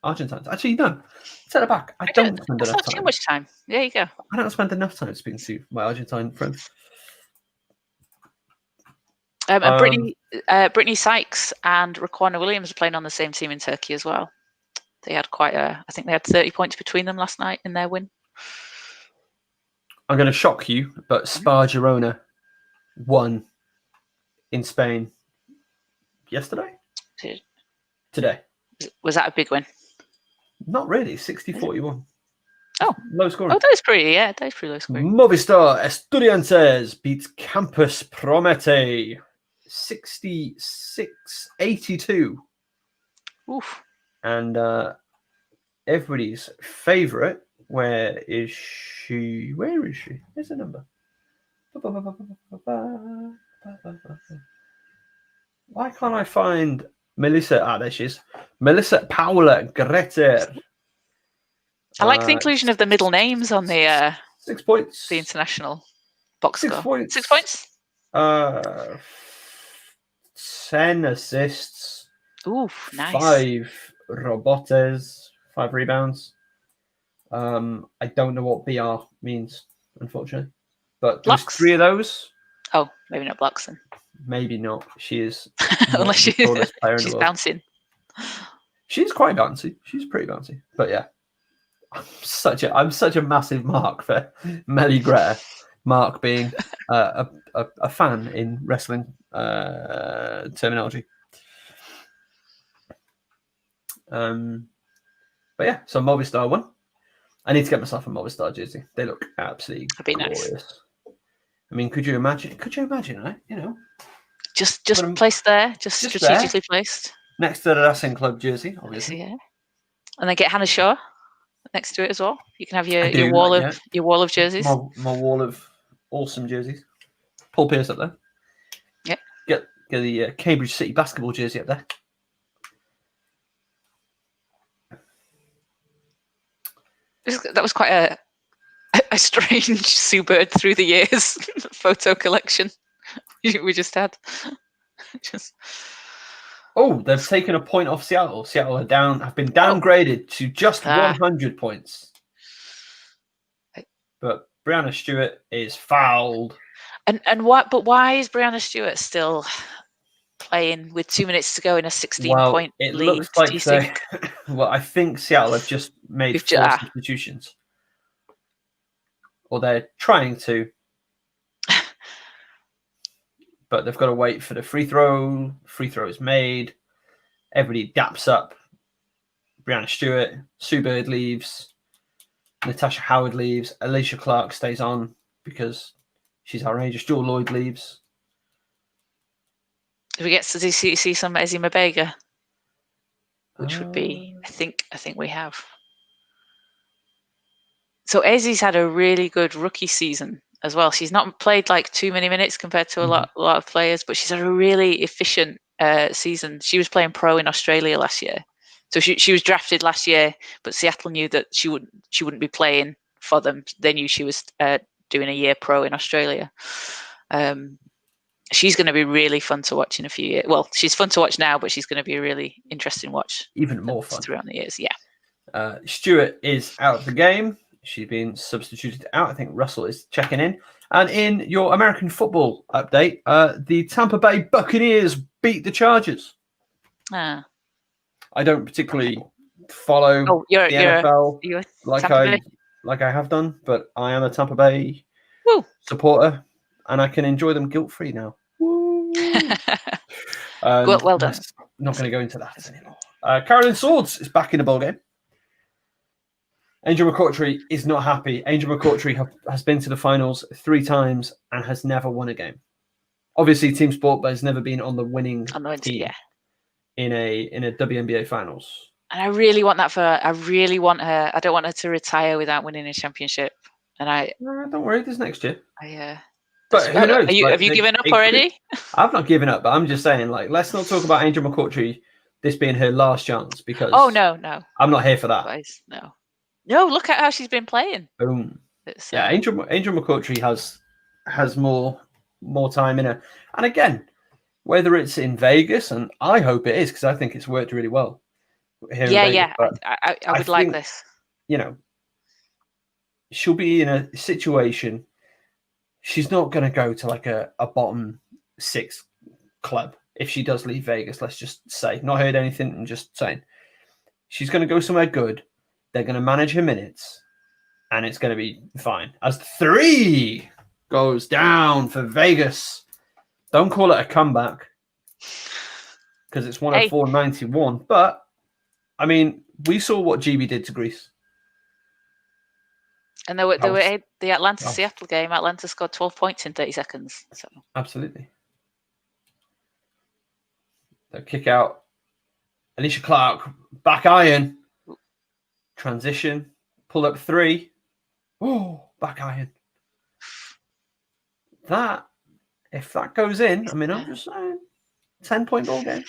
Speaker 1: Argentines. Actually, no. Take it back. I don't spend enough time.
Speaker 2: Too much time. There you go.
Speaker 1: I don't spend enough time speaking to my Argentine friends.
Speaker 2: And Brittany Sykes and Raquana Williams are playing on the same team in Turkey as well. They had I think they had 30 points between them last night in their win.
Speaker 1: I'm going to shock you, but Spa Girona won in Spain yesterday? Today.
Speaker 2: Was that a big win?
Speaker 1: Not really. 60-41.
Speaker 2: Oh.
Speaker 1: Low scoring.
Speaker 2: Oh, that is pretty low scoring.
Speaker 1: Movistar Estudiantes beats Campus Promete 66-82.
Speaker 2: Oof.
Speaker 1: And everybody's favourite, where is she? There's a number. Why can't I find Melissa? There she is. Melissa Paula Greter.
Speaker 2: I like the inclusion of the middle names on the
Speaker 1: 6 points.
Speaker 2: The international Box
Speaker 1: 6
Speaker 2: score.
Speaker 1: points.
Speaker 2: 6 points.
Speaker 1: 10 assists.
Speaker 2: Ooh, nice.
Speaker 1: 5 rebotes. 5 rebounds. I don't know what BR means, unfortunately. But there's
Speaker 2: Blocks?
Speaker 1: 3 of those.
Speaker 2: Oh, maybe not blocks then.
Speaker 1: Maybe not. She is
Speaker 2: Unless
Speaker 1: the tallest player in
Speaker 2: she's
Speaker 1: the world.
Speaker 2: bouncing.
Speaker 1: She's quite bouncy. She's pretty bouncy. But yeah, I'm such a massive mark for Melly Greta. Mark being a fan in wrestling terminology. But yeah, so Movistar won. I need to get myself a Movistar jersey. They look absolutely glorious. Nice. I mean, could you imagine? Right? You know,
Speaker 2: just placed there, just strategically placed
Speaker 1: next to the Racing Club jersey, obviously.
Speaker 2: Yeah, and then get Hannah Shaw next to it as well. You can have your wall of jerseys.
Speaker 1: My wall of awesome jerseys. Paul Pierce up there.
Speaker 2: Yep.
Speaker 1: Get the Cambridge City basketball jersey up there.
Speaker 2: That was quite a strange Sue Bird through the years photo collection we just had. Oh,
Speaker 1: they've taken a point off Seattle. Seattle have been downgraded to just 100 points. But Brianna Stewart is fouled.
Speaker 2: And what? But why is Brianna Stewart still playing with 2 minutes to go in a 16-point lead?
Speaker 1: It looks like well, I think Seattle have just made 4 substitutions, or they're trying to. But they've got to wait for the free throw. Free throw is made. Everybody daps up. Brianna Stewart, Sue Bird leaves. Natasha Howard leaves. Alicia Clark stays on because she's outrageous. Jewel Lloyd leaves.
Speaker 2: Do we get to see some Ezzy Mabega? Which would be, I think we have. So Ezzy's had a really good rookie season as well. She's not played like too many minutes compared to a lot of players, but she's had a really efficient season. She was playing pro in Australia last year. So she was drafted last year, but Seattle knew that she wouldn't be playing for them. They knew she was doing a year pro in Australia. She's going to be really fun to watch in a few years. Well, she's fun to watch now, but she's going to be a really interesting watch.
Speaker 1: Even more fun
Speaker 2: throughout the years. Yeah.
Speaker 1: Stewart is out of the game. She's been substituted out. I think Russell is checking in. And in your American football update, the Tampa Bay Buccaneers beat the Chargers. I don't particularly follow the NFL like I have done, but I am a Tampa Bay supporter, and I can enjoy them guilt-free now.
Speaker 2: Well done.
Speaker 1: Not going to go into that anymore. Carolyn Swords is back in the ballgame. Angel McCoughtry is not happy. Angel McCoughtry has been to the finals 3 times and has never won a game. Obviously, team sport, but has never been on the winning team in a WNBA finals. And
Speaker 2: I really want that for her. I really want her. I don't want her to retire without winning a championship. And
Speaker 1: don't worry, this next year.
Speaker 2: But who knows? Have you given up already?
Speaker 1: I've not given up, but I'm just saying, let's not talk about Angel McCoughtry, this being her last chance, because
Speaker 2: no,
Speaker 1: I'm not here for that.
Speaker 2: No, look at how she's been playing.
Speaker 1: Boom. Angel McCoughtry has more time in her, and again, whether it's in Vegas, and I hope it is because I think it's worked really well. Here in Vegas,
Speaker 2: I would like this.
Speaker 1: You know, she'll be in a situation. She's not going to go to like a bottom 6 club if she does leave Vegas. Let's just say, not heard anything. I'm just saying, she's going to go somewhere good. They're going to manage her minutes, and it's going to be fine. As 3 goes down for Vegas, don't call it a comeback because it's 104.91. But I mean, we saw what GB did to Greece.
Speaker 2: And the Atlanta-Seattle game, Atlanta scored 12 points in 30 seconds. So.
Speaker 1: Absolutely. The kick out. Alicia Clark, back iron. Transition. Pull up 3. Oh, back iron. If that goes in, I mean, I'm just saying, 10-point ball game.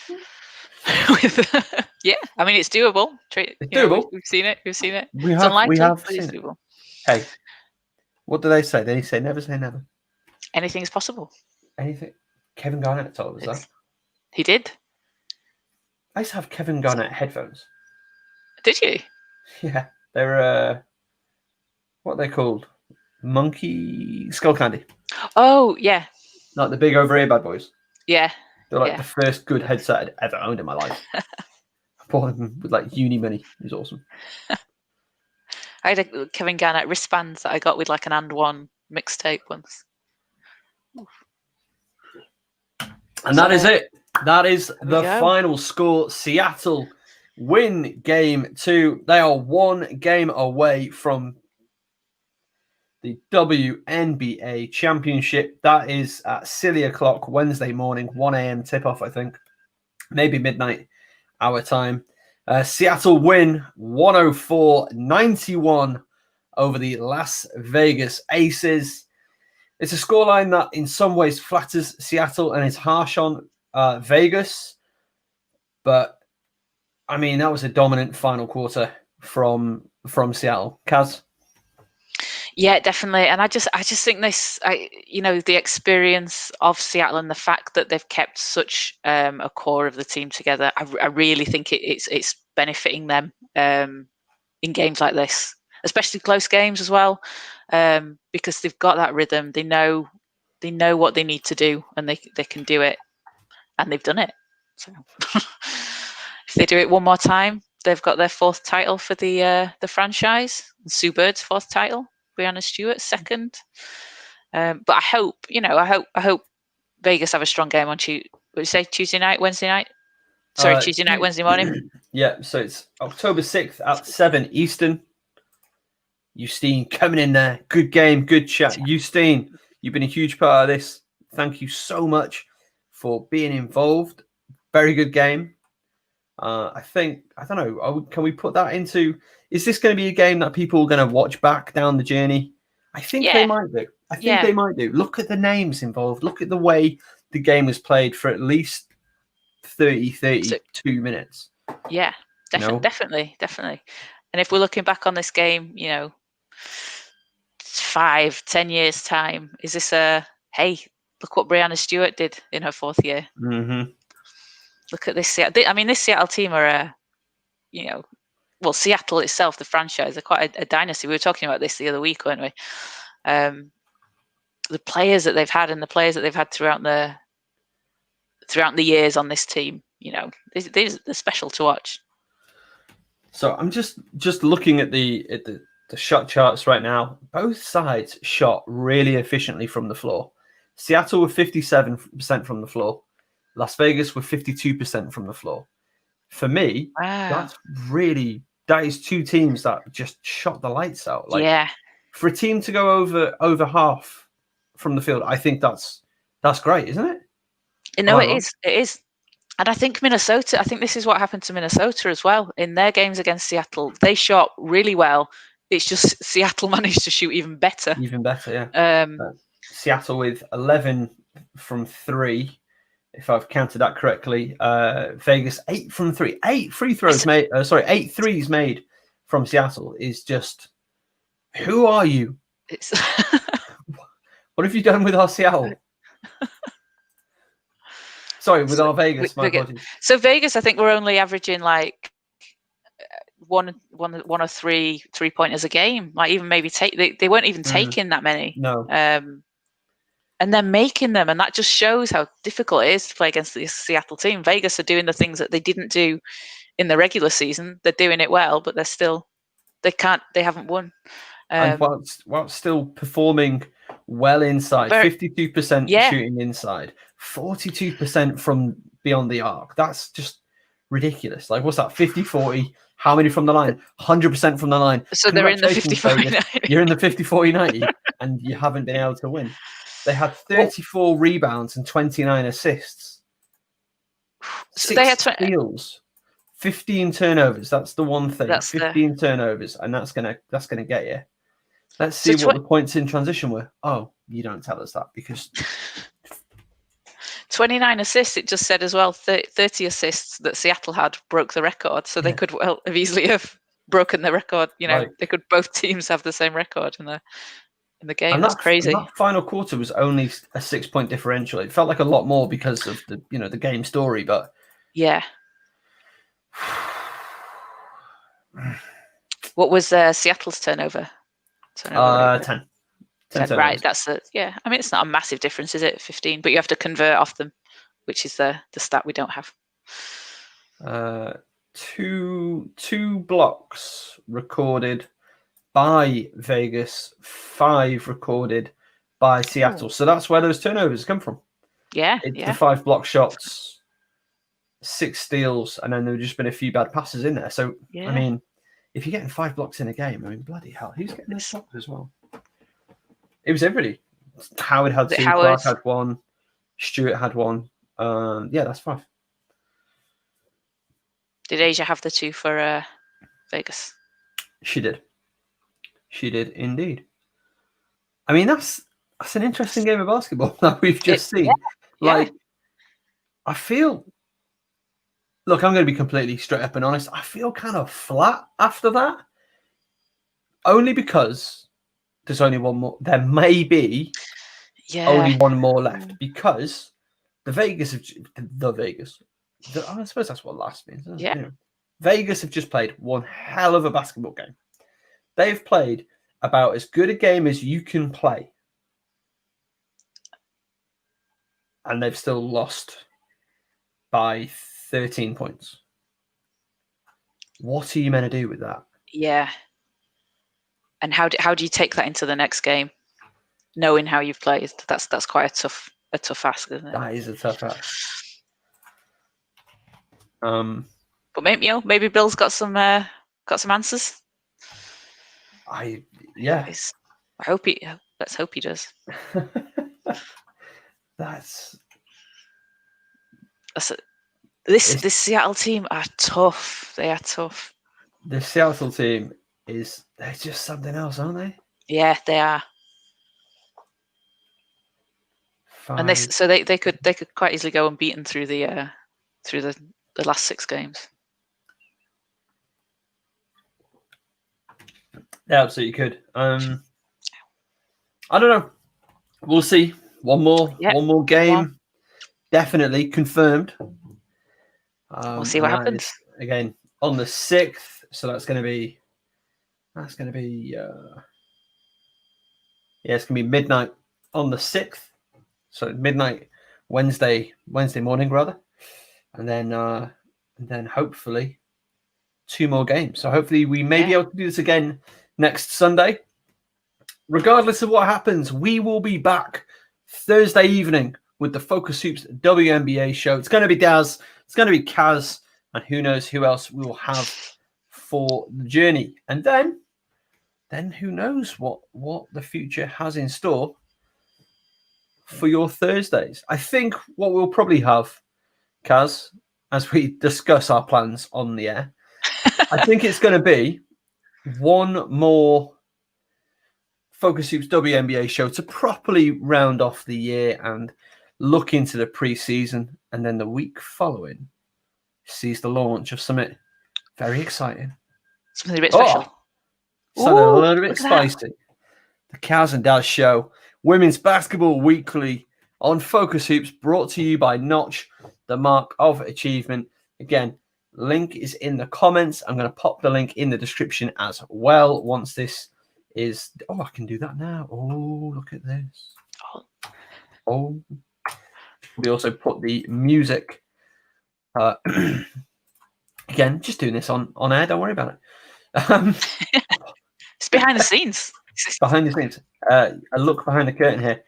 Speaker 2: Yeah, I mean, it's doable.
Speaker 1: It's doable.
Speaker 2: We've seen it.
Speaker 1: It's
Speaker 2: unlikely, but it's doable.
Speaker 1: Hey, what do they say? They say never say never.
Speaker 2: Anything's possible.
Speaker 1: Anything? Kevin Garnett told us that.
Speaker 2: He did.
Speaker 1: I used to have Kevin Garnett headphones.
Speaker 2: Did you?
Speaker 1: Yeah, they're what are they called? Monkey skull candy.
Speaker 2: Oh yeah.
Speaker 1: Like the big over ear bad boys.
Speaker 2: Yeah.
Speaker 1: They're like the first good headset I'd ever owned in my life. I bought them with like uni money. It was awesome.
Speaker 2: I had a Kevin Garnett wristbands that I got with like an And One mixtape once.
Speaker 1: And that is it. That is the final score. Seattle win game 2. They are 1 game away from the WNBA championship. That is at silly o'clock Wednesday morning, 1 a.m. tip-off, I think. Maybe midnight our time. Seattle win 104-91 over the Las Vegas Aces. It's a scoreline that in some ways flatters Seattle and is harsh on Vegas. But, I mean, that was a dominant final quarter from Seattle. Caz?
Speaker 2: Yeah, definitely. And I just think this, the experience of Seattle and the fact that they've kept such a core of the team together, I really think it's benefiting them in games like this, especially close games as well, because they've got that rhythm. They know what they need to do, and they can do it, and they've done it. So if they do it one more time, they've got their 4th title for the franchise. Sue Bird's 4th title. Brianna Stewart's 2nd. But I hope Vegas have a strong game on Tuesday night, Wednesday night? Sorry, Tuesday night, Wednesday morning.
Speaker 1: Yeah, so it's October 6th at 7 Eastern. Justine coming in there. Good game, good chat. Justine, you've been a huge part of this. Thank you so much for being involved. Very good game. I don't know, can we put that into... Is this going to be a game that people are going to watch back down the journey? I think they might do. They might do. Look at the names involved. Look at the way the game was played for at least 32 minutes.
Speaker 2: Yeah, definitely. And if we're looking back on this game, 5-10 years time, is this hey, look what Brianna Stewart did in her 4th year.
Speaker 1: Mm-hmm.
Speaker 2: Look at this. I mean, this Seattle team are Seattle itself, the franchise, are quite a dynasty. We were talking about this the other week, weren't we? The players that they've had and the players that they've had throughout the years on this team, they're special to watch.
Speaker 1: So I'm just looking at the shot charts right now. Both sides shot really efficiently from the floor. Seattle were 57% from the floor. Las Vegas were 52% from the floor. For me, that is 2 teams that just shot the lights out. For a team to go over half from the field, I think that's great, isn't it?
Speaker 2: No, it is. And I think Minnesota, this is what happened to Minnesota as well. In their games against Seattle, they shot really well. It's just Seattle managed to shoot even better. Even better,
Speaker 1: yeah. Seattle with 11 from 3. If I've counted that correctly, Vegas 8 from 3. 8 free throws made. 8 threes made from Seattle is just. Who are you? What have you done with our Seattle? Sorry, with our Vegas. My apologies.
Speaker 2: So Vegas, I think we're only averaging like one or 3 3-pointers a game. Like even maybe they weren't even taking that many.
Speaker 1: No.
Speaker 2: And they're making them, and that just shows how difficult it is to play against the Seattle team. Vegas are doing the things that they didn't do in the regular season. They're doing it well, but they haven't won.
Speaker 1: And while still performing well inside, 52% shooting inside, 42% from beyond the arc. That's just ridiculous. Like, what's that? 50-40. How many from the line? 100% from the line.
Speaker 2: So they're in the 50-40.
Speaker 1: You're in the 50-40-90, and you haven't been able to win. They had 34 rebounds and 29 assists.
Speaker 2: So they had
Speaker 1: steals, 15 turnovers. That's the one thing. 15 turnovers, and that's gonna get you. Let's see what the points in transition were. Oh, you don't tell us that because
Speaker 2: 29 assists. It just said as well 30 assists that Seattle had broke the record. So they could have easily have broken the record. Both teams have the same record in in the game.
Speaker 1: And
Speaker 2: That's crazy.
Speaker 1: That final quarter was only a 6-point differential. It felt like a lot more because of the the game story, but
Speaker 2: yeah. What was Seattle's turnover?
Speaker 1: 10.
Speaker 2: 10.
Speaker 1: turnovers.
Speaker 2: Right, that's yeah. I mean, it's not a massive difference, is it? 15, but you have to convert off them, which is the stat we don't have.
Speaker 1: Two blocks recorded by Vegas, 5 recorded by Seattle. So that's where those turnovers come from.
Speaker 2: Yeah,
Speaker 1: It's the 5 block shots, 6 steals, and then there have just been a few bad passes in there. So I mean, if you're getting 5 blocks in a game, I mean, bloody hell, who's getting those blocks as well? It was everybody. Howard had 2, Clark had 1, Stewart had 1. Yeah, that's 5.
Speaker 2: Did Asia have the 2 for Vegas?
Speaker 1: She did. She did indeed. I mean, that's an interesting game of basketball that we've just seen. Like, I feel. Look, I'm going to be completely straight up and honest. I feel kind of flat after that, only because there's only one more. There may be only one more left because I suppose that's what last means. Yeah. Vegas have just played one hell of a basketball game. They've played about as good a game as you can play. And they've still lost by 13 points. What are you meant to do with that?
Speaker 2: Yeah. And how do you take that into the next game, knowing how you've played? That's quite a tough ask, isn't it?
Speaker 1: That is a tough ask.
Speaker 2: But maybe Bill's got some answers.
Speaker 1: Let's
Speaker 2: hope he does. This Seattle team are tough. They are tough.
Speaker 1: The Seattle team they're just something else, aren't they?
Speaker 2: Yeah, they are.
Speaker 1: 5.
Speaker 2: And they could quite easily go unbeaten through the last 6 games.
Speaker 1: They absolutely could. I don't know. We'll see. One more game. Definitely confirmed.
Speaker 2: We'll see what happens.
Speaker 1: Again, on the 6th. So it's going to be it's going to be midnight on the 6th. So midnight Wednesday morning rather. And then hopefully 2 more games. So hopefully we may be able to do this again next Sunday. Regardless of what happens, we will be back Thursday evening with the FocusHoops WNBA show. It's going to be Daz, it's going to be Caz, and who knows who else we will have for the journey. And then who knows what the future has in store for your Thursdays. I think what we'll probably have, Caz, as we discuss our plans on the air, I think it's going to be one more FocusHoops WNBA show to properly round off the year and look into the preseason. And then the week following sees the launch of something very exciting.
Speaker 2: Something a bit special.
Speaker 1: Something a little bit spicy. The Caz and Daz show, Women's Basketball Weekly on FocusHoops, brought to you by Notch, the mark of achievement. Again, link is in the comments. I'm going to pop the link in the description as well once this is... Oh, I can do that now. Oh, look at this. Oh. We also put the music. Again, just doing this on air. Don't worry about it.
Speaker 2: It's behind the scenes.
Speaker 1: Behind the scenes. A look behind the curtain here.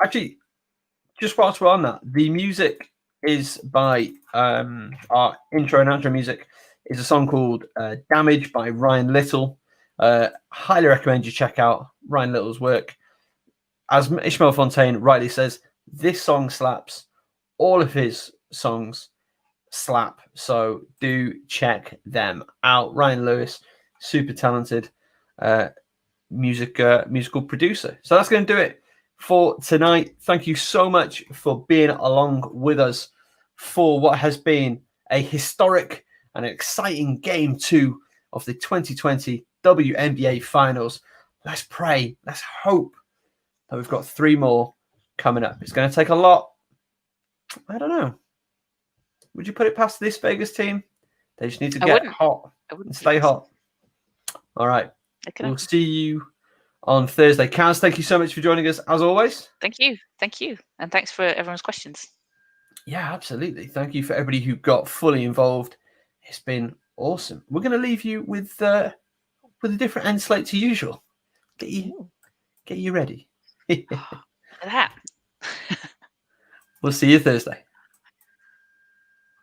Speaker 1: Actually, just whilst we're on that, the music is by our intro and outro music is a song called Damage by Ryan Little. Highly recommend you check out Ryan Little's work. As Ishmael Fontaine rightly says, this song slaps. All of his songs slap. So do check them out. Ryan Lewis, super talented musical producer. So that's going to do it for tonight. Thank you so much for being along with us for what has been a historic and exciting Game 2 of the 2020 WNBA Finals. let's pray. Let's hope that we've got 3 more coming up. It's going to take a lot. I don't know. Would you put it past this Vegas team? They just need to get hot and stay hot. All right. We'll see you on Thursday. Caz, thank you so much for joining us as always.
Speaker 2: Thank you. And thanks for everyone's questions.
Speaker 1: Yeah, absolutely. Thank you for everybody who got fully involved. It's been awesome. We're going to leave you with a different end slate to usual. Get you ready.
Speaker 2: Look at that.
Speaker 1: We'll see you Thursday.